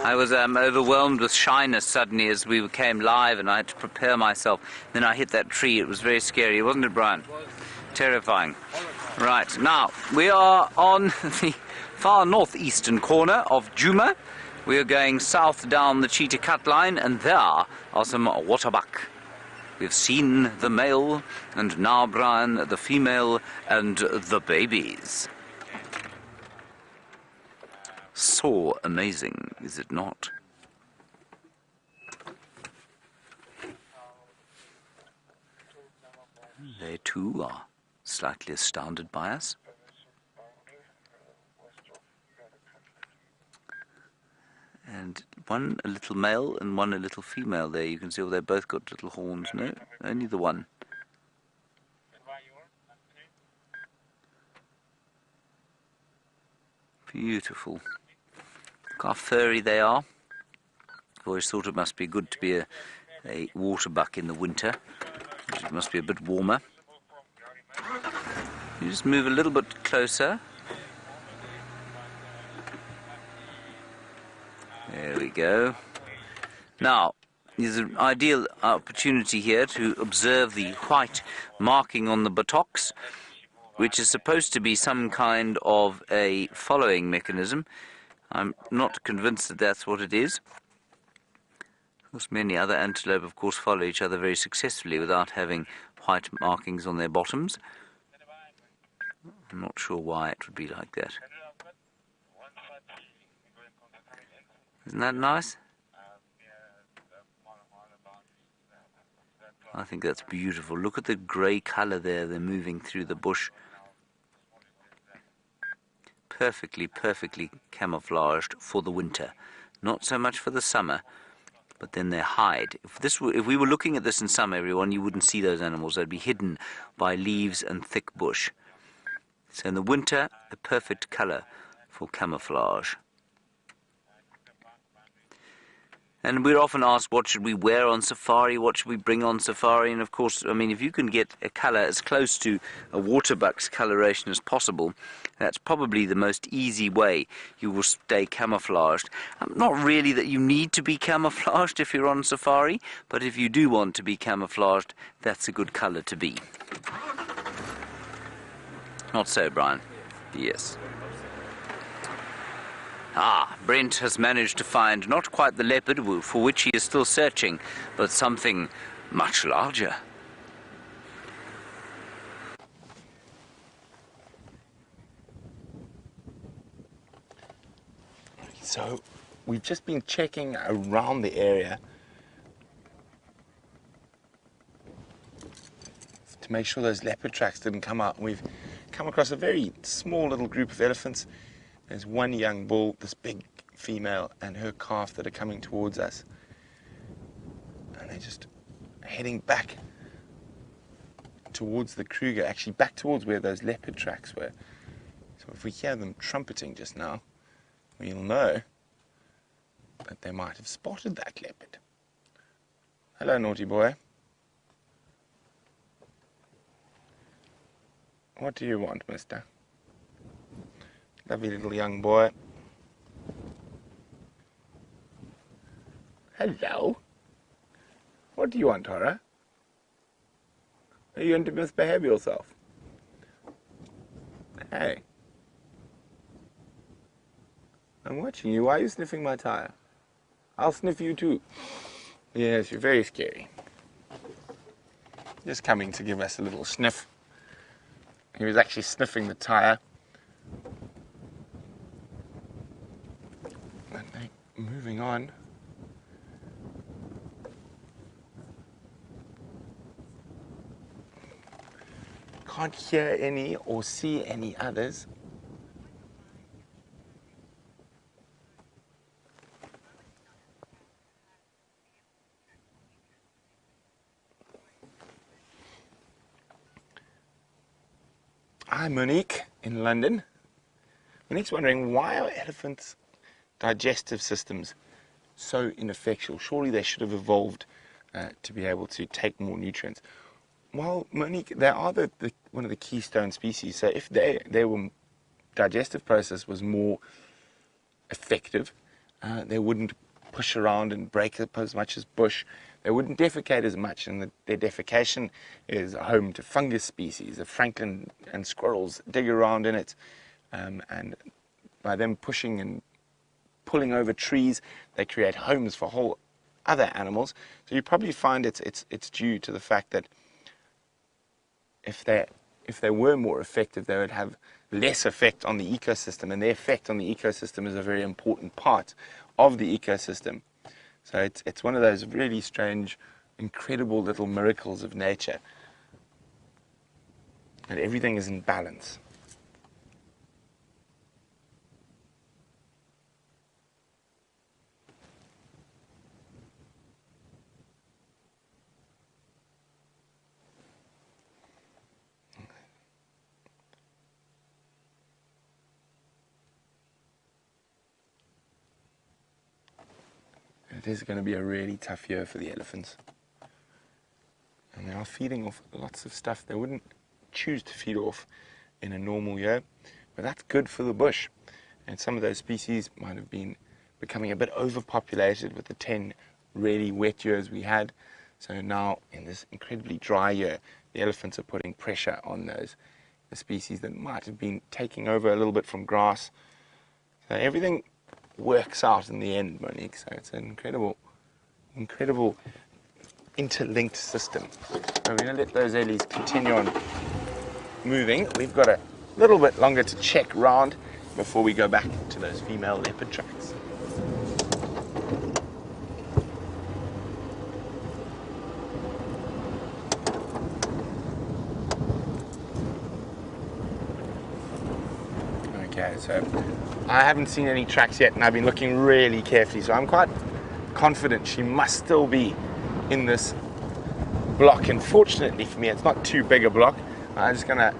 I was overwhelmed with shyness suddenly as we came live, and I had to prepare myself. Then I hit that tree. It was very scary, wasn't it, Brian? Terrifying. Right, now, we are on the far northeastern corner of Djuma. We are going south down the Cheetah Cut line, and there are some waterbuck. We've seen the male, and now, Brian, the female and the babies. So amazing, is it not? They too are slightly astounded by us. And one a little male and one a little female there. You can see they both got little horns. No, only the one. Beautiful. Look how furry they are. I've always thought it must be good to be a waterbuck in the winter. It must be a bit warmer. You just move a little bit closer. There we go. Now, there's an ideal opportunity here to observe the white marking on the buttocks, which is supposed to be some kind of a following mechanism. I'm not convinced that that's what it is. Of course, many other antelope, of course, follow each other very successfully without having white markings on their bottoms. I'm not sure why it would be like that. Isn't that nice? I think that's beautiful. Look at the grey colour there. They're moving through the bush. Perfectly, perfectly camouflaged for the winter. Not so much for the summer, but then they hide. If we were looking at this in summer, everyone, you wouldn't see those animals. They'd be hidden by leaves and thick bush. So in the winter, a perfect colour for camouflage. And we're often asked, what should we wear on safari? What should we bring on safari? And of course, I mean, if you can get a colour as close to a waterbuck's coloration as possible, that's probably the most easy way you will stay camouflaged. Not really that you need to be camouflaged if you're on safari, but if you do want to be camouflaged, that's a good colour to be. Not so, Brian? Yes. Ah, Brent has managed to find not quite the leopard for which he is still searching, but something much larger.
So we've just been checking around the area to make sure those leopard tracks didn't come out. We've come across a very small little group of elephants. There's one young bull, this big female, and her calf that are coming towards us. And they're just heading back towards the Kruger, actually back towards where those leopard tracks were. So if we hear them trumpeting just now, we'll know that they might have spotted that leopard. Hello, naughty boy. What do you want, mister? Lovely little young boy. Hello. What do you want, Hora? Are you going to misbehave yourself? Hey. I'm watching you. Why are you sniffing my tire? I'll sniff you too. Yes, you're very scary. Just coming to give us a little sniff. He was actually sniffing the tire. Moving on. Can't hear any or see any others. I'm Monique in London. Monique's wondering, why are elephants' digestive systems so ineffectual? Surely they should have evolved to be able to take more nutrients. Well, Monique, they are one of the keystone species. So if their digestive process was more effective, they wouldn't push around and break up as much as bush. They wouldn't defecate as much, and their defecation is home to fungus species. The francolin and squirrels dig around in it, and by them pushing and pulling over trees, they create homes for whole other animals. So you probably find it's due to the fact that if they were more effective, they would have less effect on the ecosystem, and their effect on the ecosystem is a very important part of the ecosystem. So it's one of those really strange, incredible little miracles of nature, and everything is in balance. It is going to be a really tough year for the elephants. And they are feeding off lots of stuff they wouldn't choose to feed off in a normal year. But that's good for the bush. And some of those species might have been becoming a bit overpopulated with the 10 really wet years we had. So now, in this incredibly dry year, the elephants are putting pressure on the species that might have been taking over a little bit from grass. So everything works out in the end, Monique. So it's an incredible interlinked system. So we're going to let those ellies continue on moving. We've got a little bit longer to check round before we go back to those female leopard tracks. Okay, so I haven't seen any tracks yet, and I've been looking really carefully, so I'm quite confident she must still be in this block. And fortunately for me, it's not too big a block. I'm just gonna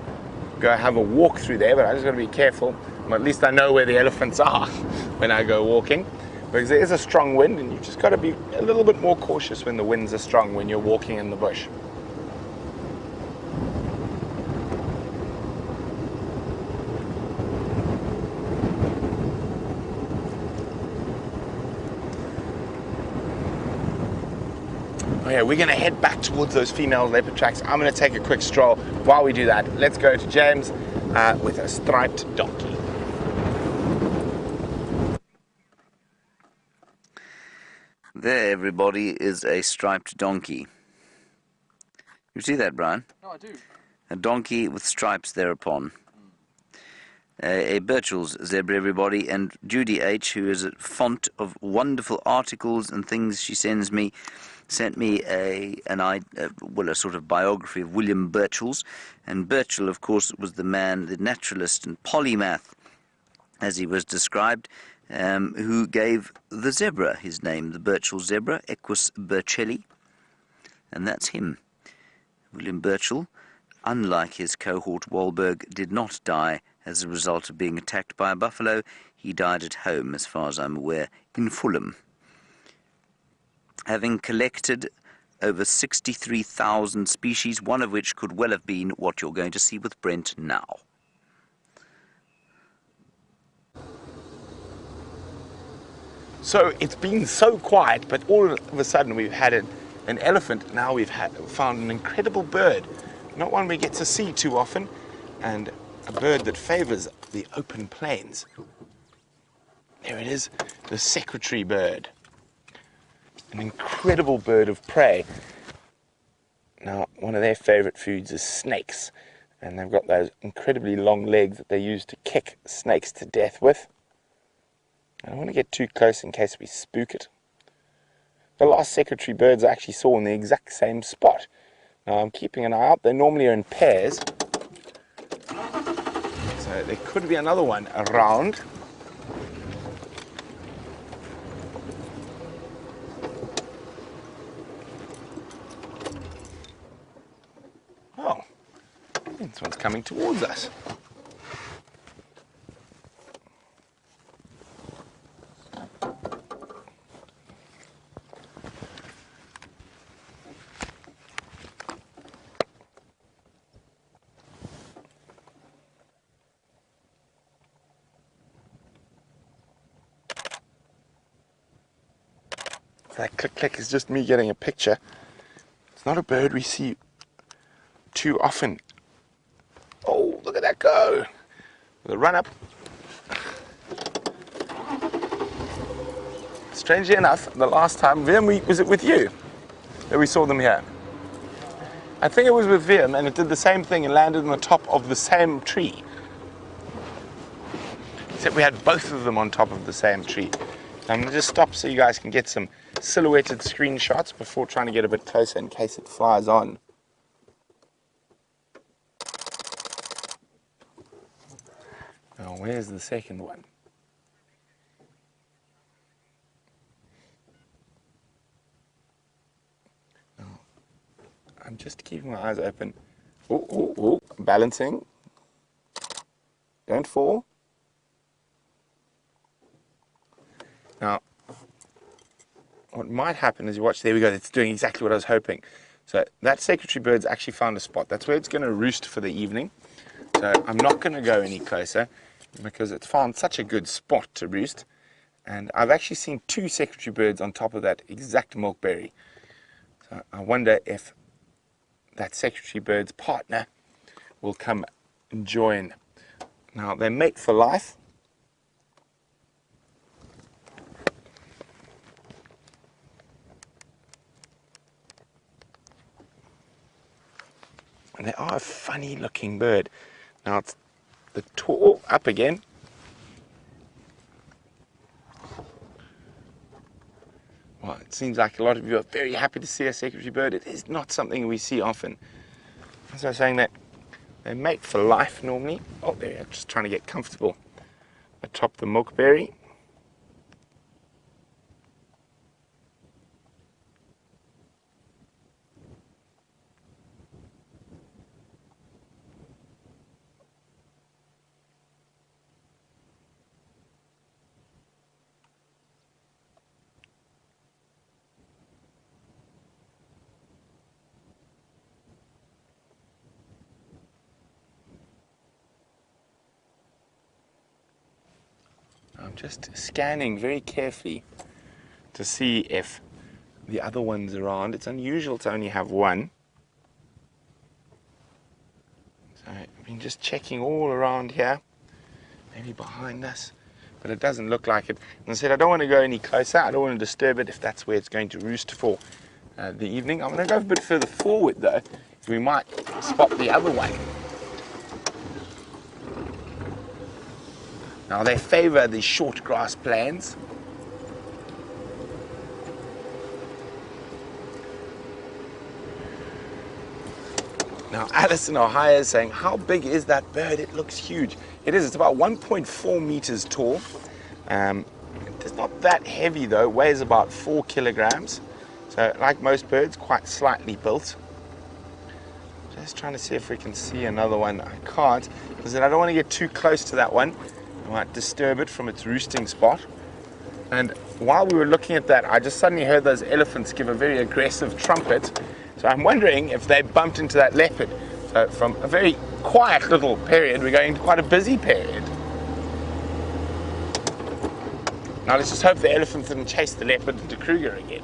go have a walk through there, but I just gotta be careful. Well, at least I know where the elephants are when I go walking, because there is a strong wind, and you've just got to be a little bit more cautious when the winds are strong when you're walking in the bush. Oh yeah, we're going to head back towards those female leopard tracks. I'm going to take a quick stroll. While we do that, let's go to James with a striped donkey.
There, everybody, is a striped donkey. You see that, Brian?
No, I do.
A donkey with stripes thereupon. A Birchall's zebra, everybody, and Judy H., who is a font of wonderful articles and things she sends me, sent me a sort of biography of William Birchall's. And Birchall, of course, was the man, the naturalist and polymath, as he was described, who gave the zebra his name, the Birchall zebra, Equus burchelli, and that's him. William Birchall, unlike his cohort Wahlberg, did not die as a result of being attacked by a buffalo. He died at home, as far as I'm aware, in Fulham, having collected over 63,000 species, one of which could well have been what you're going to see with Brent now.
So it's been so quiet, but all of a sudden we've had an elephant. Now we've found an incredible bird, not one we get to see too often, and a bird that favors the open plains. There it is, the secretary bird. An incredible bird of prey. Now, one of their favorite foods is snakes, and they've got those incredibly long legs that they use to kick snakes to death with. I don't want to get too close in case we spook it. The last secretary birds I actually saw in the exact same spot. Now I'm keeping an eye out. They normally are in pairs. So there could be another one around. Oh, this one's coming towards us. That click click is just me getting a picture. It's not a bird we see too often. Oh, look at that go! The run up. Strangely enough, the last time, was it with you that we saw them here? I think it was with Viam, and it did the same thing and landed on the top of the same tree. Except we had both of them on top of the same tree. I'm going to just stop so you guys can get some silhouetted screenshots before trying to get a bit closer in case it flies on. Now, where's the second one? Now, I'm just keeping my eyes open. Oh, oh, oh, balancing. Don't fall. Now, what might happen is you watch, there we go, it's doing exactly what I was hoping. So that secretary bird's actually found a spot. That's where it's going to roost for the evening. So I'm not going to go any closer because it's found such a good spot to roost. And I've actually seen two secretary birds on top of that exact milkberry. So I wonder if that secretary bird's partner will come and join. Now, they mate for life. And they are a funny looking bird. Now it's the tall up again. Well, it seems like a lot of you are very happy to see a secretary bird. It is not something we see often. As I was saying, that they mate for life normally. Oh, there we are, just trying to get comfortable atop the milkberry. I'm just scanning very carefully to see if the other one's around. It's unusual to only have one. So I've been just checking all around here, maybe behind us, but it doesn't look like it. And I said I don't want to go any closer. I don't want to disturb it if that's where it's going to roost for the evening. I'm going to go a bit further forward though. We might spot the other one. Now they favor the short grass plains. Now Alice in Ohio is saying, how big is that bird? It looks huge. It is, it's about 1.4 meters tall. It's not that heavy though, it weighs about 4 kilograms. So like most birds, quite slightly built. Just trying to see if we can see another one. I can't, because I don't want to get too close to that one. I might disturb it from its roosting spot. And while we were looking at that, I just suddenly heard those elephants give a very aggressive trumpet. So I'm wondering if they bumped into that leopard. So from a very quiet little period, we're going to quite a busy period. Now let's just hope the elephants didn't chase the leopard into Kruger again.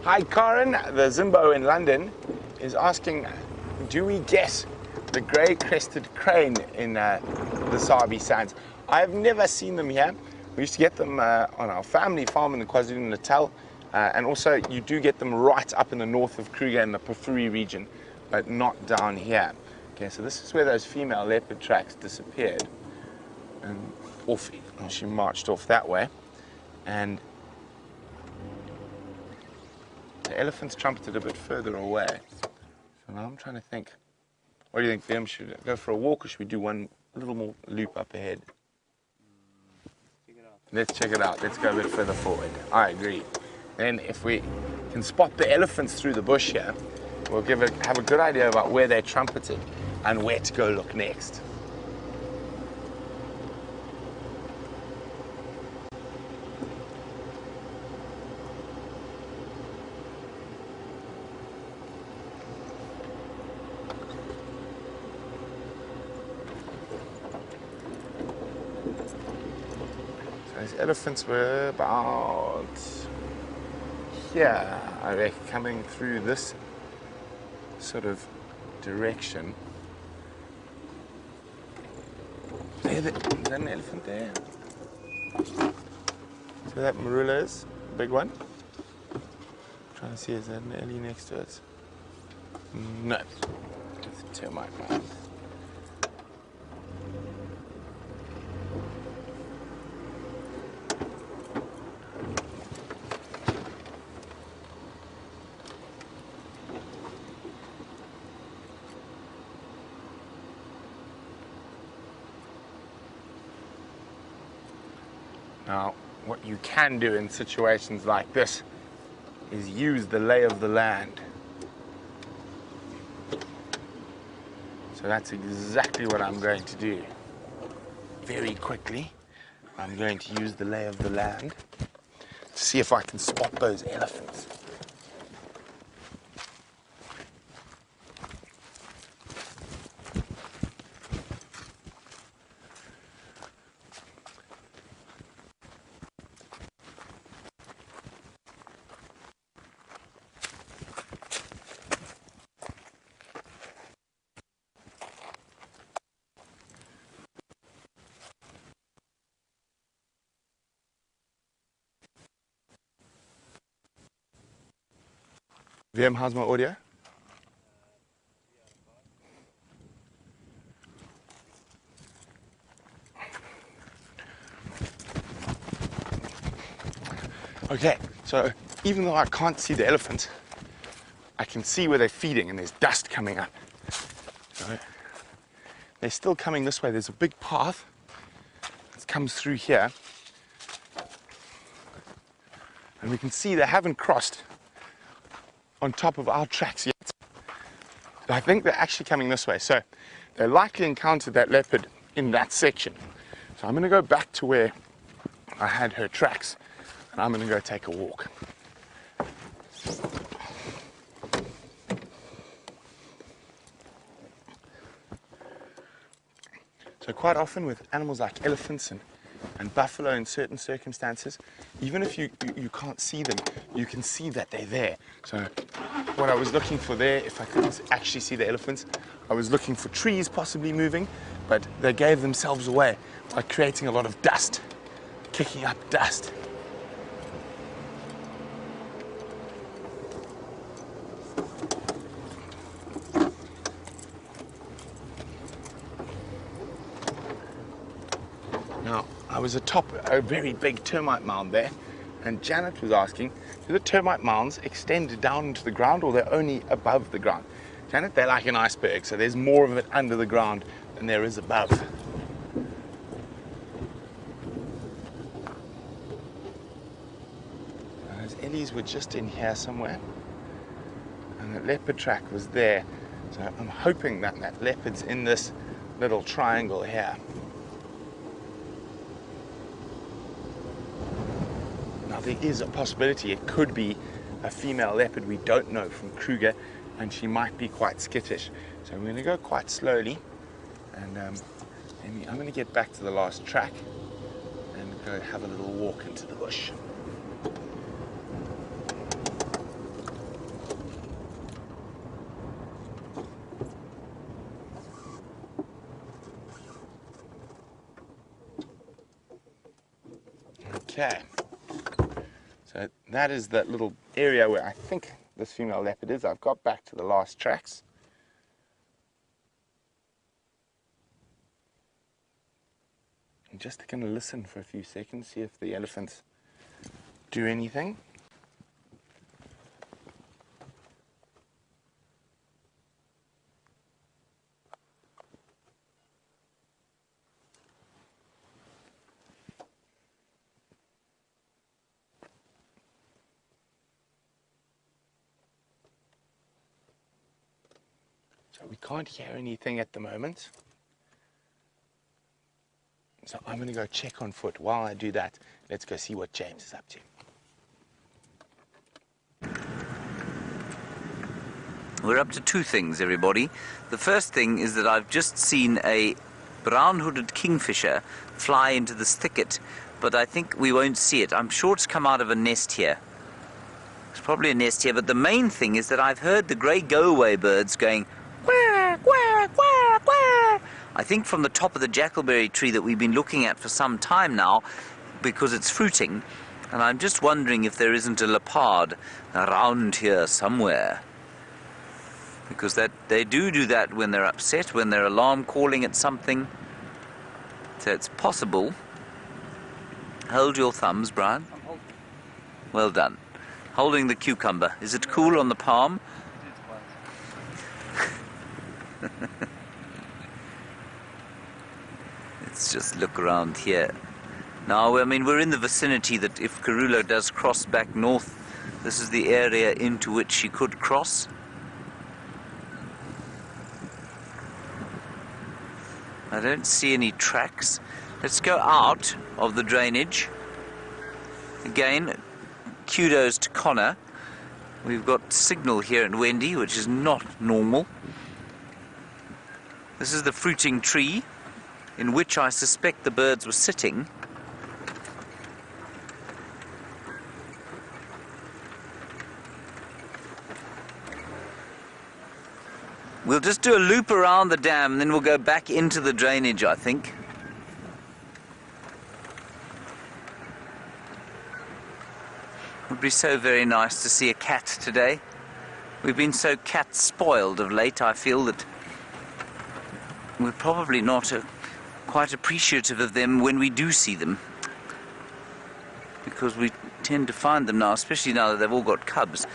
Hi Karen, the Zimbo in London is asking, do we get the grey crested crane in the Sabi Sands? I've never seen them here. We used to get them on our family farm in the KwaZulu-Natal, and also you do get them right up in the north of Kruger in the Pafuri region, but not down here. Okay, so this is where those female leopard tracks disappeared, and off, she marched off that way, and the elephants trumpeted a bit further away. So now I'm trying to think, what do you think, Liam? Should we go for a walk or should we do one little more loop up ahead? Let's check it out. Let's go a bit further forward. I agree. Then if we can spot the elephants through the bush here, we'll have a good idea about where they trumpeted and where to go look next. Those elephants were about here, I reckon, coming through this sort of direction. Is that an elephant there? So that marula is a big one. I'm trying to see, is that an ellie next to it? No, it's a termite mound. Now, what you can do in situations like this is use the lay of the land. So that's exactly what I'm going to do. Very quickly, I'm going to use the lay of the land to see if I can spot those elephants. VM, how's my audio? Okay, so even though I can't see the elephants, I can see where they're feeding and there's dust coming up. So they're still coming this way. There's a big path that comes through here. And we can see they haven't crossed on top of our tracks yet. I think they're actually coming this way. So they likely encountered that leopard in that section. So I'm going to go back to where I had her tracks. And I'm going to go take a walk. So quite often with animals like elephants and buffalo in certain circumstances, even if you can't see them, you can see that they're there. So what I was looking for there, if I couldn't actually see the elephants, I was looking for trees possibly moving, but they gave themselves away by creating a lot of dust, kicking up dust. Now, I was atop a very big termite mound there, and Janet was asking, do the termite mounds extend down into the ground or they're only above the ground? Janet, they're like an iceberg, so there's more of it under the ground than there is above. Those ellies were just in here somewhere, and the leopard track was there, so I'm hoping that that leopard's in this little triangle here. Now there is a possibility it could be a female leopard we don't know from Kruger, and she might be quite skittish. So I'm going to go quite slowly, and I'm going to get back to the last track and go have a little walk into the bush. Okay. So that is that little area where I think this female leopard is. I've got back to the last tracks. I'm just going to listen for a few seconds, see if the elephants do anything. So we can't hear anything at the moment. So I'm going to go check on foot. While I do that, let's go see what James is up to.
We're up to two things, everybody. The first thing is that I've just seen a brown-hooded kingfisher fly into this thicket, but I think we won't see it. I'm sure it's come out of a nest here. There's probably a nest here, but the main thing is that I've heard the grey go-away birds going quack, quack, quack, quack. I think from the top of the jackalberry tree that we've been looking at for some time now, because it's fruiting, and I'm just wondering if there isn't a leopard around here somewhere. Because they do that when they're upset, when they're alarm calling at something. So it's possible. Hold your thumbs, Brian.
I'm holding.
Well done. Holding the cucumber. Is it cool on the palm? Let's just look around here. Now, I mean, we're in the vicinity that if Karula does cross back north, this is the area into which she could cross. I don't see any tracks. Let's go out of the drainage. Again, kudos to Connor. We've got signal here at Wendy, which is not normal. This is the fruiting tree in which I suspect the birds were sitting. We'll just do a loop around the dam, and then we'll go back into the drainage, I think. It would be so very nice to see a cat today. We've been so cat spoiled of late, I feel that we're probably not quite appreciative of them when we do see them. Because we tend to find them now, especially now that they've all got cubs,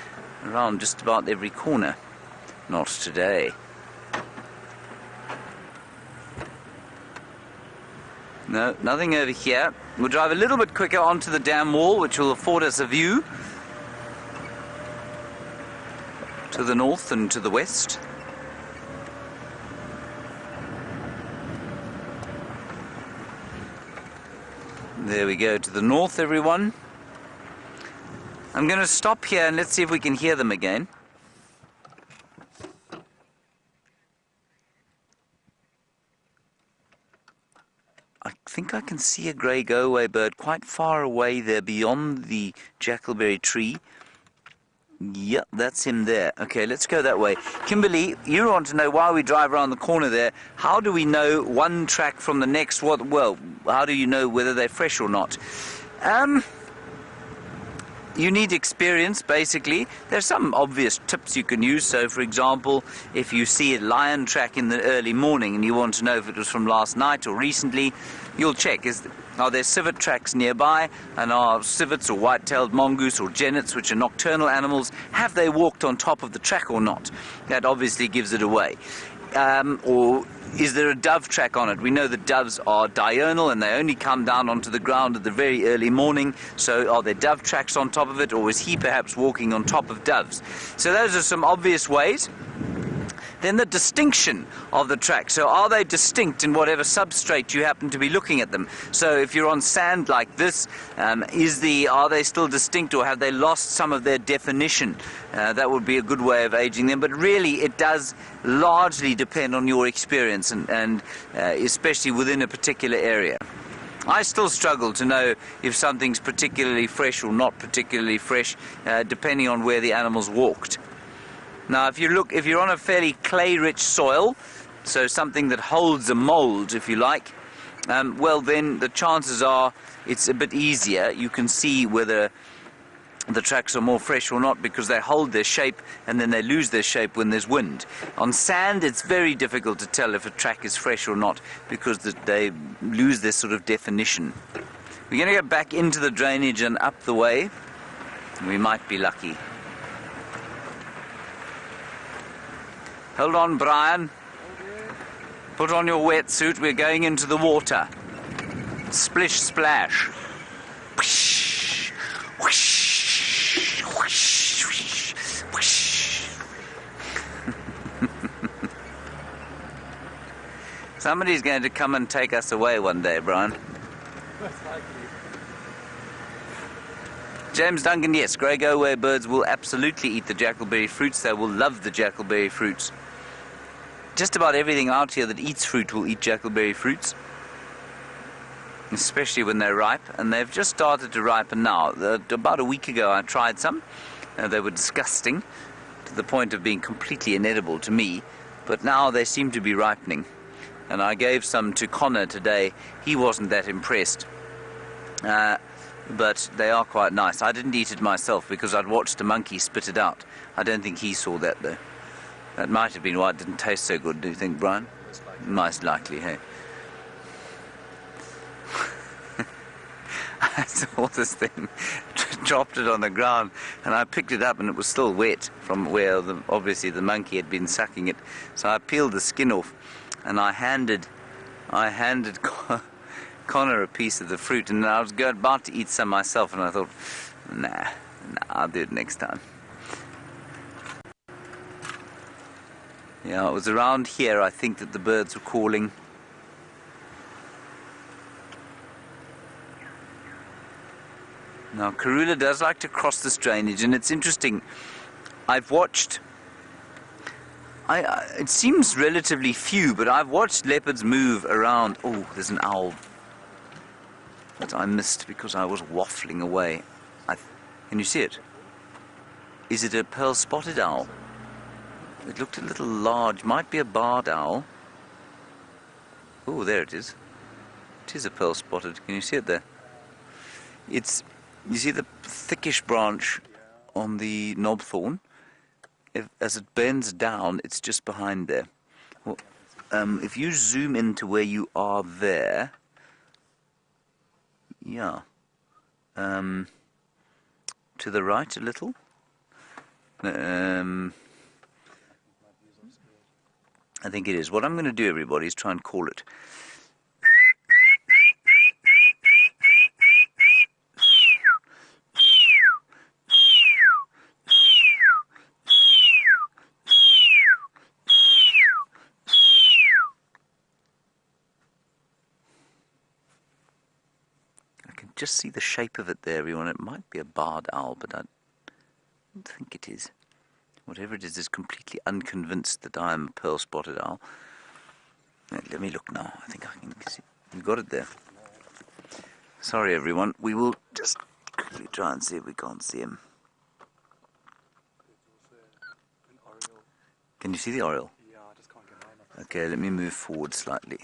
around just about every corner. Not today. No, nothing over here. We'll drive a little bit quicker onto the dam wall, which will afford us a view to the north and to the west. There we go, to the north, everyone. I'm going to stop here and let's see if we can hear them again. I think I can see a grey go-away bird quite far away there beyond the jackalberry tree. Yep, that's him there. Okay, let's go that way. Kimberly, you want to know why we drive around the corner there. How do we know one track from the next? Well, how do you know whether they're fresh or not? You need experience, basically. There's some obvious tips you can use. So, for example, if you see a lion track in the early morning and you want to know if it was from last night or recently, you'll check. Are there civet tracks nearby? And are civets or white-tailed mongoose or genets, which are nocturnal animals, have they walked on top of the track or not? That obviously gives it away. Or is there a dove track on it? We know that doves are diurnal and they only come down onto the ground at the very early morning. So are there dove tracks on top of it, or is he perhaps walking on top of doves? So those are some obvious ways. Then the distinction of the track. So are they distinct in whatever substrate you happen to be looking at them? So if you're on sand like this, are they still distinct, or have they lost some of their definition? That would be a good way of aging them. But really, it does largely depend on your experience, and especially within a particular area. I still struggle to know if something's particularly fresh or not particularly fresh, depending on where the animals walked. Now, if you're on a fairly clay-rich soil, so something that holds a mold, if you like, well, then the chances are it's a bit easier. You can see whether the tracks are more fresh or not because they hold their shape and then they lose their shape when there's wind. On sand, it's very difficult to tell if a track is fresh or not because they lose their sort of definition. We're going to go back into the drainage and up the way. We might be lucky. Hold on, Brian. Put on your wetsuit. We're going into the water. Splish, splash. Whoosh, whoosh, whoosh, whoosh, whoosh. Somebody's going to come and take us away one day, Brian.
Most likely.
James Duncan, yes, grey go-away birds will absolutely eat the jackalberry fruits. They will love the jackalberry fruits. Just about everything out here that eats fruit will eat jackalberry fruits, especially when they're ripe, and they've just started to ripen now. About a week ago I tried some. They were disgusting to the point of being completely inedible to me, but now they seem to be ripening. And I gave some to Connor today. He wasn't that impressed. But they are quite nice. I didn't eat it myself because I'd watched a monkey spit it out. I don't think he saw that, though. That might have been why it didn't taste so good, do you think, Brian? Most likely, hey. I saw this thing, dropped it on the ground, and I picked it up and it was still wet from where obviously the monkey had been sucking it. So I peeled the skin off and I handed Connor a piece of the fruit, and I was about to eat some myself, and I thought, nah, I'll do it next time. Yeah, it was around here, I think, that the birds were calling. Now, Karula does like to cross this drainage, and it's interesting. I've watched... it seems relatively few, but I've watched leopards move around. Oh, there's an owl that I missed because I was waffling away. Can you see it? Is it a pearl-spotted owl? It looked a little large. Might be a barred owl. Oh, there it is. It is a pearl-spotted. Can you see it there? You see the thickish branch on the knobthorn? as it bends down, it's just behind there. Well, if you zoom into where you are there, yeah, to the right a little. I think it is. What I'm going to do, everybody, is try and call it. Just see the shape of it there, everyone. It might be a barred owl, but I don't think it is. Whatever it is completely unconvinced that I am a pearl-spotted owl. Let me look now. I think I can see. You got it there. Sorry, everyone. We will just quickly try and see if we can't see him. Can you see the oriole?
Yeah, I just can't get around it.
Okay, let me move forward slightly.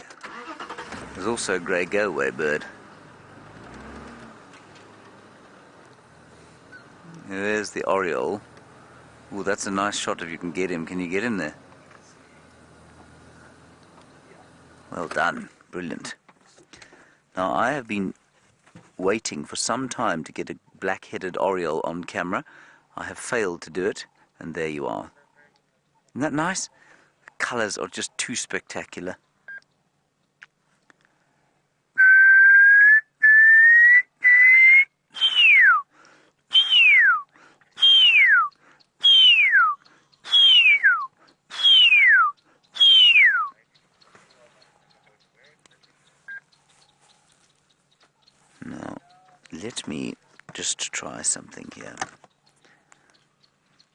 There's also a grey go-away bird. There's the oriole. Oh, that's a nice shot if you can get him. Can you get him there? Well done. Brilliant. Now, I have been waiting for some time to get a black-headed oriole on camera. I have failed to do it, and there you are. Isn't that nice? The colours are just too spectacular. Now, let me just try something here.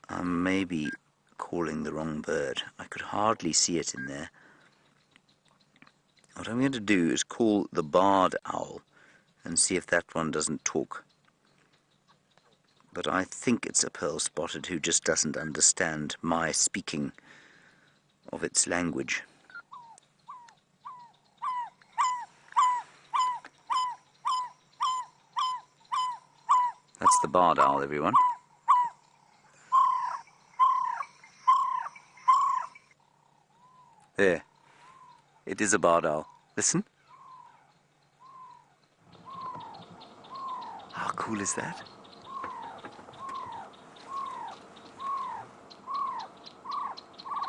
I may be calling the wrong bird. I could hardly see it in there. What I'm going to do is call the barred owl and see if that one doesn't talk. But I think it's a pearl-spotted who just doesn't understand my speaking of its language. That's the barred owl, everyone. There. It is a barred owl. Listen. How cool is that?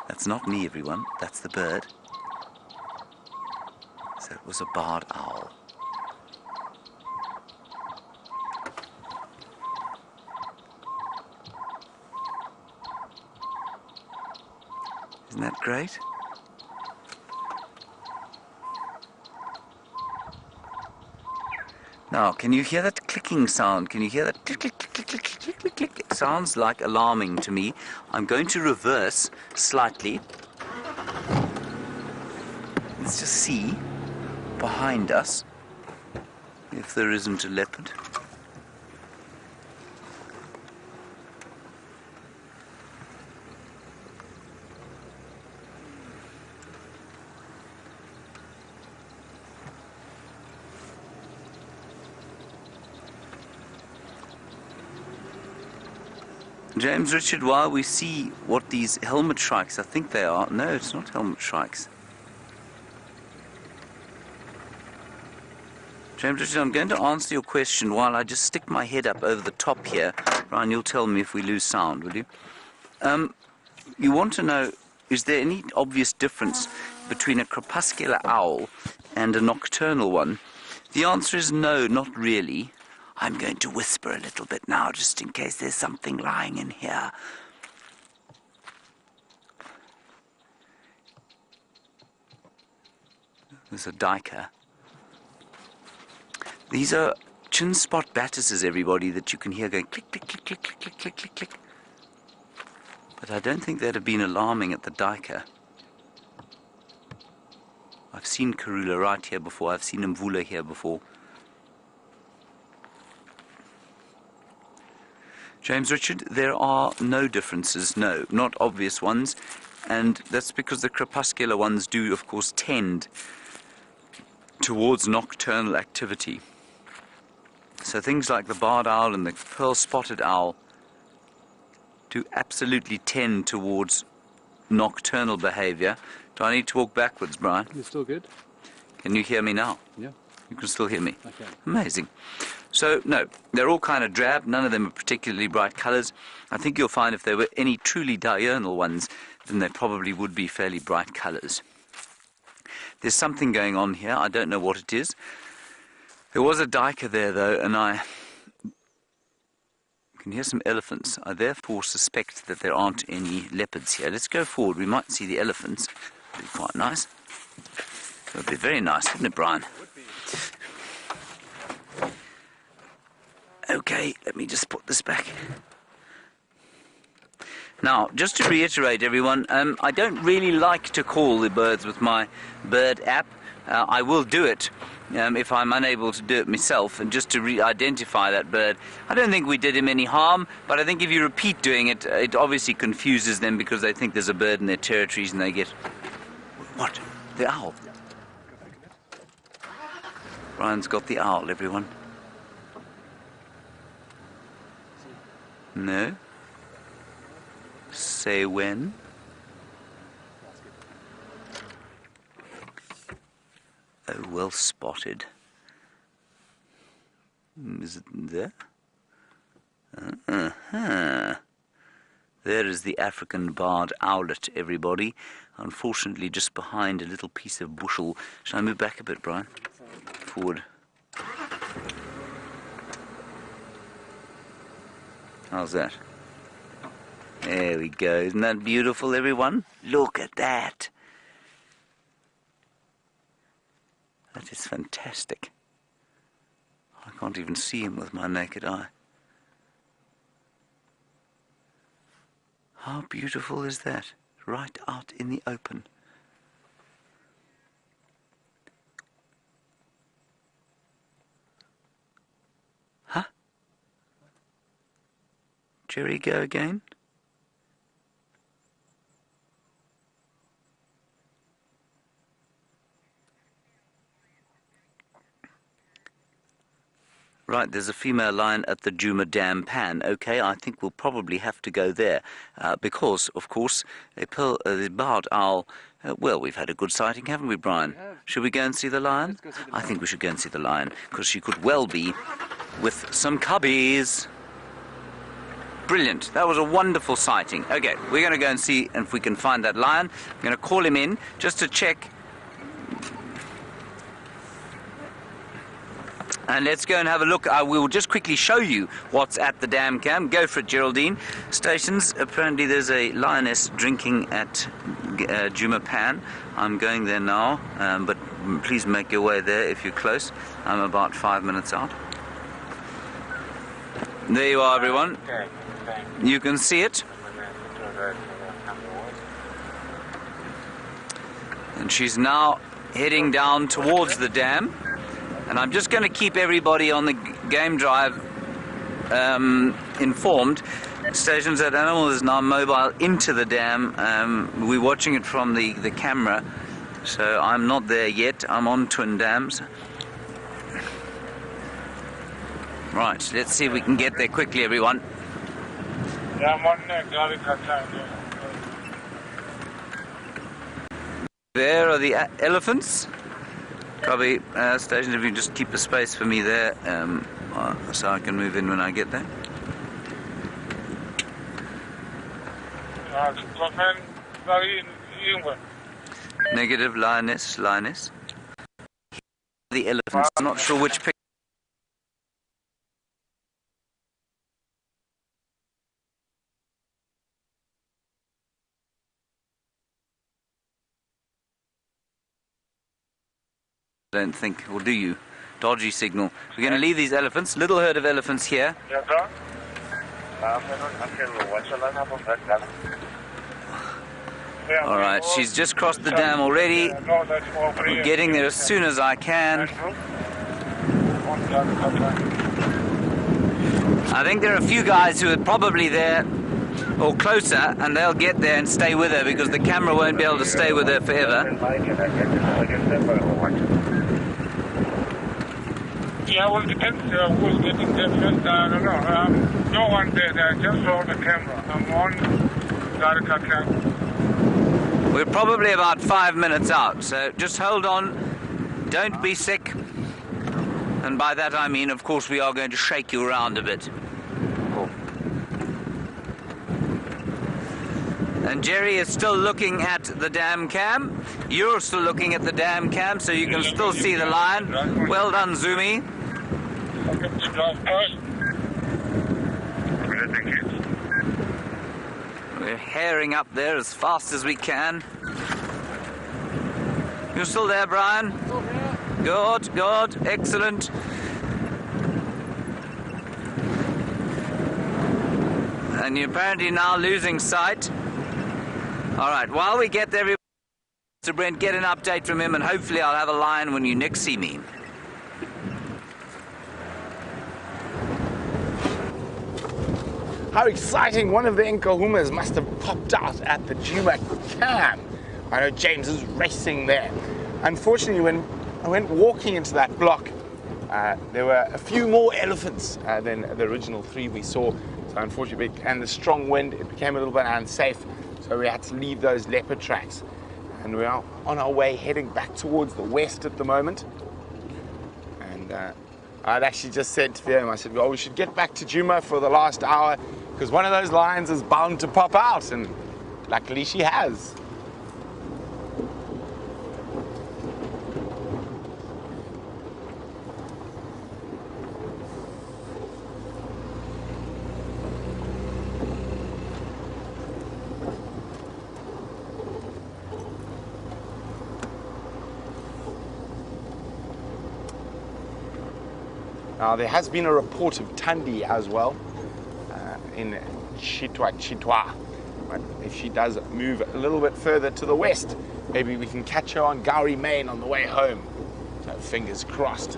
That's not me, everyone. That's the bird. So it was a barred owl. Isn't that great? Now, can you hear that clicking sound? Can you hear that click, click, click, click, click, click, click? It sounds like alarming to me. I'm going to reverse slightly. Let's just see behind us if there isn't a leopard. James Richard, while we see what these helmet shrikes, I think they are. No, it's not helmet shrikes. James Richard, I'm going to answer your question while I just stick my head up over the top here. Ryan, you'll tell me if we lose sound, will you? You want to know, is there any obvious difference between a crepuscular owl and a nocturnal one? The answer is no, not really. I'm going to whisper a little bit now, just in case there's something lying in here. There's a duiker. These are chin spot battises, everybody, that you can hear going click, click, click, click, click, click, click, click, click. But I don't think they'd have been alarming at the duiker. I've seen Karula right here before. I've seen Mvula here before. James Richard, there are no differences, no, not obvious ones, and that's because the crepuscular ones do, of course, tend towards nocturnal activity. So things like the barred owl and the pearl-spotted owl do absolutely tend towards nocturnal behavior. Do I need to walk backwards, Brian?
You're still good?
Can you hear me now?
Yeah.
You can still hear me?
Okay.
Amazing. So, no, they're all kind of drab. None of them are particularly bright colours. I think you'll find if there were any truly diurnal ones, then they probably would be fairly bright colours. There's something going on here. I don't know what it is. There was a duiker there, though, and I can hear some elephants. I therefore suspect that there aren't any leopards here. Let's go forward. We might see the elephants. It'd be quite nice. It would be very nice, wouldn't it, Brian? Okay, let me just put this back. Now, just to reiterate, everyone, I don't really like to call the birds with my bird app. I will do it if I'm unable to do it myself, and just to identify that bird. I don't think we did him any harm, but I think if you repeat doing it, it obviously confuses them because they think there's a bird in their territories and they get... What? The owl? Brian's got the owl, everyone. No? Say when? Oh, well spotted. Is it there? Uh-huh. There is the African barred owlet, everybody. Unfortunately, just behind a little piece of bushel. Shall I move back a bit, Brian? Forward. How's that? There we go. Isn't that beautiful, everyone? Look at that. That is fantastic. I can't even see him with my naked eye. How beautiful is that? Right out in the open. Huh? Jerry, go again? Right, there's a female lion at the Djuma Dam Pan. Okay, I think we'll probably have to go there because, of course, the barred owl, well, we've had a good sighting, haven't we, Brian? Should we go and see the lion?
Let's go see the lion.
I think we should go and see the lion because she could well be with some cubbies. Brilliant. That was a wonderful sighting. Okay, we're going to go and see if we can find that lion. I'm going to call him in just to check. And let's go and have a look. We will just quickly show you what's at the dam camp. Go for it, Geraldine. Stations. Apparently there's a lioness drinking at Djuma Pan. I'm going there now, but please make your way there if you're close. I'm about 5 minutes out. There you are, everyone. You can see it. And she's now heading down towards the dam. And I'm just going to keep everybody on the game drive informed. Stations that animal is now mobile into the dam. We're watching it from the camera, so I'm not there yet. I'm on Twin Dams. Right, let's see if we can get there quickly, everyone. There are the elephants. Probably stations, if you just keep a space for me there, so I can move in when I get there. Negative, lioness. The elephants, I'm not sure which picture. I don't think, or do you? Dodgy signal. We're going to leave these elephants, little herd of elephants here. Alright, she's just crossed the dam already. I'm getting there as soon as I can. I think there are a few guys who are probably there or closer, and they'll get there and stay with her because the camera won't be able to stay with her forever.
Yeah, we'll detect who's getting there first. No, no one there. Just hold the camera. I'm on direct camera.
We're probably about 5 minutes out, so just hold on. Don't be sick. And by that I mean, of course, we are going to shake you around a bit. And Jerry is still looking at the dam cam. You're still looking at the dam cam, so you can still see the lion. Well done, Zoomy. We're herring up there as fast as we can. You're still there, Brian?
Still here.
Good, good, excellent. And you're apparently now losing sight. All right, while we get there, to Brent, get an update from him, and hopefully I'll have a line when you next see me.
How exciting! One of the Nkuhumas must have popped out at the Djuma camp. I know James is racing there. Unfortunately, when I went walking into that block, there were a few more elephants than the original 3 we saw. So unfortunately, and the strong wind, it became a little bit unsafe. So we had to leave those leopard tracks. And we are on our way heading back towards the west at the moment. And I'd actually just said to them, I said, well, we should get back to Djuma for the last hour because one of those lions is bound to pop out. And luckily she has. Now, there has been a report of Tundi as well in Cheetah. But if she does move a little bit further to the west, maybe we can catch her on Gowrie Main on the way home. So fingers crossed.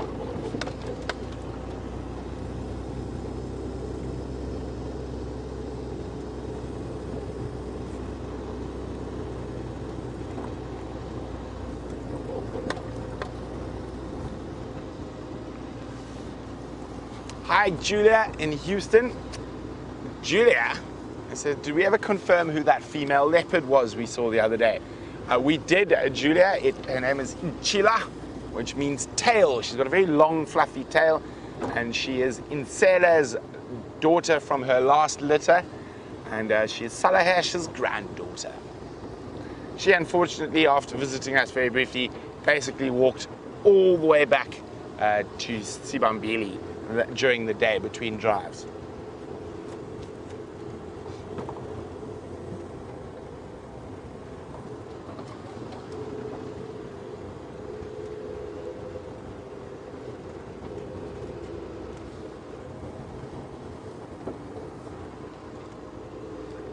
Hi, Julia in Houston. Julia, I said, did we ever confirm who that female leopard was we saw the other day? We did, Julia. Her name is Nyala, which means tail. She's got a very long, fluffy tail, and she is Insela's daughter from her last litter, and she is Salahash's granddaughter. She, unfortunately, after visiting us very briefly, basically walked all the way back to Sibambili during the day between drives.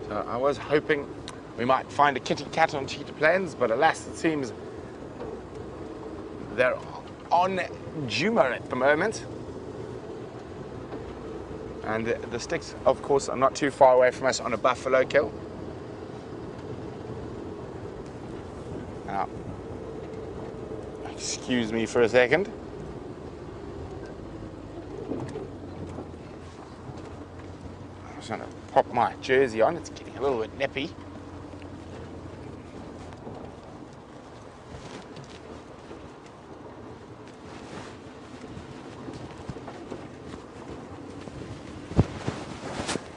So I was hoping we might find a kitty cat on Cheetah Plains, but alas, it seems they're on Djuma at the moment. And the sticks, of course, are not too far away from us on a buffalo kill. Now, excuse me for a second. I'm just going to pop my jersey on. It's getting a little bit nippy.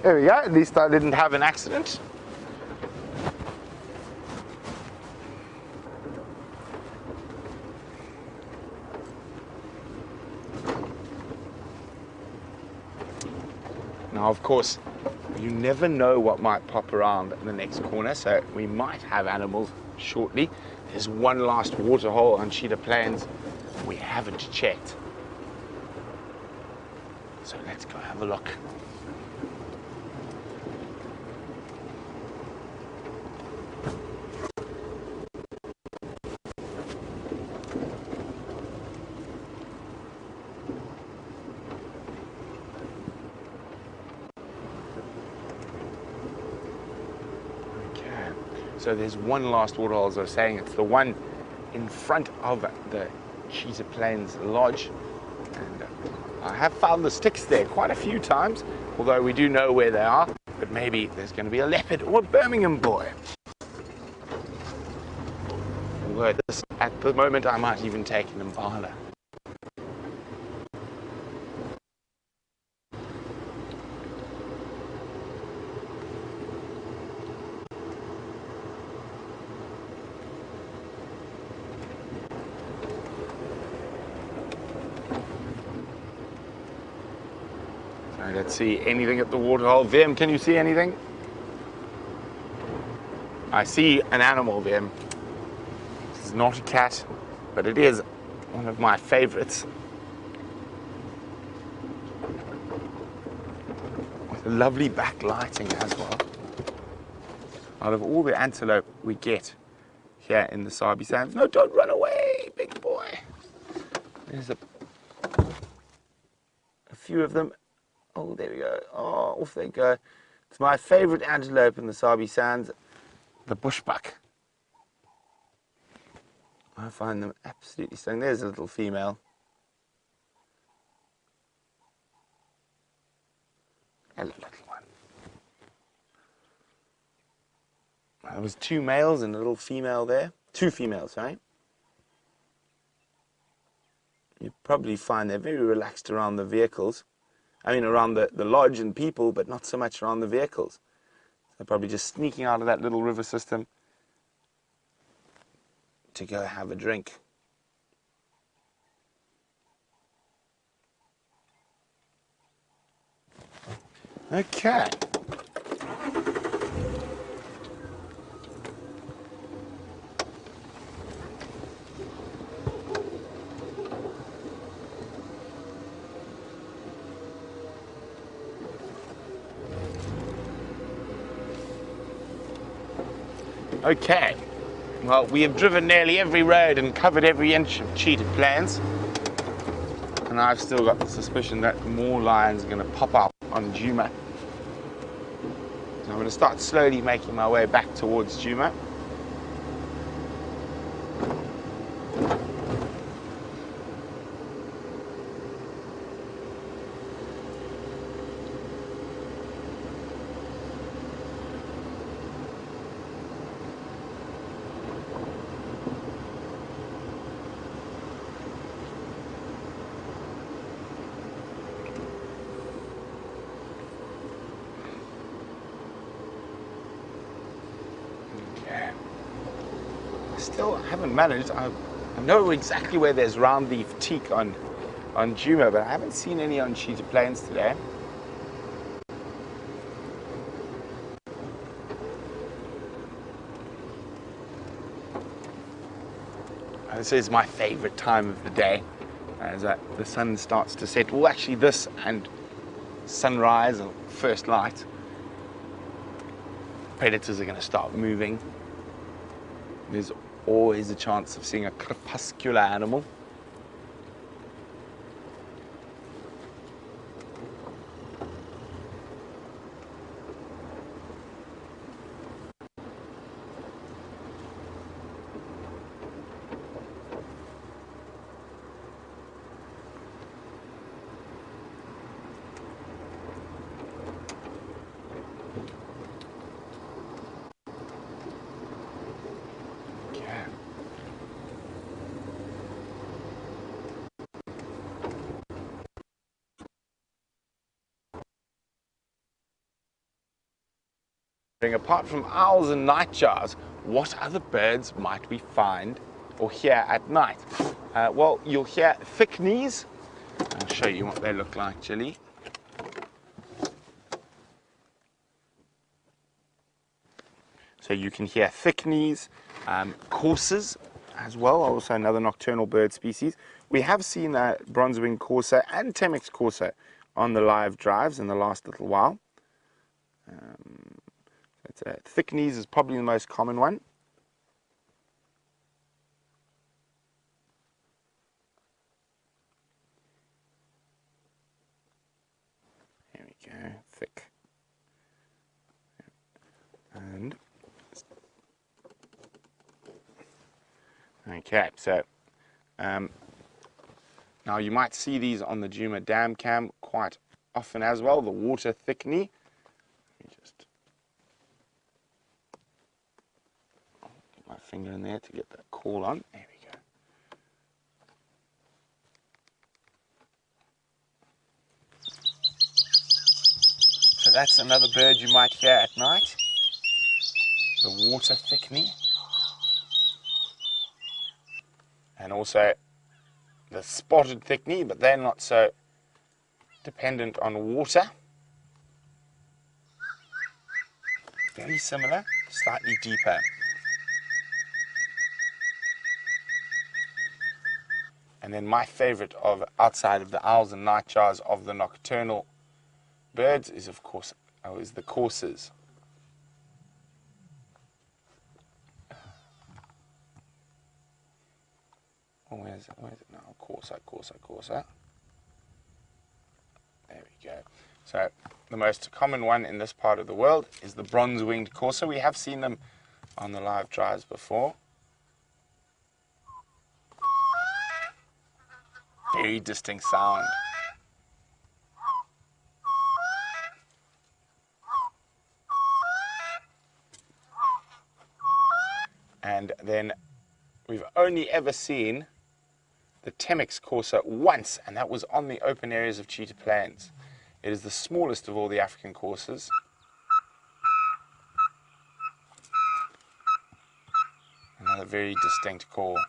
There we go, at least I didn't have an accident. Now, of course, you never know what might pop around in the next corner, so we might have animals shortly. There's one last waterhole on Cheetah Plains we haven't checked. So let's go have a look. So there's one last waterhole, as I was saying. It's the one in front of the Cheetah Plains Lodge. And I have found the sticks there quite a few times, although we do know where they are, but maybe there's going to be a leopard or a Birmingham boy. Although at the moment I might even take an impala. Let's see anything at the waterhole. Vim, can you see anything? I see an animal, Vim. This is not a cat, but it is one of my favorites. With a lovely backlighting as well. Out of all the antelope we get here in the Sabi Sands. No, don't run away, big boy. There's a few of them. Oh, there we go. Oh, off they go. It's my favorite antelope in the Sabi Sands, the bushbuck. I find them absolutely stunning. There's a little female. Hello, little one. There was 2 males and a little female there. 2 females, sorry. You probably find they're very relaxed around the vehicles. I mean, around the lodge and people, but not so much around the vehicles. They're probably just sneaking out of that little river system to go have a drink. Okay. Okay, well, we have driven nearly every road and covered every inch of Cheetah Plains, and I've still got the suspicion that more lions are going to pop up on Djuma. So I'm going to start slowly making my way back towards Djuma. Still haven't managed. I know exactly where there's round leaf teak on Djuma, but I haven't seen any on Cheetah Plains today. This is my favorite time of the day, as the sun starts to set. Well, actually this and sunrise or first light. Predators are going to start moving. There's always a chance of seeing a crepuscular animal. Apart from owls and nightjars, what other birds might we find or hear at night? Well, you'll hear thicknees. I'll show you what they look like, Jilly. So you can hear thicknees, coursers as well, also another nocturnal bird species. We have seen bronze-winged courser and Temminck's courser on the live drives in the last little while. Thicknees is probably the most common one. Here we go, thick. And okay, so Now you might see these on the Djuma dam cam quite often as well, the water thickney. Let me just get my finger in there to get that call on. There we go. So that's another bird you might hear at night, the water thickney. And also the spotted thickney, but they're not so dependent on water. Very similar, slightly deeper. And then my favorite of outside of the owls and nightjars of the nocturnal birds is, of course, is the coursers. Oh, where is it now? Courser. There we go. So the most common one in this part of the world is the bronze-winged courser. We have seen them on the live drives before. Very distinct sound. And then we've only ever seen the Temix courser once, and that was on the open areas of Cheetah Plains. It is the smallest of all the African coursers. Another very distinct call.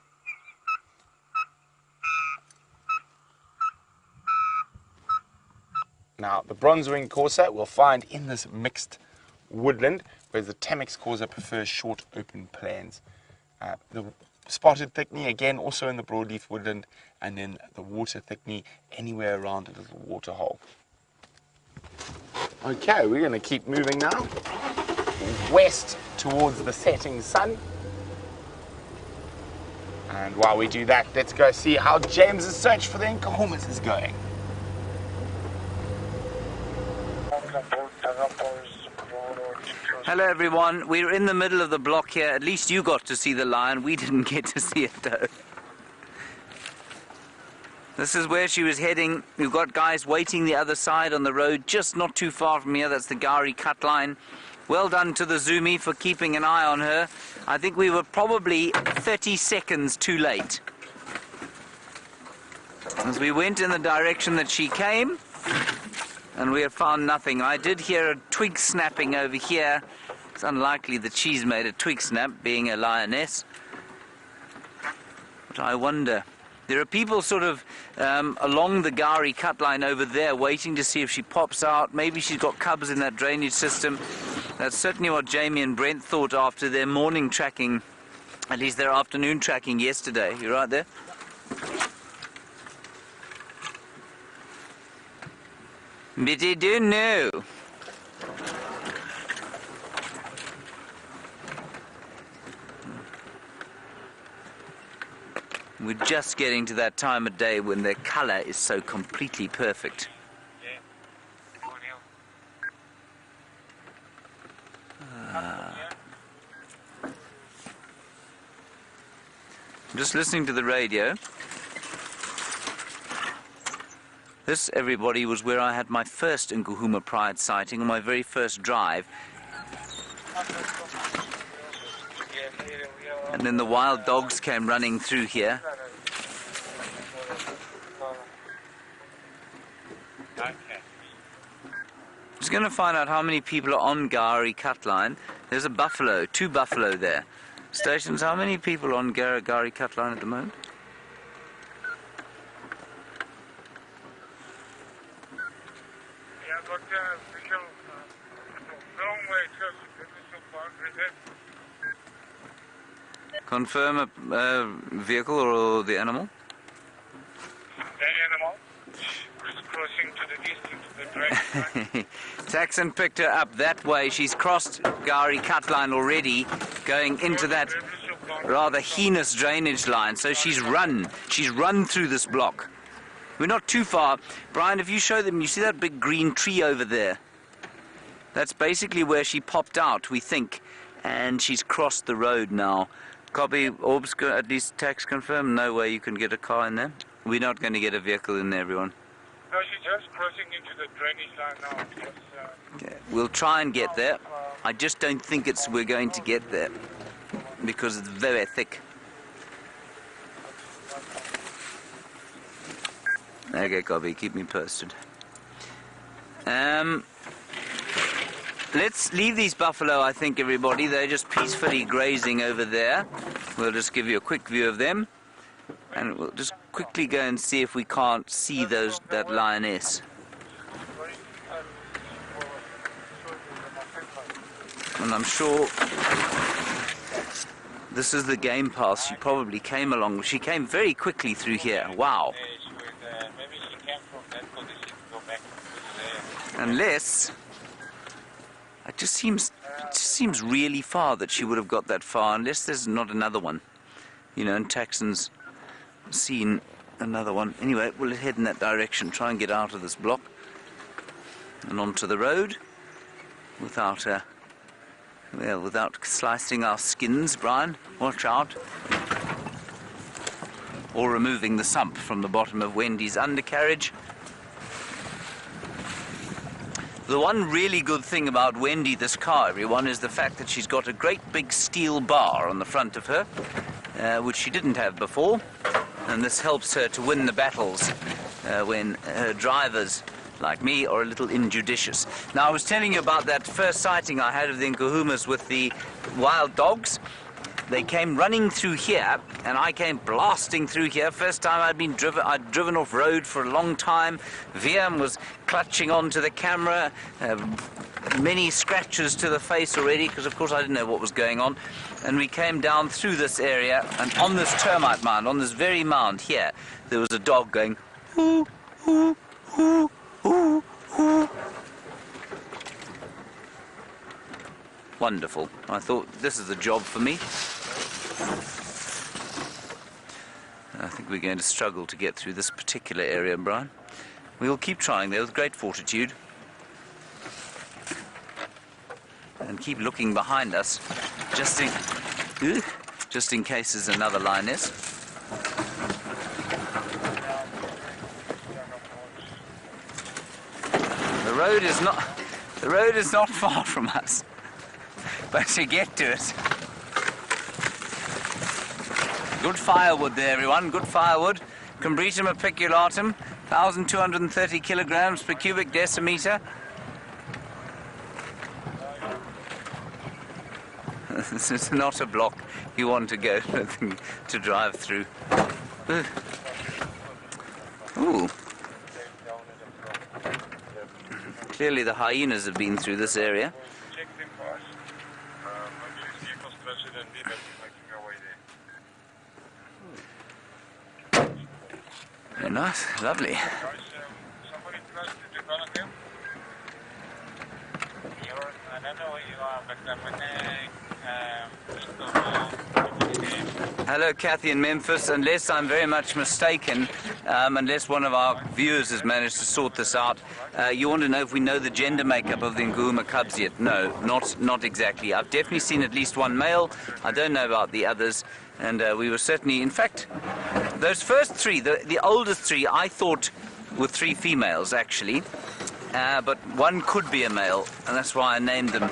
Now, the bronze-winged courser we'll find in this mixed woodland, whereas the Temix courser prefers short open plains. The spotted thickney, again, also in the broadleaf woodland, and then the water thickney anywhere around a little water hole. Okay, we're going to keep moving now, west towards the setting sun. And while we do that, let's go see how James's search for the Nkuhumas is going.
Hello everyone, we're in the middle of the block here. At least you got to see the lion, we didn't get to see it though. This is where she was heading. We've got guys waiting the other side on the road, just not too far from here. That's the Gari cut line. Well done to the Zoomy for keeping an eye on her. I think we were probably 30 seconds too late. As we went in the direction that she came, and we have found nothing. I did hear a twig snapping over here. It's unlikely that she's made a twig snap, being a lioness. But I wonder. There are people sort of along the Gari cut line over there waiting to see if she pops out. Maybe she's got cubs in that drainage system. That's certainly what Jamie and Brent thought after their morning tracking, at least their afternoon tracking yesterday. You right there? But they do know. We're just getting to that time of day when their colour is so completely perfect. I'm just listening to the radio. This, everybody, was where I had my first Nkuhuma Pride sighting on my very first drive. And then the wild dogs came running through here. Just going to find out how many people are on Gari cut line. There's a buffalo, 2 buffalo there. Stations, how many people on Gari cut line at the moment? Confirm a vehicle or the animal?
The animal is crossing to the distance, the drainage.
Saxon picked her up that way. She's crossed Gari cut line already, going into that rather heinous drainage line. So she's run through this block. We're not too far. Brian, if you show them, you see that big green tree over there? That's basically where she popped out, we think. And she's crossed the road now. Copy, Orbs, at least tax confirmed. No way you can get a car in there. We're not going to get a vehicle in there, everyone.
No, she's just crossing into the drainage line now. Because,
Okay. We'll try and get there. I just don't think we're going to get there because it's very thick. Okay, Cobby, keep me posted. Let's leave these buffalo, I think, everybody. They're just peacefully grazing over there. We'll just give you a quick view of them. And we'll just quickly go and see if we can't see that lioness. And I'm sure this is the game path she probably came along. She came very quickly through here. Wow.
maybe she came from that position to go back to there.
Unless it just seems really far that she would have got that far, unless there's not another one. You know, and Taxon's seen another one. Anyway, we'll head in that direction, try and get out of this block and onto the road without slicing our skins, Brian. Watch out. Or removing the sump from the bottom of Wendy's undercarriage. The one really good thing about Wendy, this car, everyone, is the fact that she's got a great big steel bar on the front of her, which she didn't have before. And this helps her to win the battles when her drivers, like me, are a little injudicious. Now, I was telling you about that first sighting I had of the Nkuhumas with the wild dogs. They came running through here, and I came blasting through here. First time I'd driven off road for a long time. VM was clutching onto the camera, many scratches to the face already, because of course I didn't know what was going on. And we came down through this area, and on this termite mound, on this very mound here, there was a dog going, hoo, hoo, hoo, hoo, hoo. Wonderful. I thought, this is a job for me. I think we're going to struggle to get through this particular area, Brian. We'll keep trying there with great fortitude. And keep looking behind us, just in case there's another lioness. The road is not far from us. But to get to it. Good firewood there, everyone. Good firewood. Combretum apiculatum, 1,230 kilograms per cubic decimeter. This is not a block you want to go to drive through. Ooh. Clearly the hyenas have been through this area. Very nice, lovely.
Somebody close to the column? I don't know where you are, but
Hello, Kathy in Memphis. Unless I'm very much mistaken, unless one of our viewers has managed to sort this out, you want to know if we know the gender makeup of the Nkuhuma cubs yet? No, not exactly. I've definitely seen at least one male. I don't know about the others. And we were certainly, in fact, those first three, the oldest three, I thought were three females, actually. But one could be a male, and that's why I named them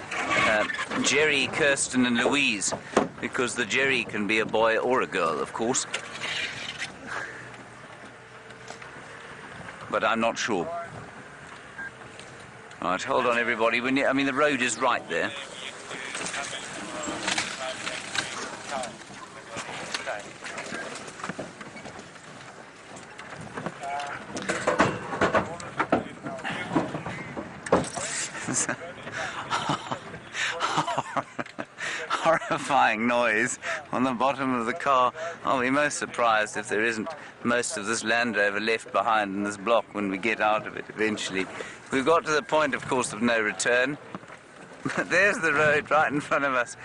Jerry, Kirsten, and Louise, because the Jerry can be a boy or a girl, of course. But I'm not sure. All right, hold on, everybody. I mean, the road is right there. Horrifying noise on the bottom of the car. I'll be most surprised if there isn't most of this Land Rover left behind in this block when we get out of it eventually. We've got to the point, of course, of no return. There's the road right in front of us.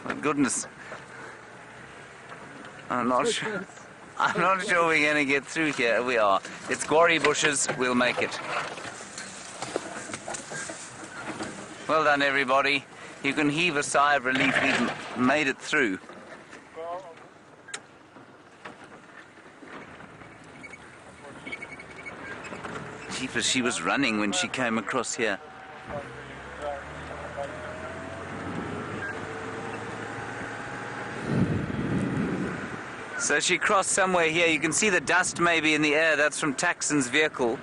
My goodness. I'm not sure we're going to get through here. We are. It's quarry bushes. We'll make it. Well done, everybody. You can heave a sigh of relief. We've made it through. Jeepers, she was running when she came across here. So she crossed somewhere here. You can see the dust maybe in the air. That's from Taxon's vehicle.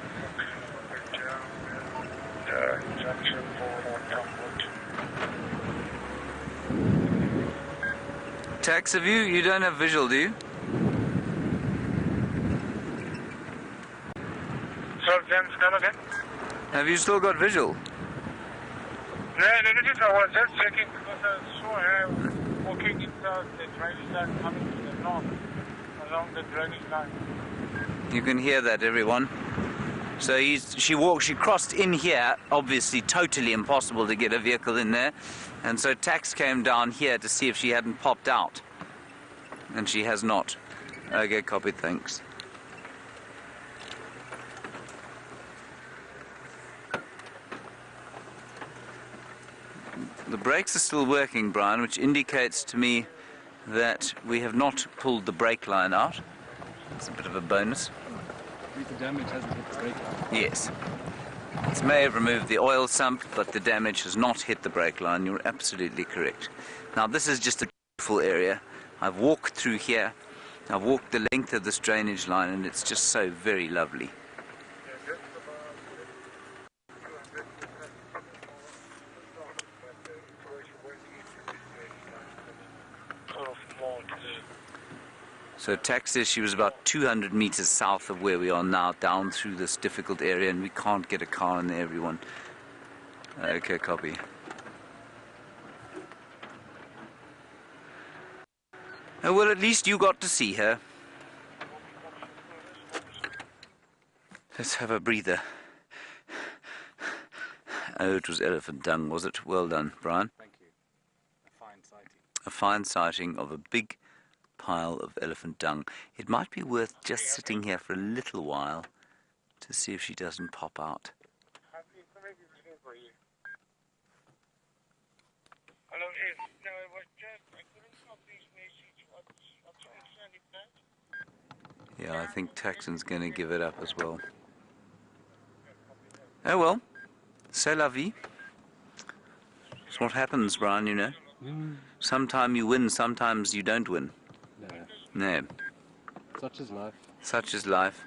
Tax, have you don't have visual, do you?
So then, come again?
Have you still got visual?
No, I was just checking because I saw her walking inside the drainage line coming to the north along the drainage line.
You can hear that, everyone. So she crossed in here, obviously totally impossible to get a vehicle in there. And so Tax came down here to see if she hadn't popped out. And she has not. Okay, copy, thanks. The brakes are still working, Brian, which indicates to me that we have not pulled the brake line out. It's a bit of a bonus.
The damage hasn't hit the brake line.
Yes. It may have removed the oil sump, but the damage has not hit the brake line. You're absolutely correct. Now, this is just a beautiful area. I've walked through here. I've walked the length of this drainage line, and it's just so very lovely. So Tax says she was about 200 meters south of where we are now, down through this difficult area, and we can't get a car in there, everyone. Okay, copy. Oh, well, at least you got to see her. Let's have a breather. Oh, it was elephant dung, was it? Well done, Brian.
Thank you. A fine sighting.
A fine sighting of a big pile of elephant dung. It might be worth just sitting here for a little while to see if she doesn't pop out.
Hello, no, it was just, I couldn't stop this message.
Yeah, I think Taxon's going to give it up as well. Oh well, c'est la vie. It's what happens, Brian, you know. Sometimes you win, sometimes you don't win.
No.
No.
Such is life.
Such is life.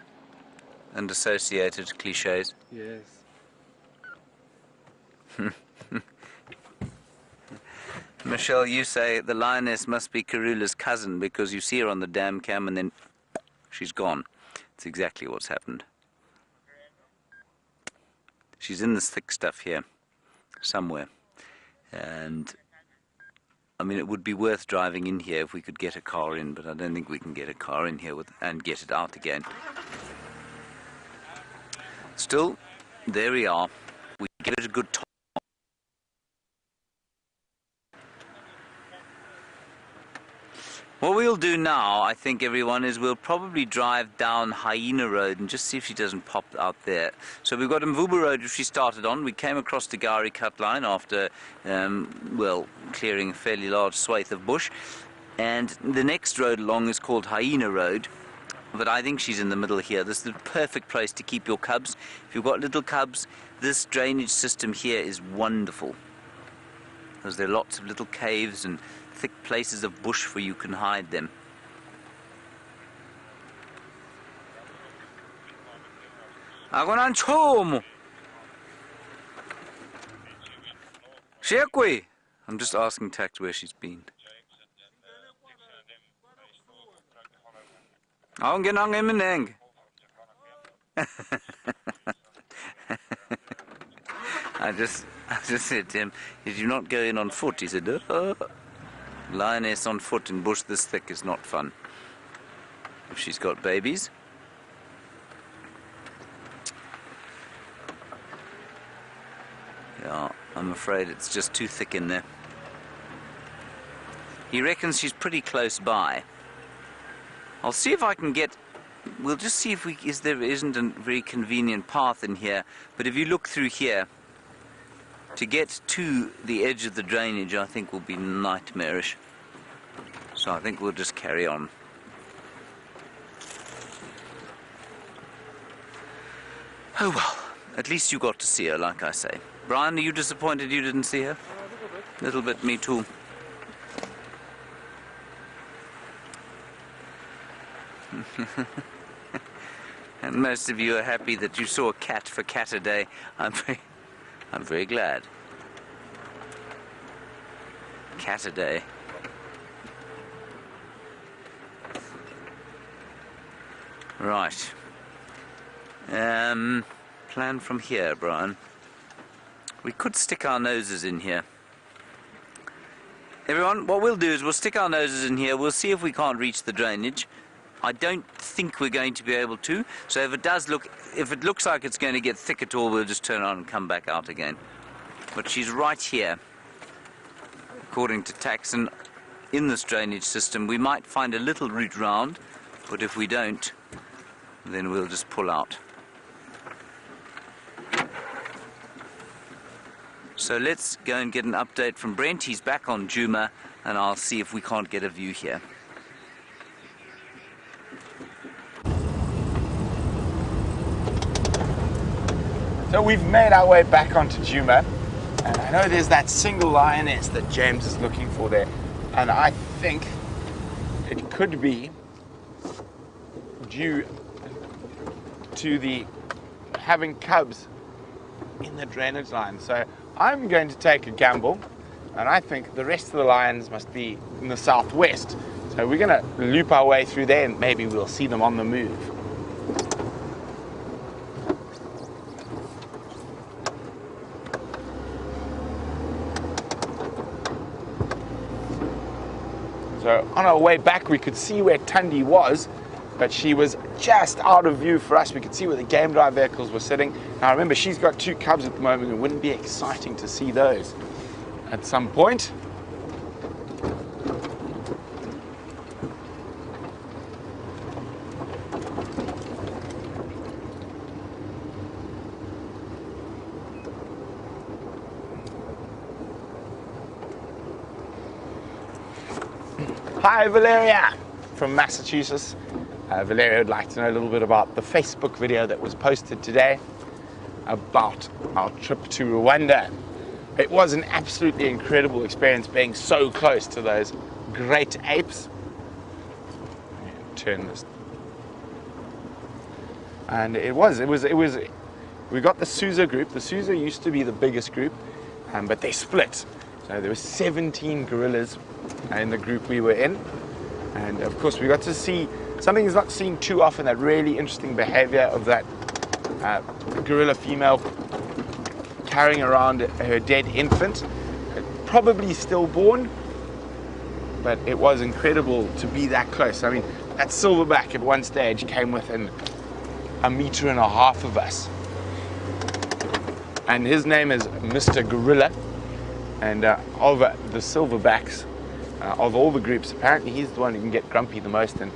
And associated cliches.
Yes.
Michelle, you say the lioness must be Karula's cousin because you see her on the dam cam and then she's gone. It's exactly what's happened. She's in this thick stuff here, somewhere. And I mean, it would be worth driving in here if we could get a car in, but I don't think we can get a car in here and get it out again. Still, there we are. We give it a good time. What we'll do now, I think, everyone, is we'll probably drive down Hyena Road and just see if she doesn't pop out there. So we've got Mvubu Road, which we started on. We came across the Gari cut line after, well, clearing a fairly large swathe of bush. And the next road along is called Hyena Road. But I think she's in the middle here. This is the perfect place to keep your cubs. If you've got little cubs, this drainage system here is wonderful, because there are lots of little caves and thick places of bush where you can hide them. Akona nchumu. Shekwe. I'm just asking Tax where she's been. Awungenanga eminenge. I just said to him, did you not go in on foot? He said, oh. Lioness on foot in bush this thick is not fun. If she's got babies. Yeah, I'm afraid it's just too thick in there. He reckons she's pretty close by. I'll see if I can get... We'll just see if there isn't a very convenient path in here. But if you look through here, to get to the edge of the drainage, I think will be nightmarish. So I think we'll just carry on. Oh well, at least you got to see her, like I say. Brian, are you disappointed you didn't see her? A little bit, me too. And most of you are happy that you saw a cat for Cat Day. I'm very glad. Cat Day. Right. Plan from here, Brian. We could stick our noses in here. Everyone, what we'll do is we'll stick our noses in here. We'll see if we can't reach the drainage. I don't think we're going to be able to. So if it looks like it's going to get thick at all, we'll just turn on and come back out again. But she's right here. According to Taxon, in this drainage system, we might find a little route round, but if we don't, then we'll just pull out. So let's go and get an update from Brent. He's back on Djuma, and I'll see if we can't get a view here.
So we've made our way back onto Djuma, and I know there's that single lioness that James is looking for there, and I think it could be due to the having cubs in the drainage line. So I'm going to take a gamble, and I think the rest of the lions must be in the southwest. So we're going to loop our way through there, and maybe we'll see them on the move. So on our way back, we could see where Tundi was, but she was just out of view for us. We could see where the game drive vehicles were sitting. Now remember, she's got 2 cubs at the moment. It wouldn't be exciting to see those at some point. Hi, Valeria from Massachusetts. Valeria would like to know a little bit about the Facebook video that was posted today about our trip to Rwanda. It was an absolutely incredible experience being so close to those great apes. Turn this. And we got the Susa group. The Susa used to be the biggest group, but they split. So there were 17 gorillas in the group we were in. And of course we got to see something that's not seen too often, that really interesting behavior of that gorilla female carrying around her dead infant, probably stillborn, but it was incredible to be that close. I mean, that silverback at one stage came within 1.5 meters of us. And his name is Mr. Gorilla, and of the silverbacks, of all the groups, apparently he's the one who can get grumpy the most, and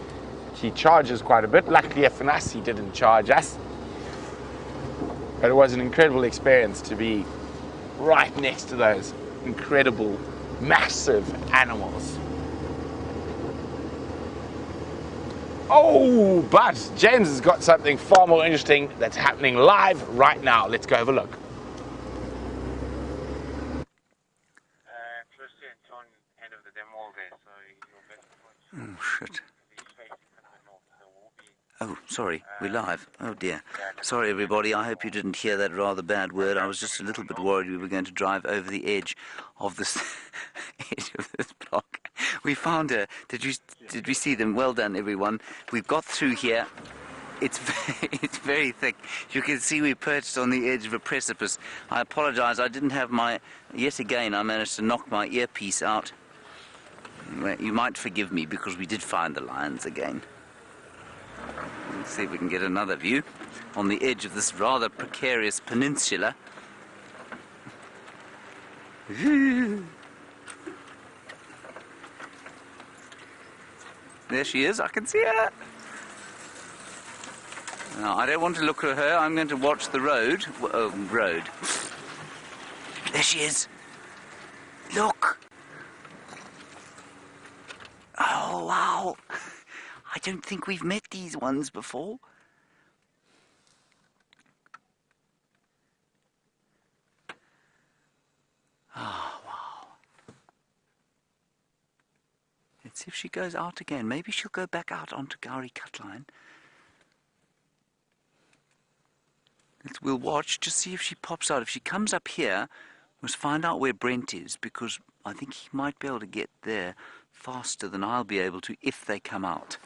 he charges quite a bit. Luckily for us, he didn't charge us. But it was an incredible experience to be right next to those incredible, massive animals. Oh, but James has got something far more interesting that's happening live right now. Let's go have a look.
Oh, shit. Oh, sorry, we're live. Oh dear. Sorry everybody, I hope you didn't hear that rather bad word. I was just a little bit worried we were going to drive over the edge of this block. We found her. Did we see them? Well done everyone. We've got through here. It's very thick. You can see we perched on the edge of a precipice. I apologize, I didn't have yet again I managed to knock my earpiece out. You might forgive me because we did find the lions again. Let's see if we can get another view on the edge of this rather precarious peninsula. There she is, I can see her. Now, I don't want to look at her, I'm going to watch the road. Road. There she is. Look. Oh, wow. I don't think we've met these ones before. see if she goes out again. Maybe she'll go back out onto Gowrie Cutline. We'll watch, just see if she pops out. If she comes up here, we must find out where Brent is, because I think he might be able to get there faster than I'll be able to if they come out.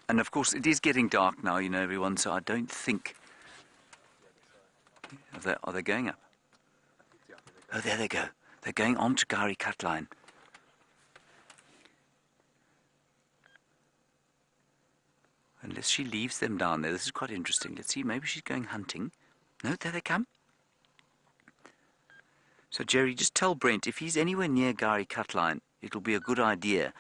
And of course, it is getting dark now, you know, everyone, so I don't think... Are they going up? Oh, there they go. They're going on to Gowrie Cutline. Unless she leaves them down there. This is quite interesting. Let's see, maybe she's going hunting. No, there they come. So, Jerry, just tell Brent, if he's anywhere near Gowrie Cutline, it'll be a good idea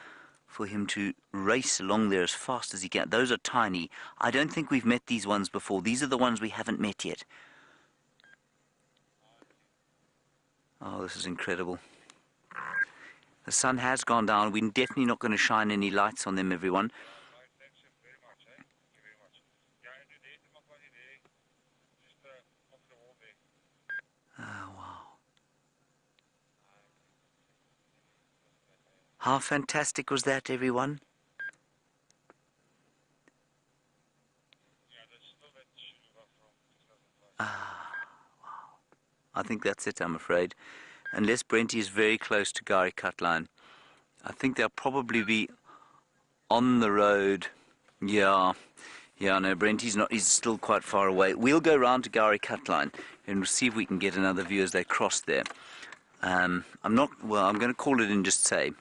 for him to race along there as fast as he can. Those are tiny. I don't think we've met these ones before. These are the ones we haven't met yet. Oh, this is incredible. The sun has gone down. We're definitely not going to shine any lights on them, everyone. How fantastic was that, everyone? Ah, wow. I think that's it, I'm afraid. Unless Brent is very close to Gowrie Cutline. I think they'll probably be on the road. Yeah, no, Brent, he's still quite far away. We'll go round to Gowrie Cutline and see if we can get another view as they cross there. I'm going to call it and just say,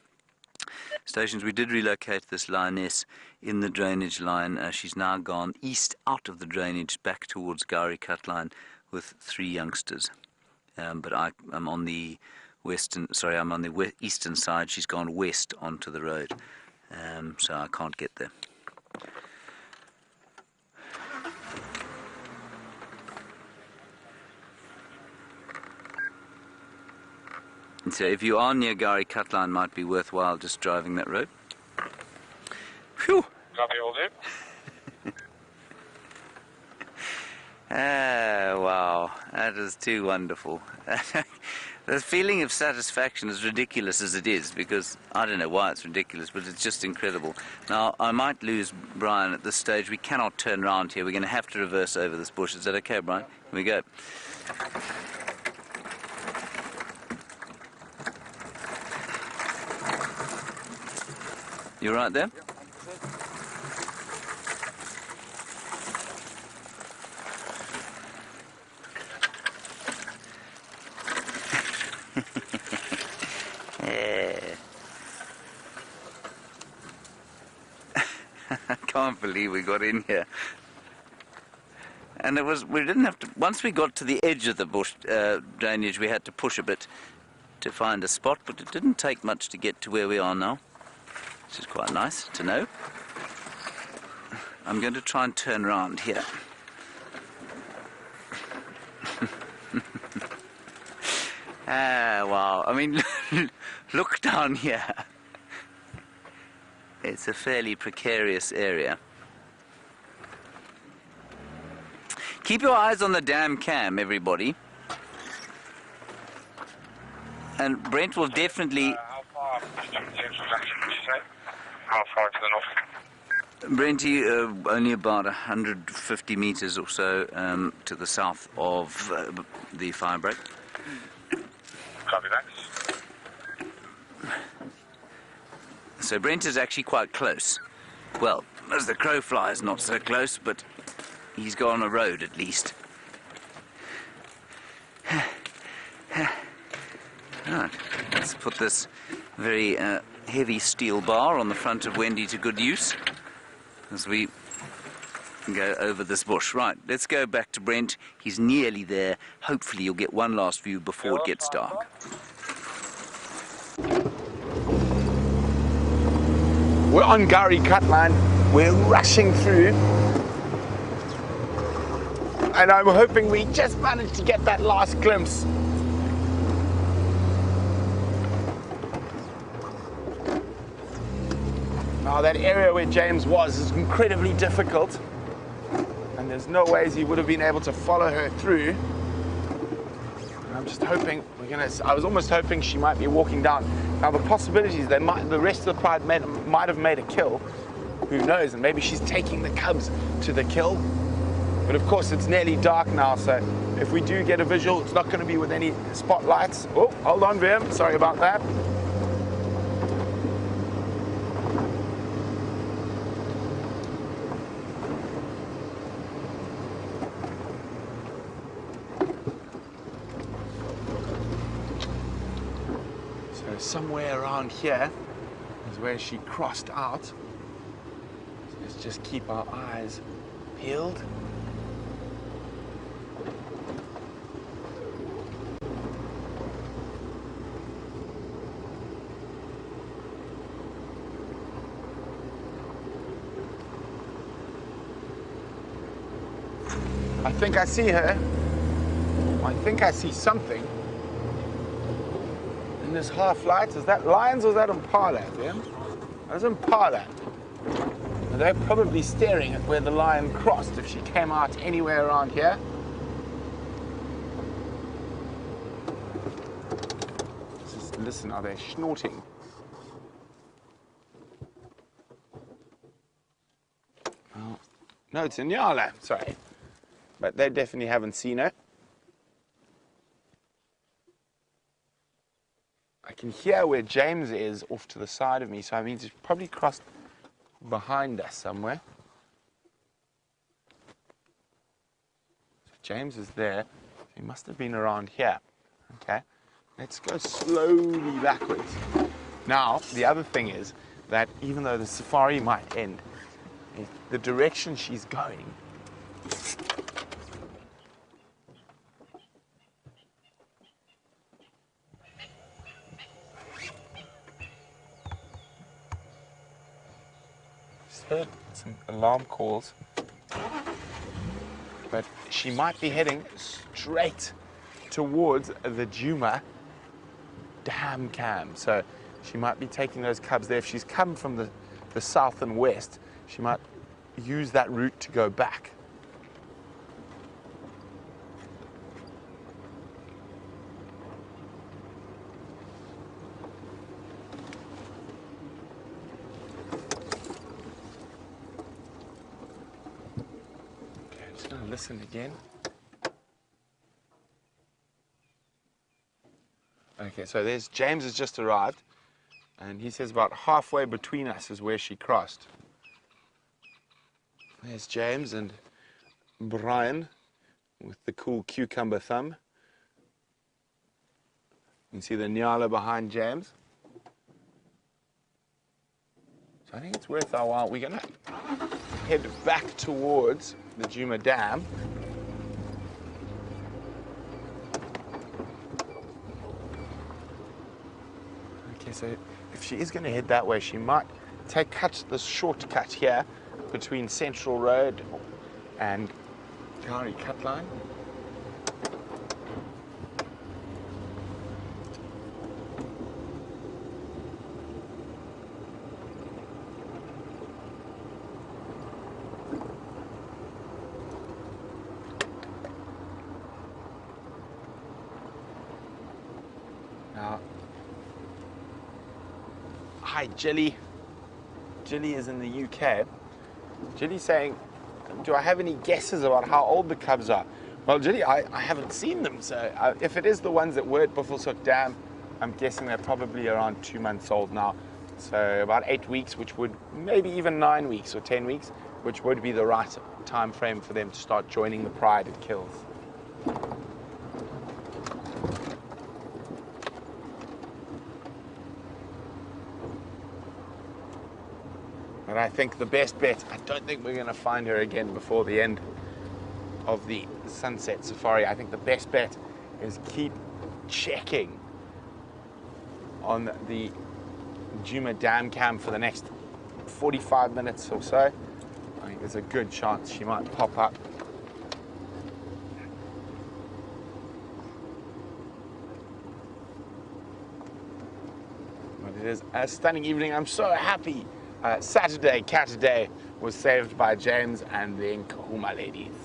stations, we did relocate this lioness in the drainage line. She's now gone east out of the drainage back towards Gowrie Cutline with 3 youngsters. But I'm on the eastern side. She's gone west onto the road, so I can't get there. And so if you are near Gowrie Cutline, might be worthwhile just driving that road. Phew!
Copy, all day.
Wow, that is too wonderful. The feeling of satisfaction, as ridiculous as it is, because I don't know why it's ridiculous, but it's just incredible. Now, I might lose Brian at this stage. We cannot turn around here. We're going to have to reverse over this bush. Is that okay, Brian? Here we go. You right there? I can't believe we got in here. And we didn't have to, once we got to the edge of the bush drainage, we had to push a bit to find a spot, but it didn't take much to get to where we are now. Which is quite nice to know. I'm going to try and turn around here. Wow. I mean, look down here. It's a fairly precarious area. Keep your eyes on the damn cam, everybody. And Brent will definitely...
How far to the north?
Brenty, only about 150 meters or so to the south of the fire break.
Copy that.
So Brent is actually quite close. Well, as the crow flies, not so close, but he's got on a road at least. Right, let's put this very heavy steel bar on the front of Wendy to good use as we go over this bush. Right, let's go back to Brent. He's nearly there. Hopefully you'll get one last view before it gets dark.
We're on Gowrie Cutline. We're rushing through. And I'm hoping we just managed to get that last glimpse. Now that area where James was is incredibly difficult. And there's no ways he would have been able to follow her through. I'm just hoping I was almost hoping she might be walking down. Now the possibilities, the rest of the pride might have made a kill. Who knows? And maybe she's taking the cubs to the kill. But of course, it's nearly dark now, so if we do get a visual, it's not going to be with any spotlights. Oh, hold on, Vim. Sorry about that. So somewhere around here is where she crossed out. So let's just keep our eyes peeled. I think I see her. I think I see something. In this half light, is that lions or is that impala? Them? That's impala. They're probably staring at where the lion crossed if she came out anywhere around here. Just listen, are they snorting? Oh. No, it's a nyala, sorry. But they definitely haven't seen her. I can hear where James is off to the side of me, so I mean he's probably crossed behind us somewhere. So James is there. He must have been around here. Okay, let's go slowly backwards. Now, the other thing is that even though the safari might end, the direction she's going heard some alarm calls, but she might be heading straight towards the Djuma dam cam. So she might be taking those cubs there. If she's come from the south and west, she might use that route to go back. Listen again. Okay, so there's James has just arrived, and he says about halfway between us is where she crossed. There's James and Brian with the cool cucumber thumb. You can see the nyala behind James. So I think it's worth our while. We're gonna head back towards the Djuma Dam. Okay, so if she is going to head that way, she might cut this shortcut here between Central Road and Gari Cut Line. Hi, Jilly. Jilly is in the UK. Jilly's saying, do I have any guesses about how old the cubs are? Well, Jilly, I haven't seen them, so if it is the ones that were at Buffelshoek Dam, I'm guessing they're probably around 2 months old now. So about 8 weeks, which would maybe even 9 weeks or 10 weeks, which would be the right time frame for them to start joining the pride at kills. And I think the best bet, I don't think we're going to find her again before the end of the sunset safari. I think the best bet is keep checking on the Djuma Dam cam for the next 45 minutes or so. I think there's a good chance she might pop up. But it is a stunning evening. I'm so happy. Saturday, Catterday, was saved by James and the Nkuhuma ladies,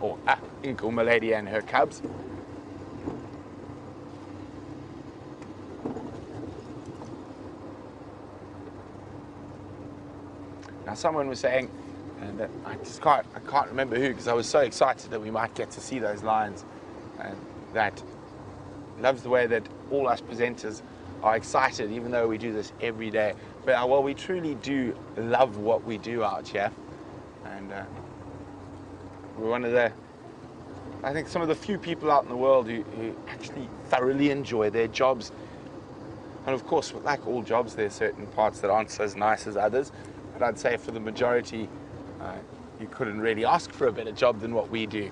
or Nkuhuma lady and her cubs. Now, someone was saying that I can't remember who, because I was so excited that we might get to see those lions, and that loves the way that all us presenters are excited, even though we do this every day. But well, we truly do love what we do out here, and we're one of the, I think, some of the few people out in the world who actually thoroughly enjoy their jobs. And of course, like all jobs, there's certain parts that aren't as nice as others, but I'd say for the majority, you couldn't really ask for a better job than what we do.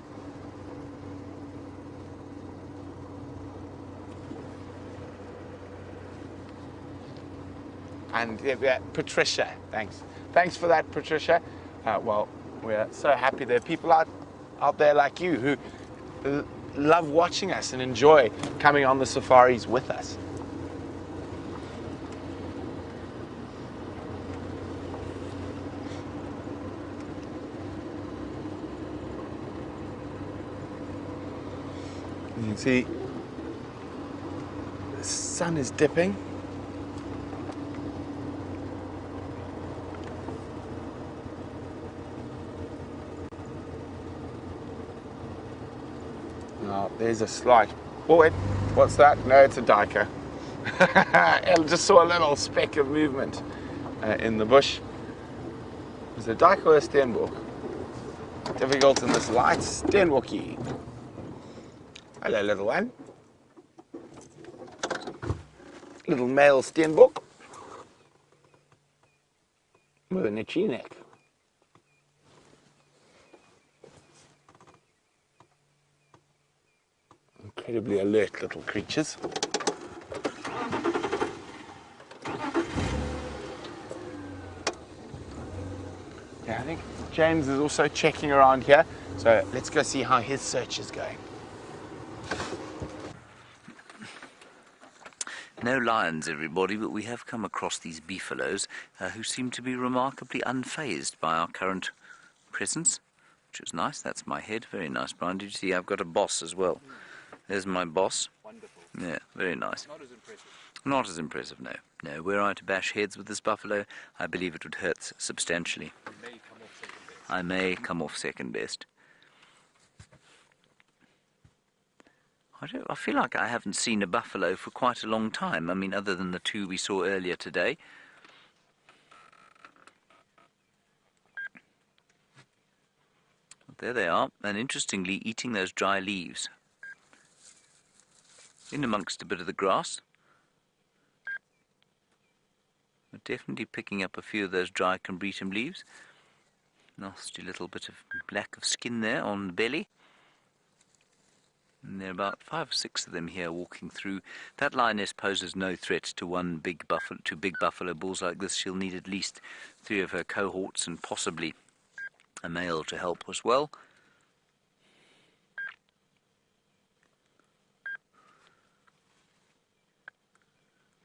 And Patricia, thanks for that, Patricia. Well, we're so happy there are people out there like you who love watching us and enjoy coming on the safaris with us. You can see the sun is dipping. Now, there's a slight... Oh, wait, what's that? No, it's a duiker. I just saw a little speck of movement in the bush. Is it a duiker or a steenbok? Difficult in this light. Steenbokie. Hello, little one. Little male steenbok with an itchy neck. Incredibly alert little creatures. Yeah, I think James is also checking around here, so let's go see how his search is going.
No lions, everybody, but we have come across these beefaloes who seem to be remarkably unfazed by our current presence, which is nice. That's my head. Very nice, Brian. Did you see I've got a boss as well? There's my boss.
Wonderful.
Yeah, very nice.
Not as impressive.
Not as impressive, no. No, were I to bash heads with this buffalo, I believe it would hurt substantially.
You may come off second best.
I may come off second best. I feel like I haven't seen a buffalo for quite a long time. I mean, other than the two we saw earlier today. But there they are, and interestingly eating those dry leaves. In amongst a bit of the grass. But definitely picking up a few of those dry combretum leaves. Nasty little bit of lack of skin there on the belly. And there are about 5 or 6 of them here walking through. That lioness poses no threat to big buffalo bulls like this. She'll need at least 3 of her cohorts and possibly a male to help as well.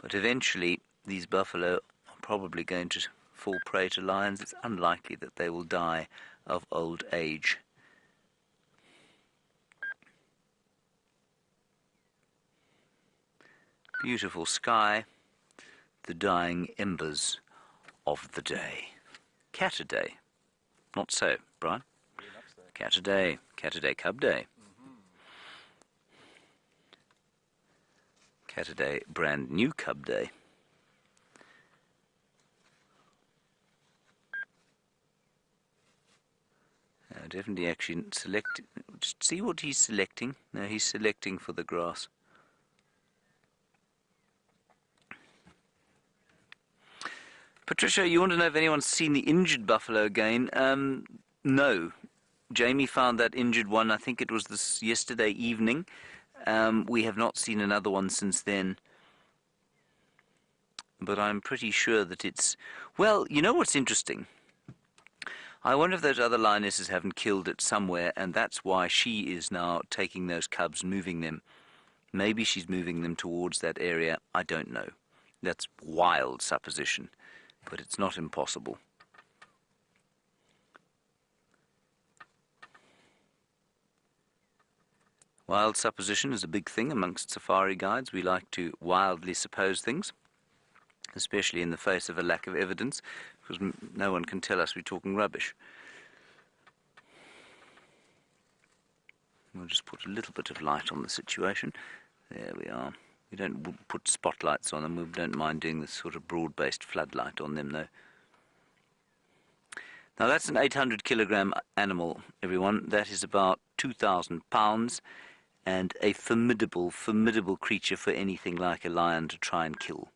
But eventually these buffalo are probably going to fall prey to lions. It's unlikely that they will die of old age. Beautiful sky, the dying embers of the day. Cat-a-day. Not so, Brian. Cat-a-day. Cat-a-day cub day. Cat-a-day brand new cub day. Definitely actually select. Just see what he's selecting. No, he's selecting for the grass. Patricia, you want to know if anyone's seen the injured buffalo again? No. Jamie found that injured one, I think it was yesterday evening. We have not seen another one since then. But I'm pretty sure that it's... Well, you know what's interesting? I wonder if those other lionesses haven't killed it somewhere, and that's why she is now taking those cubs, moving them. Maybe she's moving them towards that area. I don't know. That's wild supposition. But it's not impossible. Wild supposition is a big thing amongst safari guides. We like to wildly suppose things. especially in the face of a lack of evidence, because no one can tell us we're talking rubbish. We'll just put a little bit of light on the situation. There we are. We don't put spotlights on them. We don't mind doing this sort of broad-based floodlight on them, though. Now that's an 800 kilogram animal, everyone. That is about 2,000 pounds, and a formidable creature for anything like a lion to try and kill.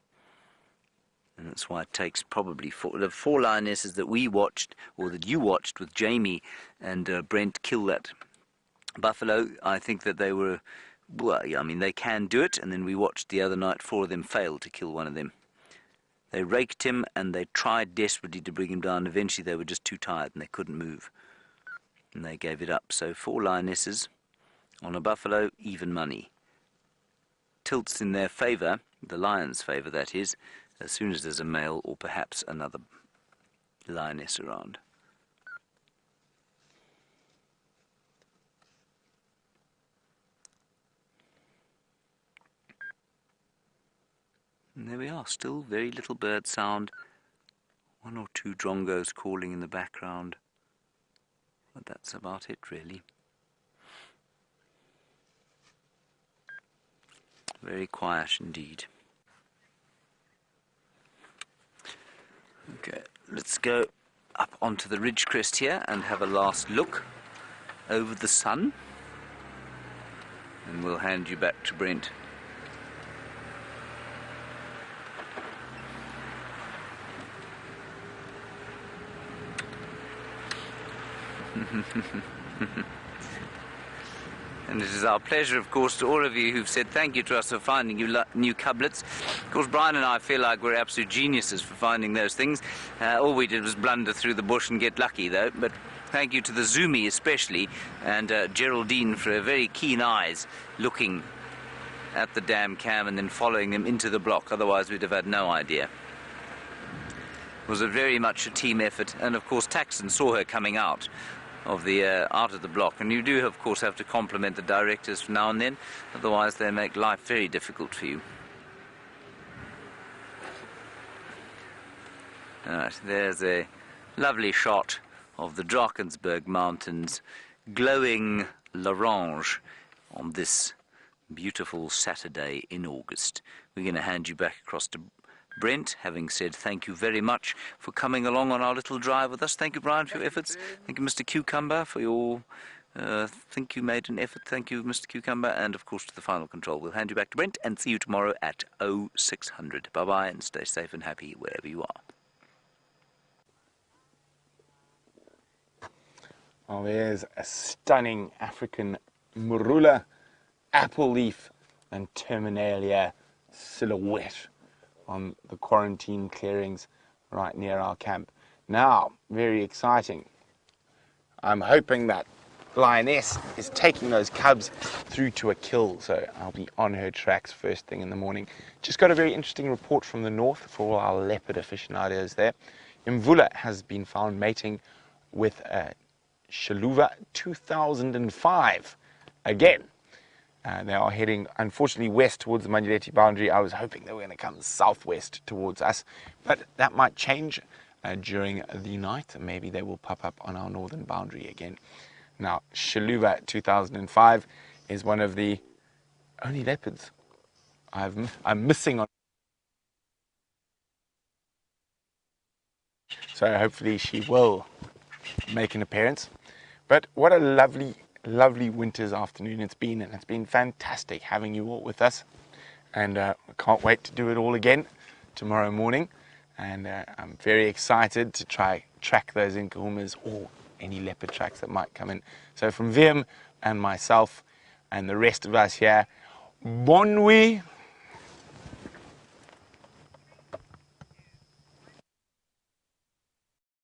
And that's why it takes probably the 4 lionesses that we watched, or that you watched with Jamie and Brent kill that buffalo. I think that they were, well, I mean, they can do it, and then we watched the other night 4 of them fail to kill one of them. They raked him, and they tried desperately to bring him down. Eventually they were just too tired and they couldn't move, and they gave it up. So 4 lionesses on a buffalo, even money. Tilts in their favour, the lion's favour that is, as soon as there's a male or perhaps another lioness around. And there we are, still very little bird sound. 1 or 2 drongos calling in the background. But that's about it, really. Very quiet indeed. Okay, let's go up onto the ridge crest here and have a last look over the sun. And we'll hand you back to Brent. And it is our pleasure, of course, to all of you who've said thank you to us for finding new cublets. Of course, Brian and I feel like we're absolute geniuses for finding those things. All we did was blunder through the bush and get lucky, though. But thank you to the Zoomy especially, and Geraldine for her very keen eyes looking at the dam cam and then following them into the block. Otherwise, we'd have had no idea. It was very much a team effort, and of course, Taxon saw her coming out of the block, and you do of course have to compliment the directors from now and then, otherwise they make life very difficult for you. Alright, there's a lovely shot of the Drakensberg Mountains glowing l'orange on this beautiful Saturday in August. We're going to hand you back across to Brent, having said thank you very much for coming along on our little drive with us. Thank you, Brian, for your efforts. Thank you, Mr. Cucumber, for your... think you made an effort. Thank you, Mr. Cucumber. And, of course, to the final control. We'll hand you back to Brent and see you tomorrow at 0600. Bye-bye, and stay safe and happy wherever you are.
Oh, there's a stunning African marula, apple leaf, and terminalia silhouette on the quarantine clearings right near our camp. Now, very exciting. I'm hoping that lioness is taking those cubs through to a kill, so I'll be on her tracks first thing in the morning. Just got a very interesting report from the north for all our leopard aficionados there. Mvula has been found mating with a Shaluva 2005 again. They are heading, unfortunately, west towards the Manjaleti boundary. I was hoping they were going to come southwest towards us, but that might change during the night. Maybe they will pop up on our northern boundary again. Now, Shaluva 2005 is one of the only leopards I'm missing on. So hopefully she will make an appearance. But what a lovely winter's afternoon it's been, and it's been fantastic having you all with us, and I can't wait to do it all again tomorrow morning, and I'm very excited to try track those Nkuhumas or any leopard tracks that might come in. So from Wim and myself and the rest of us here, bonne nuit.